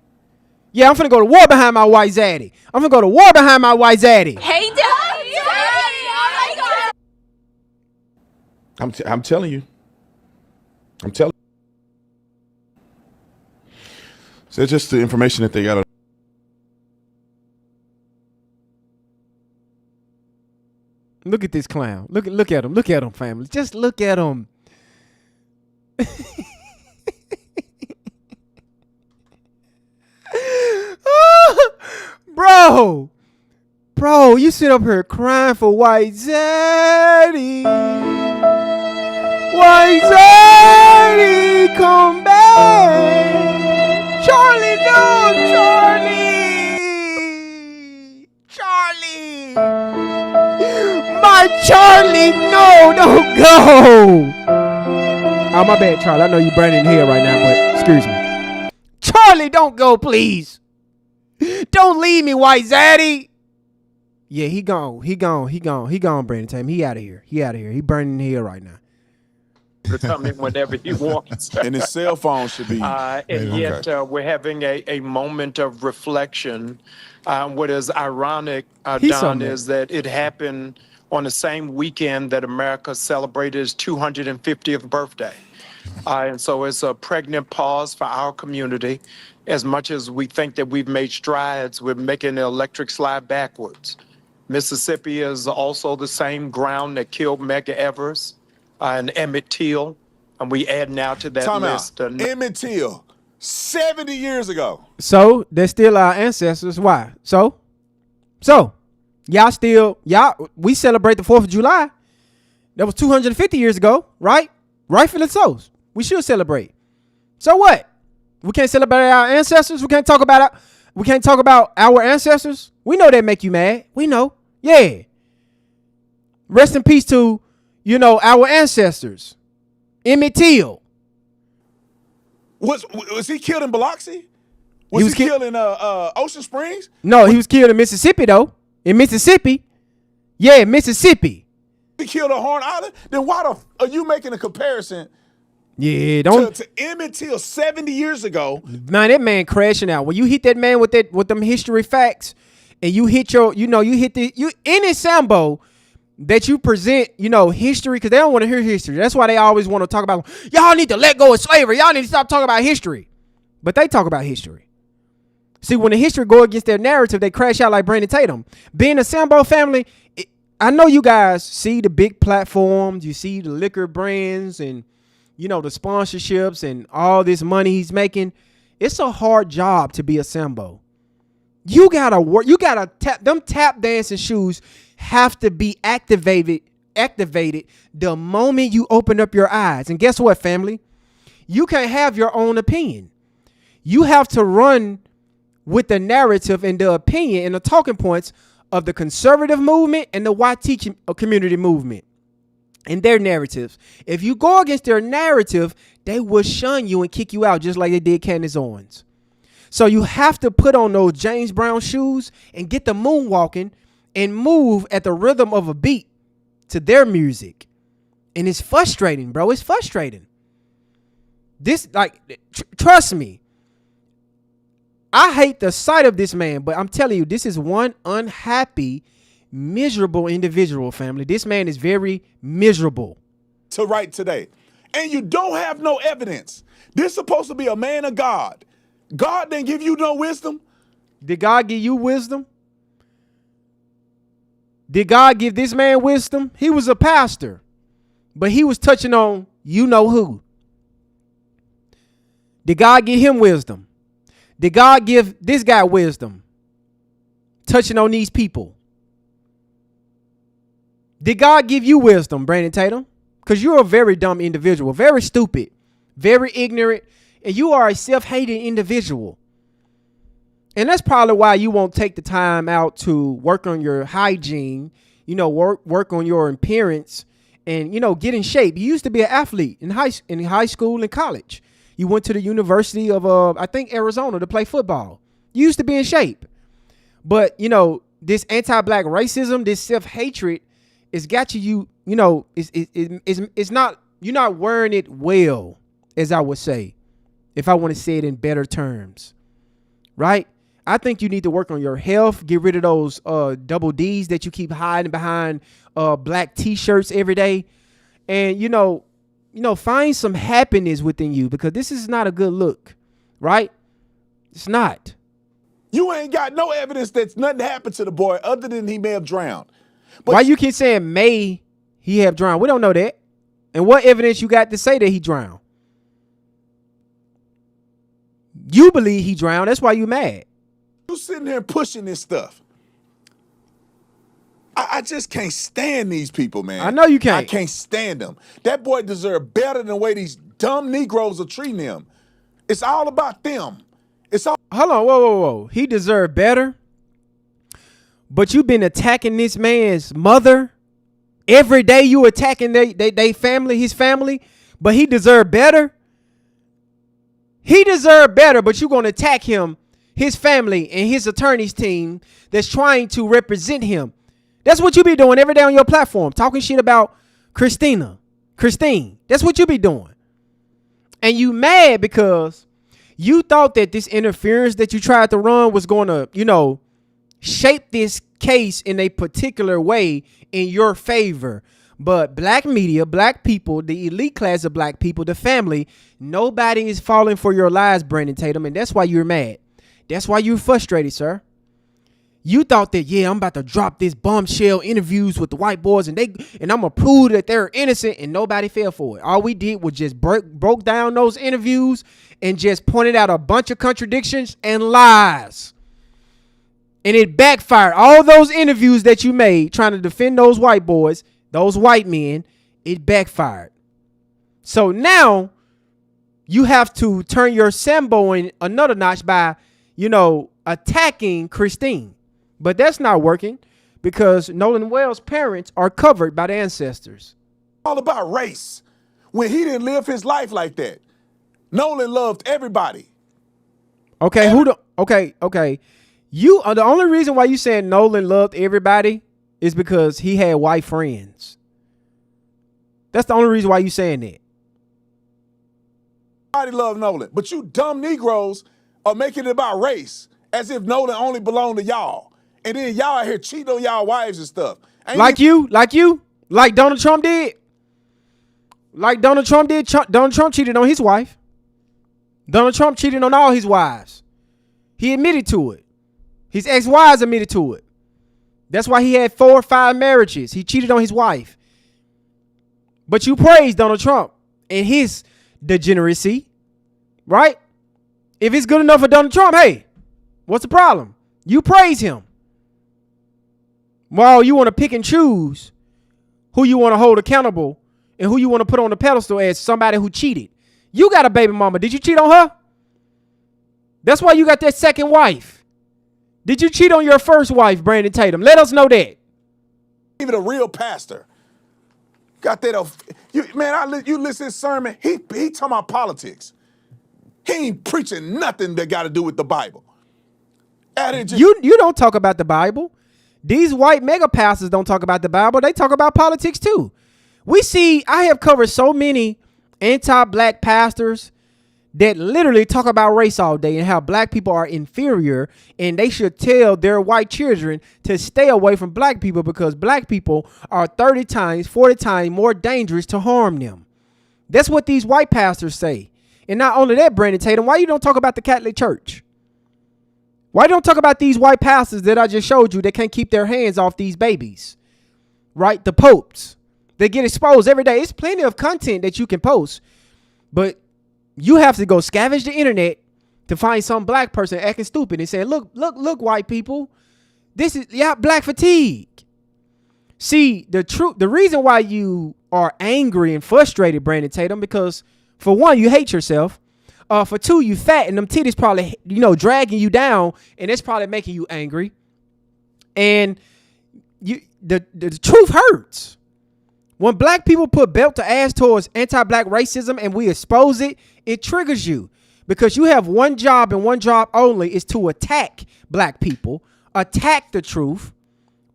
Yeah, I'm finna go to war behind my white zaddy. I'm finna go to war behind my white zaddy. Hey, Daddy. I'm telling you. I'm telling you. So it's just the information that they got. Look at this clown. Look at him. Look at him, family. Just look at him. Bro, you sit up here crying for white zaddy. White zaddy, come back. Charlie, no, Charlie. My Charlie, no, don't go. Oh, my bad, Charlie. I know you burning here right now, but excuse me. Charlie, don't go, please. Don't leave me, white zaddy. Yeah, he gone, Brandon Tatum. He out of here. He burning here right now. To come in whenever he wants. And his cell phone should be. And yet we're having a moment of reflection. What is ironic, Don, is that it happened on the same weekend that America celebrated its 250th birthday. And so it's a pregnant pause for our community. As much as we think that we've made strides, we're making the electric slide backwards. Mississippi is also the same ground that killed Medgar Evers and Emmett Till. And we add now to that list. Emmett Till, 70 years ago. So they're still our ancestors. Why? So we celebrate the 4th of July. That was 250 years ago, right? Rightfully so. We should celebrate. So what? We can't celebrate our ancestors. We can't talk about our ancestors. We know they make you mad. We know. Yeah. Rest in peace to, our ancestors. Emmett Till. Was he killed in Biloxi? Was he killed in Ocean Springs? No, he was killed in Mississippi, though. In Mississippi. Yeah, Mississippi. He killed on Horn Island? Then why are you making a comparison? Yeah, don't to Emmett Till 70 years ago. Man, that man crashing out. When you hit that man with them history facts, and you hit any sambo that you present, history, because they don't want to hear history. That's why they always want to talk about, y'all need to let go of slavery. Y'all need to stop talking about history. But they talk about history. See, when the history go against their narrative, they crash out like Brandon Tatum. Being a Sambo family, I know you guys see the big platforms, you see the liquor brands and, the sponsorships and all this money he's making. It's a hard job to be a Sambo. You gotta work. You gotta tap dancing shoes have to be activated the moment you open up your eyes. And guess what, family? You can't have your own opinion. You have to run with the narrative and the opinion and the talking points of the conservative movement and the YT community movement and their narratives. If you go against their narrative, they will shun you and kick you out just like they did Candace Owens. So you have to put on those James Brown shoes and get the moonwalking and move at the rhythm of a beat to their music. And it's frustrating, bro. It's frustrating. This, trust me. I hate the sight of this man, but I'm telling you, this is one unhappy, miserable individual, family. This man is very miserable. To write today. And you don't have no evidence. This is supposed to be a man of God. God didn't give you no wisdom. Did God give you wisdom? Did God give this man wisdom? He was a pastor, but he was touching on who. Did God give him wisdom? Did God give this guy wisdom? Touching on these people. Did God give you wisdom, Brandon Tatum? Because you're a very dumb individual, very stupid, very ignorant, and you are a self-hating individual. And that's probably why you won't take the time out to work on your hygiene, work on your appearance and, get in shape. You used to be an athlete in high school and college. You went to the University of, I think, Arizona to play football. You used to be in shape. But, this anti-black racism, this self-hatred, it's got it's not You're not wearing it well, as I would say, if I want to say it in better terms, right? I think you need to work on your health. Get rid of those double D's that you keep hiding behind black T-shirts every day. And, find some happiness within you, because this is not a good look, right? It's not. You ain't got no evidence that nothing happened to the boy other than he may have drowned. But why you keep saying may he have drowned? We don't know that. And what evidence you got to say that he drowned? You believe he drowned. That's why you mad. You sitting there pushing this stuff. I just can't stand these people, man. I know you can't. I can't stand them. That boy deserves better than the way these dumb Negroes are treating him. It's all about them. It's all. Hold on, whoa. He deserved better. But you've been attacking this man's mother. Every day you attacking they family, his family. But he deserved better. He deserved better, but you're going to attack him, his family, and his attorney's team that's trying to represent him. That's what you be doing every day on your platform, talking shit about Christine. That's what you be doing. And you mad because you thought that this interference that you tried to run was going to, shape this case in a particular way in your favor. But black media, black people, the elite class of black people, the family, nobody is falling for your lies, Brandon Tatum. And that's why you're mad. That's why you're frustrated, sir. You thought that, I'm about to drop this bombshell interviews with the white boys and I'm going to prove that they're innocent, and nobody fell for it. All we did was just broke down those interviews and just pointed out a bunch of contradictions and lies. And it backfired. All those interviews that you made trying to defend those white boys, those white men, it backfired. So now you have to turn your Sambo in another notch by, attacking Christine. But that's not working because Nolan Wells' parents are covered by the ancestors. All about race. When he didn't live his life like that. Nolan loved everybody. Okay, okay. You are the only reason why you saying Nolan loved everybody is because he had white friends. That's the only reason why you saying that. Everybody loved Nolan, but you dumb Negroes are making it about race as if Nolan only belonged to y'all. And then y'all out here cheating on y'all wives and stuff. Like Donald Trump did. Like Donald Trump did. Donald Trump cheated on his wife. Donald Trump cheated on all his wives. He admitted to it. His ex-wives admitted to it. That's why he had 4 or 5 marriages. He cheated on his wife. But you praise Donald Trump and his degeneracy, right? If it's good enough for Donald Trump, hey, what's the problem? You praise him. Well, you want to pick and choose who you want to hold accountable and who you want to put on the pedestal as somebody who cheated. You got a baby mama. Did you cheat on her? That's why you got that second wife. Did you cheat on your first wife, Brandon Tatum? Let us know that. Even a real pastor. Got that. You listen to his sermon, he talking about politics. He ain't preaching nothing that got to do with the Bible. You don't talk about the Bible. These white mega pastors don't talk about the Bible. They talk about politics too. I have covered so many anti-black pastors that literally talk about race all day and how black people are inferior and they should tell their white children to stay away from black people because black people are 30 times, 40 times more dangerous to harm them. That's what these white pastors say. And not only that, Brandon Tatum, why you don't talk about the Catholic Church? Why don't talk about these white pastors that I just showed you that can't keep their hands off these babies? Right? The popes. They get exposed every day. It's plenty of content that you can post. But you have to go scavenge the internet to find some black person acting stupid and saying, look, white people. This is black fatigue. See, the reason why you are angry and frustrated, Brandon Tatum, because for one, you hate yourself. For two, you fat and them titties probably, dragging you down, and it's probably making you angry. And the truth hurts. When black people put belt to ass towards anti-black racism and we expose it, it triggers you because you have one job and one job only is to attack black people, attack the truth,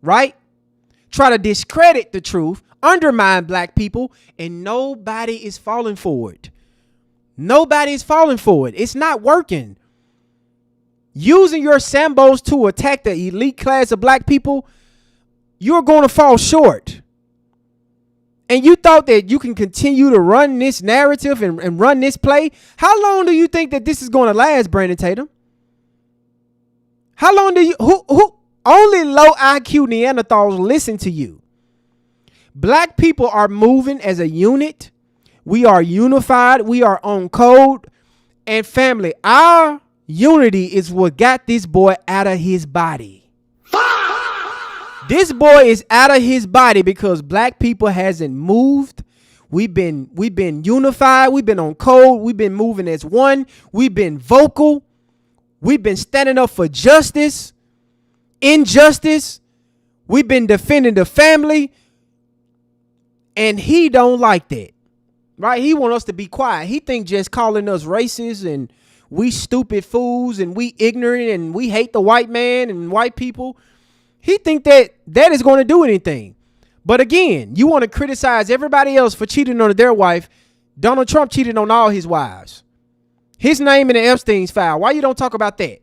right? try to discredit the truth, undermine black people, and nobody is falling for it. Nobody is falling for it. It's not working. Using your Sambos to attack the elite class of black people, you're going to fall short. And you thought that you can continue to run this narrative and run this play? How long do you think that this is going to last, Brandon Tatum? How long do you, who only low IQ Neanderthals listen to you? Black people are moving as a unit. We are unified. We are on code. And family, our unity is what got this boy out of his body. This boy is out of his body because black people hasn't moved. We've been unified. We've been on code. We've been moving as one. We've been vocal. We've been standing up for justice, injustice. We've been defending the family. And he don't like that. Right? He want us to be quiet. He think just calling us racist and we stupid fools and we ignorant and we hate the white man and white people. He think that is going to do anything. But again, you want to criticize everybody else for cheating on their wife. Donald Trump cheated on all his wives. His name in the Epstein's file. Why you don't talk about that?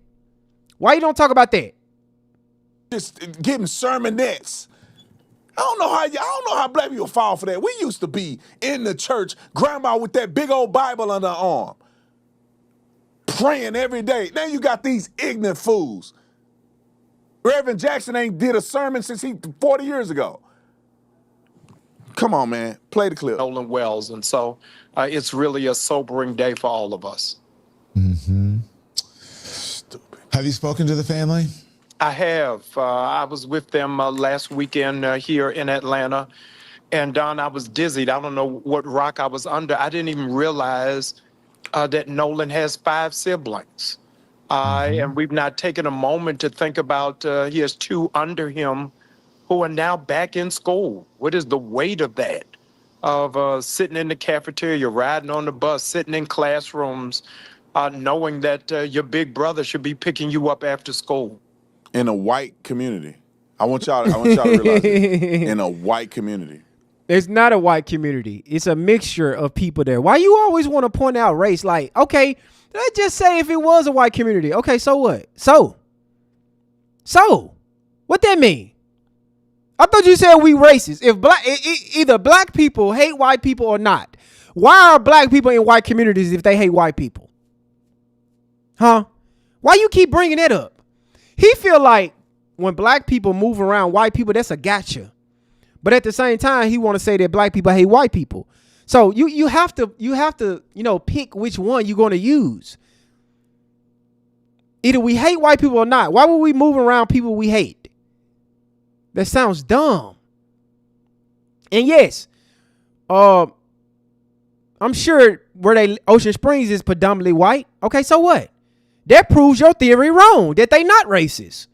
Why you don't talk about that? Just giving sermonettes. I don't know how black people fall for that. We used to be in the church, grandma with that big old Bible under her arm, praying every day. Now you got these ignorant fools. Reverend Jackson ain't did a sermon since 40 years ago. Come on, man. Play the clip. Nolan Wells. And so it's really a sobering day for all of us. Mm-hmm. Stupid. Have you spoken to the family? I have. I was with them last weekend here in Atlanta. And Don, I was dizzied. I don't know what rock I was under. I didn't even realize that Nolan has 5 siblings. And we've not taken a moment to think about he has 2 under him who are now back in school. What is the weight of that? Of sitting in the cafeteria, riding on the bus, sitting in classrooms, knowing that your big brother should be picking you up after school. In a white community. I want y'all to realize it. In a white community. It's not a white community. It's a mixture of people there. Why you always want to point out race? Like, okay, let's just say if it was a white community. Okay, so what? So what that mean? I thought you said we racist. If either black people hate white people or not. Why are black people in white communities if they hate white people? Huh? Why you keep bringing that up? He feel like when black people move around white people, that's a gotcha. But at the same time, he want to say that black people hate white people. So you have to pick which one you're going to use. Either we hate white people or not. Why would we move around people we hate? That sounds dumb. And yes, I'm sure Ocean Springs is predominantly white. Okay, so what? That proves your theory wrong, that they not racist.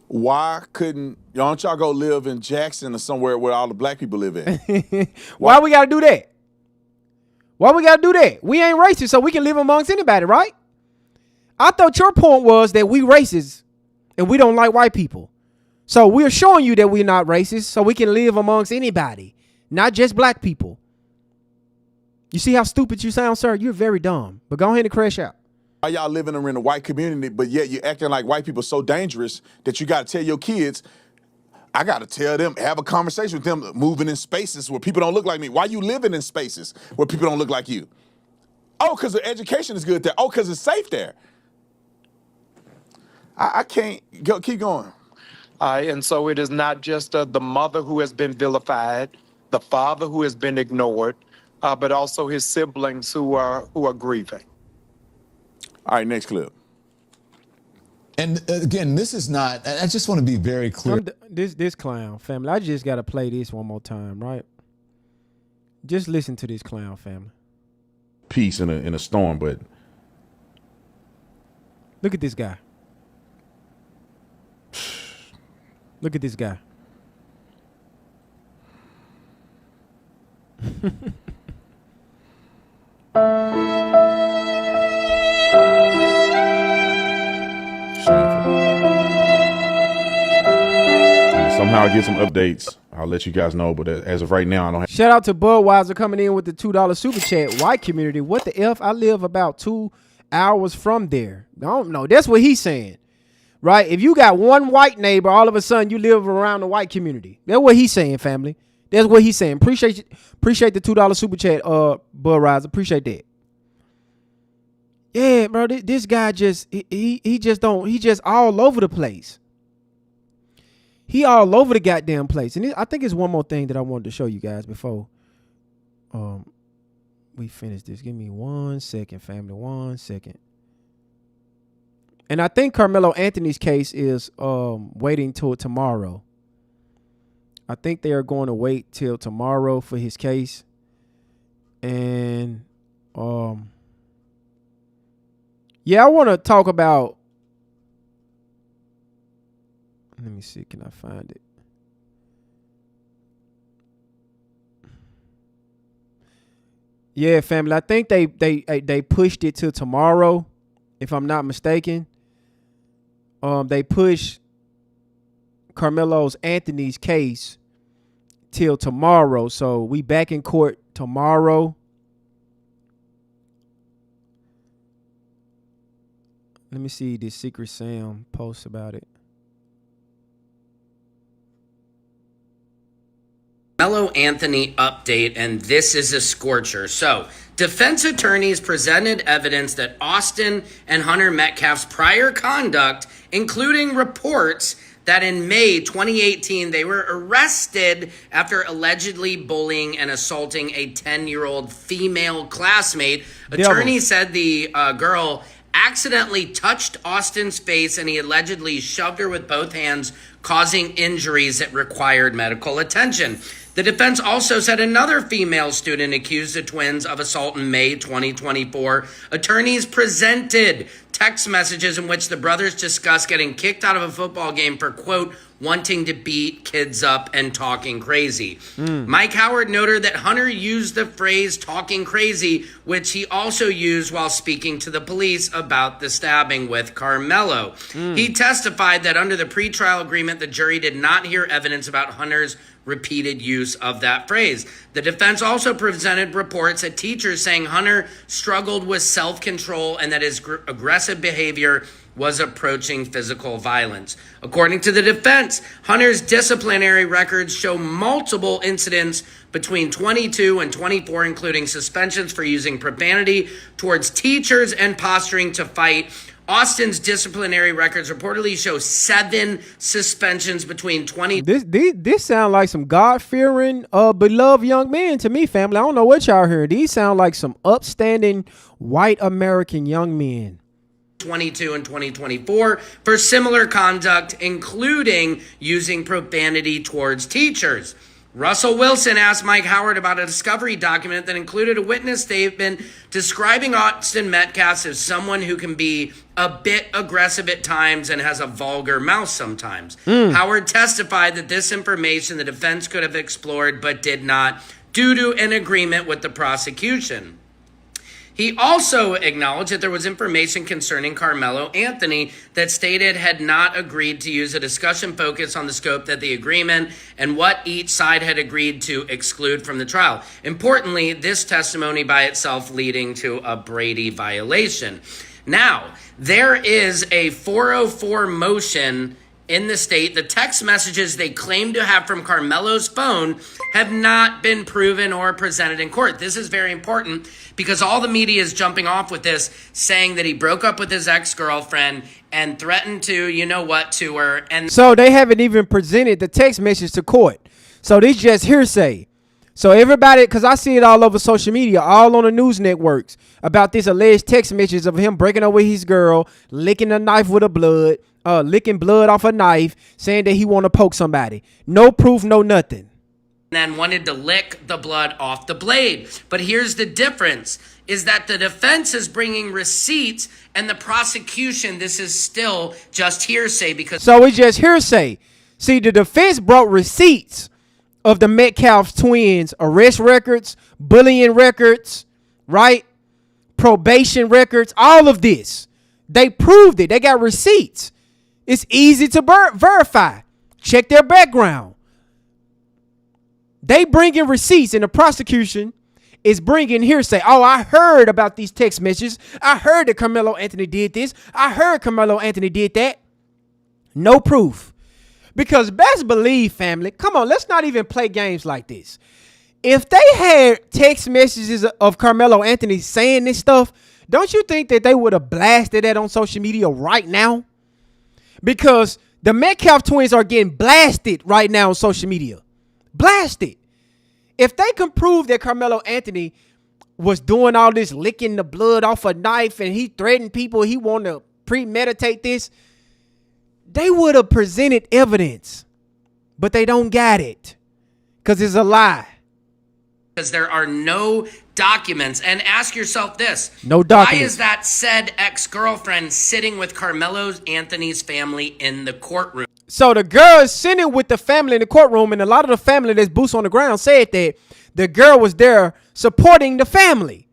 Why couldn't don't y'all go live in Jackson or somewhere where all the black people live at? Why we gotta do that? Why we gotta do that? We ain't racist, so we can live amongst anybody, right? I thought your point was that we racist and we don't like white people. So we're showing you that we're not racist, so we can live amongst anybody, not just black people. You see how stupid you sound, sir? You're very dumb. But go ahead and crash out. Why y'all living in a white community, but yet you're acting like white people so dangerous that you got to tell your kids, I got to tell them, have a conversation with them, moving in spaces where people don't look like me. Why you living in spaces where people don't look like you? Oh, because the education is good there. Oh, because it's safe there. I can't go. Keep going. And so it is not just the mother who has been vilified, the father who has been ignored, but also his siblings who are grieving. All right, next clip. And again, this is not. I just want to be very clear. This clown family. I just gotta play this one more time, right? Just listen to this clown family. Peace in a storm, but look at this guy. Look at this guy. how I get some updates, I'll let you guys know. But as of right now, I don't have. Shout out to Budweiser coming in with the $2 super chat. White community, what the F? I live about 2 hours from there. I don't know. That's what he's saying, right? If you got one white neighbor, all of a sudden you live around the white community. That's what he's saying, family. That's what he's saying. Appreciate the $2 super chat, Budweiser. Appreciate that. Yeah, bro. This guy just he just all over the place. He all over the goddamn place. And I think it's one more thing that I wanted to show you guys before we finish this. Give me 1 second, family. 1 second. And I think Carmelo Anthony's case is waiting till tomorrow. I think they are going to wait till tomorrow for his case. And yeah, I want to talk about. Let me see. Can I find it? Yeah, family. I think they pushed it to tomorrow, if I'm not mistaken. They pushed Carmelo Anthony's case till tomorrow, so we back in court tomorrow. Let me see this Secret Sam post about it. Carmelo Anthony update, and this is a scorcher. So, defense attorneys presented evidence that Austin and Hunter Metcalf's prior conduct, including reports that in May 2018 they were arrested after allegedly bullying and assaulting a 10-year-old female classmate. Attorneys said the girl accidentally touched Austin's face and he allegedly shoved her with both hands, causing injuries that required medical attention. The defense also said another female student accused the twins of assault in May 2024. Attorneys presented text messages in which the brothers discussed getting kicked out of a football game for, quote, wanting to beat kids up and talking crazy. Mike Howard noted that Hunter used the phrase talking crazy, which he also used while speaking to the police about the stabbing with Carmelo. He testified that under the pretrial agreement, the jury did not hear evidence about Hunter's repeated use of that phrase. The defense also presented reports that teachers saying Hunter struggled with self-control and that his aggressive behavior was approaching physical violence. According to the defense, Hunter's disciplinary records show multiple incidents between 22 and 24, including suspensions for using profanity towards teachers and posturing to fight. Austin's disciplinary records reportedly show 7 suspensions between 20. This sound like some God-fearing, beloved young men to me, family. I don't know what y'all heard. These sound like some upstanding white American young men. 22 and 2024 for similar conduct, including using profanity towards teachers. Russell Wilson asked Mike Howard about a discovery document that included a witness statement describing Austin Metcalf as someone who can be a bit aggressive at times and has a vulgar mouth sometimes. Howard testified that this information the defense could have explored but did not due to an agreement with the prosecution. He also acknowledged that there was information concerning Carmelo Anthony that stated had not agreed to use a discussion focus on the scope of the agreement and what each side had agreed to exclude from the trial. Importantly, this testimony by itself leading to a Brady violation. Now, there is a 404 motion in the state. The text messages they claim to have from Carmelo's phone have not been proven or presented in court. This is very important because all the media is jumping off with this, saying that he broke up with his ex-girlfriend and threatened to her. And so they haven't even presented the text message to court. So this just hearsay. So everybody, because I see it all over social media, all on the news networks, about this alleged text message of him breaking up with his girl, licking a knife with licking blood off a knife, saying that he want to poke somebody. No proof, no nothing. Then wanted to lick the blood off the blade. But here's the difference, is that the defense is bringing receipts and the prosecution, this is still just hearsay because... So it's just hearsay. See, the defense brought receipts of the Metcalf twins, arrest records, bullying records, right? Probation records, all of this. They proved it. They got receipts. It's easy to verify. Check their background. They bring in receipts, and the prosecution is bringing hearsay. Oh, I heard about these text messages. I heard that Carmelo Anthony did this. I heard Carmelo Anthony did that. No proof. Because best believe, family, come on, let's not even play games like this. If they had text messages of Carmelo Anthony saying this stuff, don't you think that they would have blasted that on social media right now? Because the Metcalf twins are getting blasted right now on social media. Blasted. If they can prove that Carmelo Anthony was doing all this licking the blood off a knife and he threatened people, he wanted to premeditate this, they would have presented evidence. But they don't got it because it's a lie. Because there are no documents. And ask yourself this. No documents. Why is that said ex-girlfriend sitting with Carmelo Anthony's family in the courtroom? So the girl is sitting with the family in the courtroom, and a lot of the family that's boots on the ground said that the girl was there supporting the family.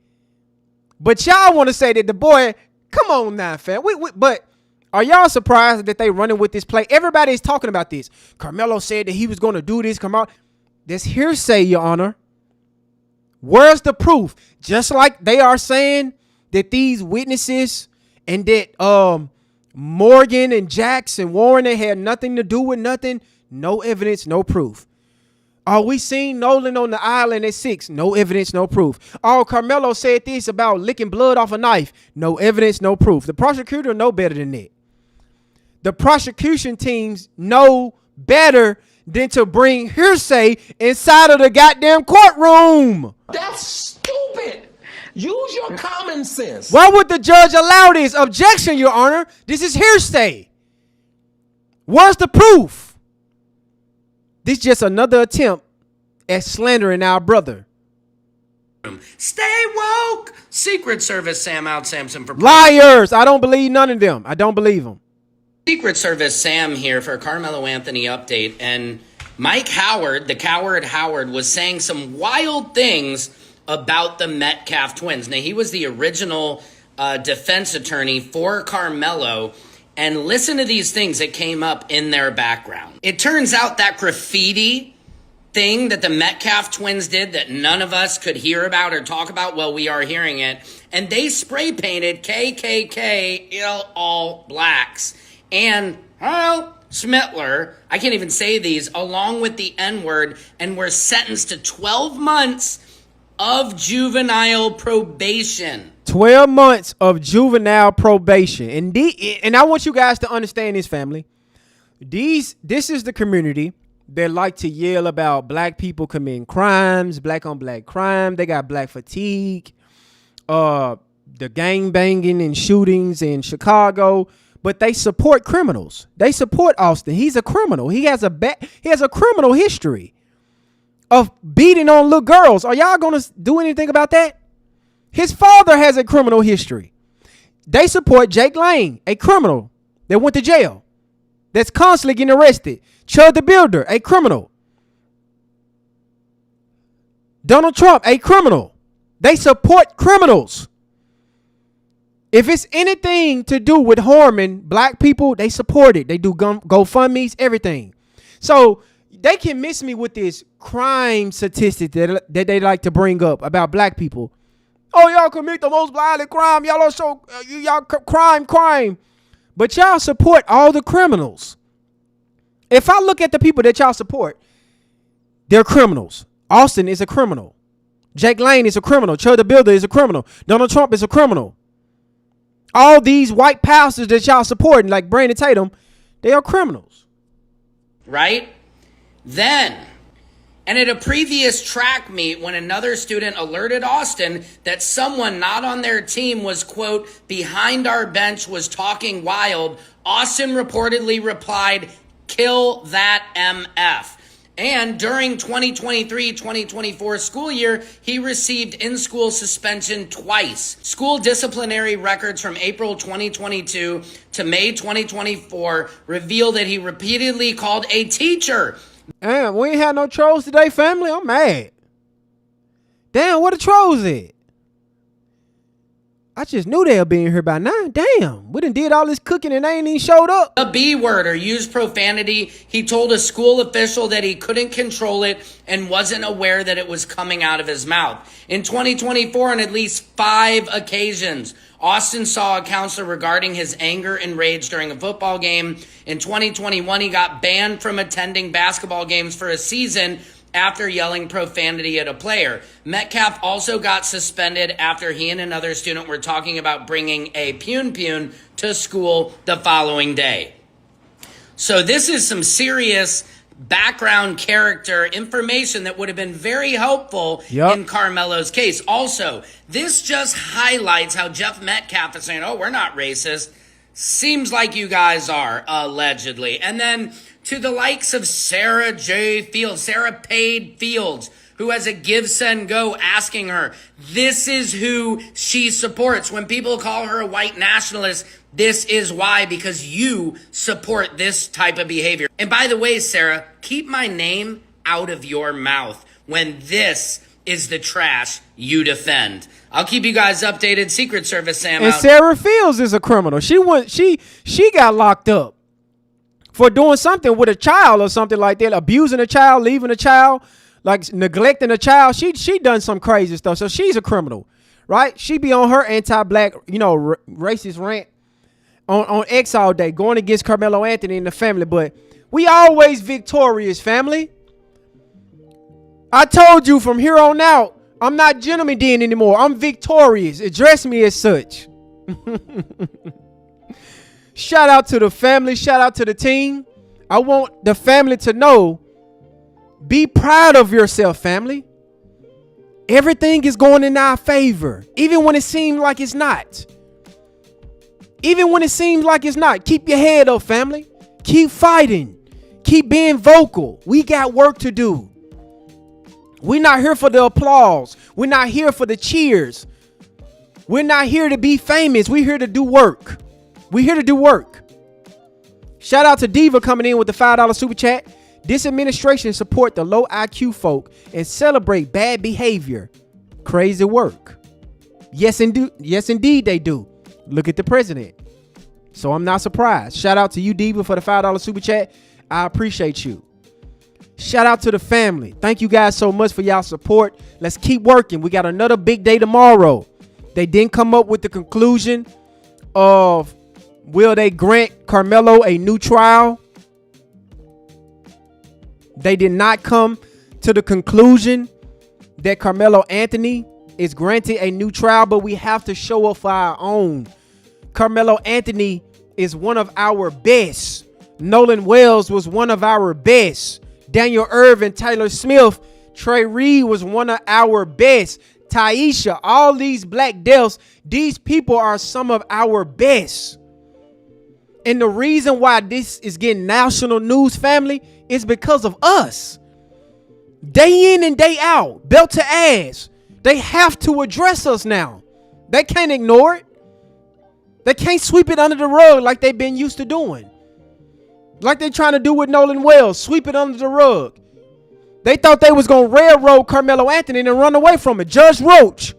But y'all want to say that the boy, come on now, fam. But are y'all surprised that they running with this play? Everybody is talking about this. Carmelo said that he was going to do this. This hearsay, Your Honor. Where's the proof? Just like they are saying that these witnesses and that Morgan and Jax and Warren, they had nothing to do with nothing. No evidence, no proof. Oh, we seen Nolan on the island at 6. No evidence, no proof. Oh, Carmelo said this about licking blood off a knife. No evidence, no proof. The prosecutor know better than that. The prosecution teams know better than to bring hearsay inside of the goddamn courtroom. That's stupid. Use your common sense. Why would the judge allow this? Objection, Your Honor. This is hearsay. Where's the proof? This is just another attempt at slandering our brother. Stay woke. Secret Service Sam out Samson for liars. I don't believe none of them. I don't believe them. Secret Service Sam here for Carmelo Anthony update. And Mike Howard, the coward Howard, was saying some wild things about the Metcalf twins. Now, he was the original defense attorney for Carmelo. And listen to these things that came up in their background. It turns out that graffiti thing that the Metcalf twins did that none of us could hear about or talk about, well, we are hearing it. And they spray painted KKK all blacks. And, well, Schmittler, I can't even say these, along with the N-word, and were sentenced to 12 months of juvenile probation. 12 months of juvenile probation. And I want you guys to understand this, family. This is the community that like to yell about black people committing crimes, black on black crime. They got black fatigue, the gang banging and shootings in Chicago. But they support criminals. They support Austin. He's a criminal. He has a criminal history of beating on little girls. Are y'all going to do anything about that? His father has a criminal history. They support Jake Lang, a criminal that went to jail, that's constantly getting arrested. Chud the Builder, a criminal. Donald Trump, a criminal. They support criminals. If it's anything to do with harming black people, they support it. They do GoFundMes, everything. So they can miss me with this crime statistic that they like to bring up about black people. Oh, y'all commit the most violent crime. Y'all are so crime. But y'all support all the criminals. If I look at the people that y'all support, they're criminals. Austin is a criminal. Jake Lane is a criminal. Chud the Builder is a criminal. Donald Trump is a criminal. All these white pastors that y'all supporting, like Brandon Tatum, they are criminals. Right? Then, and at a previous track meet, when another student alerted Austin that someone not on their team was, quote, behind our bench was talking wild, Austin reportedly replied, "Kill that MF." And during 2023-2024 school year, he received in-school suspension twice. School disciplinary records from April 2022 to May 2024 reveal that he repeatedly called a teacher. Damn, we ain't had no trolls today, family. I'm mad. Damn, where the trolls at? I just knew they'll be in here by now. Damn, we done did all this cooking and they ain't even showed up. A B word or used profanity. He told a school official that he couldn't control it and wasn't aware that it was coming out of his mouth. In 2024, on at least 5 occasions, Austin saw a counselor regarding his anger and rage during a football game. In 2021, he got banned from attending basketball games for a season after yelling profanity at a player. Metcalf also got suspended after he and another student were talking about bringing a pune to school the following day. So this is some serious background character information that would have been very helpful in Carmelo's case. Also, this just highlights how Jeff Metcalf is saying, oh, we're not racist. Seems like you guys are, allegedly. And then to the likes of Sarah Paid Fields, who has a Give, Send, Go asking her, this is who she supports. When people call her a white nationalist, this is why, because you support this type of behavior. And by the way, Sarah, keep my name out of your mouth when this is the trash you defend. I'll keep you guys updated. Secret Service Sam and out. Sarah Fields is a criminal. She got locked up for doing something with a child or something like that, abusing a child, leaving a child, like neglecting a child. She done some crazy stuff. So she's a criminal, right? She be on her anti-black, racist rant on X all day, going against Carmelo Anthony and the family. But we always victorious, family. I told you from here on out, I'm not Gentleman Den anymore. I'm victorious. Address me as such. Shout out to the family. Shout out to the team. I want the family to know, be proud of yourself, family. Everything is going in our favor, even when it seems like it's not. Even when it seems like it's not. Keep your head up, family. Keep fighting. Keep being vocal. We got work to do. We're not here for the applause. We're not here for the cheers. We're not here to be famous. We're here to do work. We're here to do work. Shout out to Diva coming in with the $5 super chat. This administration support the low IQ folk and celebrate bad behavior. Crazy work. Yes, indeed. Yes, indeed they do. Look at the president. So I'm not surprised. Shout out to you, Diva, for the $5 super chat. I appreciate you. Shout out to the family. Thank you guys so much for y'all support. Let's keep working. We got another big day tomorrow. They didn't come up with the conclusion of will they grant Carmelo a new trial. They did not come to the conclusion that Carmelo Anthony is granted a new trial, but we have to show up for our own. Carmelo Anthony is one of our best. Nolan Wells was one of our best. Daniel Irvin, Taylor Smith, Trey Reed was one of our best. Taisha, all these black deaths, these people are some of our best. And the reason why this is getting national news, family, is because of us. Day in and day out, belt to ass. They have to address us now. They can't ignore it. They can't sweep it under the rug like they've been used to doing. Like they're trying to do with Nolan Wells, sweep it under the rug. They thought they was going to railroad Carmelo Anthony and run away from it. Judge Roach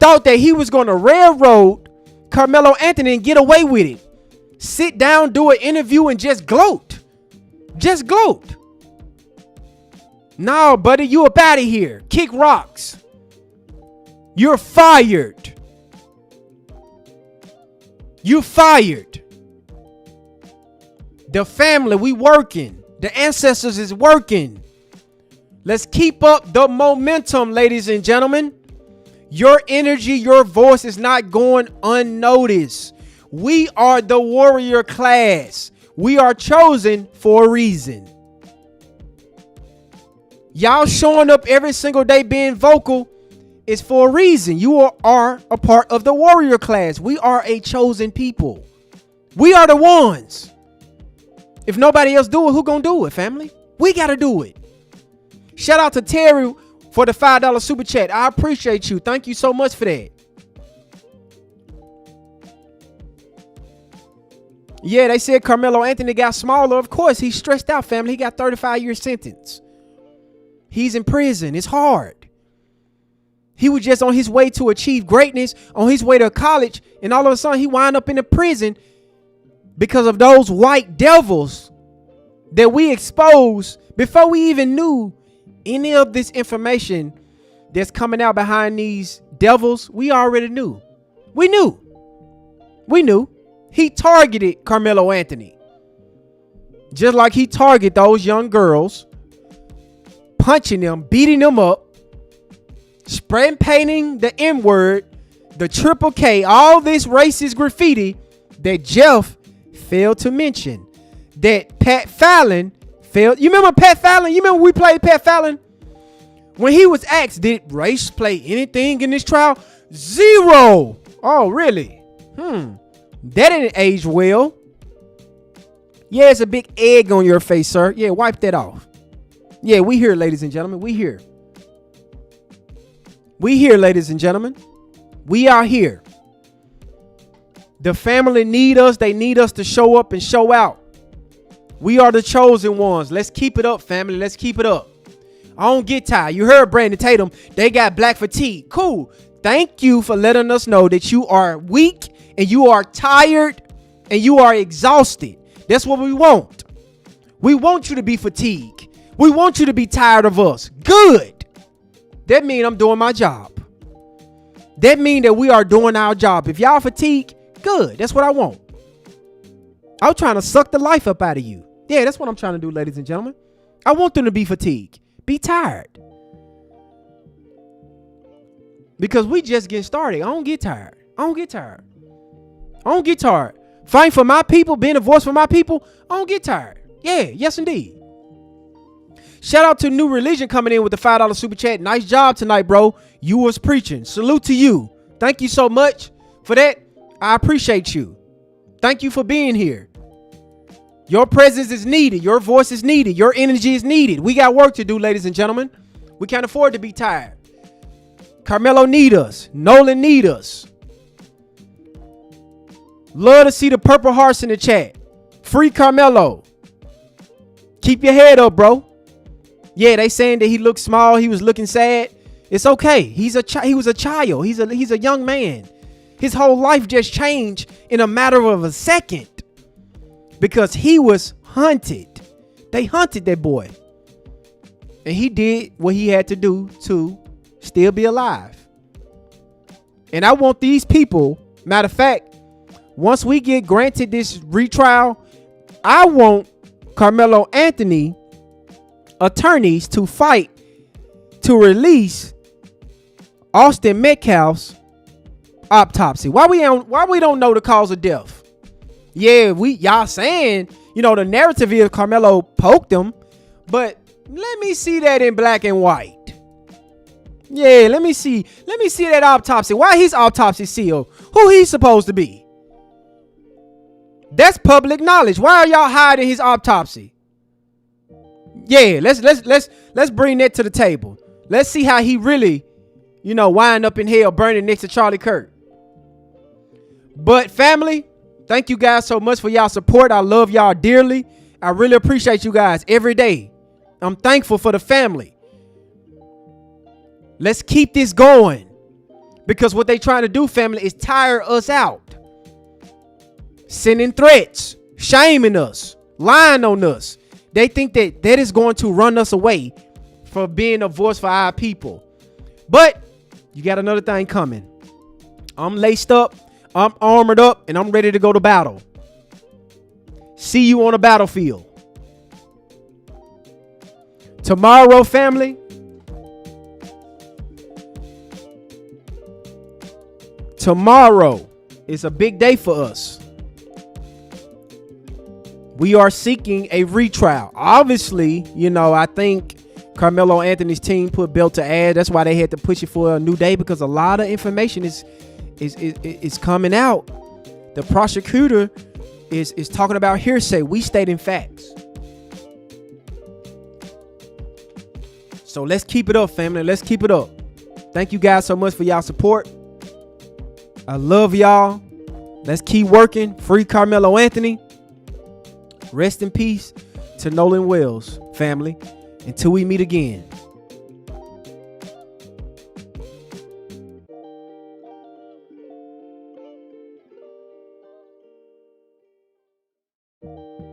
thought that he was going to railroad Carmelo Anthony and get away with it. Sit down, do an interview, and just gloat. Just gloat. No, buddy, you up out of here. Kick rocks. You're fired. You fired. The family, we working. The ancestors is working. Let's keep up the momentum, ladies and gentlemen. Your energy, your voice is not going unnoticed. We are the warrior class. We are chosen for a reason. Y'all showing up every single day being vocal is for a reason. You are a part of the warrior class. We are a chosen people. We are the ones. If nobody else do it, who gonna do it, family? We gotta do it. Shout out to Terry for the $5 super chat. I appreciate you. Thank you so much for that. Yeah, they said Carmelo Anthony got smaller. Of course, he's stressed out, family. He got 35-year sentence. He's in prison. It's hard. He was just on his way to achieve greatness, on his way to college, and all of a sudden he wound up in a prison because of those white devils that we exposed before we even knew any of this information that's coming out behind these devils. We already knew. We knew. He targeted Carmelo Anthony. Just like he targeted those young girls, punching them, beating them up, spray painting the N-word, the triple K, all this racist graffiti that Jeff failed to mention. That Pat Fallon failed. You remember Pat Fallon? You remember we played Pat Fallon? When he was asked, did race play anything in this trial? 0. Oh, really? That didn't age well. Yeah, it's a big egg on your face, sir. Yeah, wipe that off. Yeah, we here, ladies and gentlemen. We here. We here, ladies and gentlemen. We are here. The family need us. They need us to show up and show out. We are the chosen ones. Let's keep it up, family. Let's keep it up. I don't get tired. You heard Brandon Tatum. They got black fatigue. Cool. Thank you for letting us know that you are weak and you are tired and you are exhausted. That's what we want. We want you to be fatigued. We want you to be tired of us. Good. That means I'm doing my job. That means that we are doing our job. If y'all fatigued, good. That's what I want. I'm trying to suck the life up out of you. Yeah, that's what I'm trying to do, ladies and gentlemen. I want them to be fatigued. Be tired. Because we just getting started. I don't get tired. I don't get tired. Fighting for my people, being a voice for my people. I don't get tired. Yeah, yes indeed. Shout out to New Religion coming in with the $5 super chat. Nice job tonight, bro. You was preaching. Salute to you. Thank you so much for that. I appreciate you. Thank you for being here. Your presence is needed. Your voice is needed. Your energy is needed. We got work to do, ladies and gentlemen. We can't afford to be tired. Carmelo need us. Nolan need us. Love to see the purple hearts in the chat. Free Carmelo. Keep your head up, bro. Yeah, they saying that he looked small. He was looking sad. It's okay. He was a child. He's a young man. His whole life just changed in a matter of a second because he was hunted. They hunted that boy. And he did what he had to do to still be alive. And I want these people, matter of fact, once we get granted this retrial, I want Carmelo Anthony attorneys to fight to release Austin Metcalf's autopsy. Why we don't know the cause of death? Yeah, y'all saying, the narrative is Carmelo poked him, but let me see that in black and white. Yeah, let me see that autopsy. Why his autopsy sealed? Who he's supposed to be? That's public knowledge. Why are y'all hiding his autopsy? Yeah, let's bring that to the table. Let's see how he really, wind up in hell burning next to Charlie Kirk. But family, thank you guys so much for y'all support. I love y'all dearly. I really appreciate you guys every day. I'm thankful for the family. Let's keep this going because what they trying to do, family, is tire us out. Sending threats, shaming us, lying on us. They think that is going to run us away from being a voice for our people. But you got another thing coming. I'm laced up, I'm armored up, and I'm ready to go to battle. See you on the battlefield. Tomorrow, family. Tomorrow is a big day for us. We are seeking a retrial. Obviously, I think Carmelo Anthony's team put belt to ass. That's why they had to push it for a new day because a lot of information is coming out. The prosecutor is talking about hearsay. We stating facts. So let's keep it up, family. Let's keep it up. Thank you guys so much for y'all support. I love y'all. Let's keep working. Free Carmelo Anthony. Rest in peace to Nolan Wells, family. Until we meet again. it.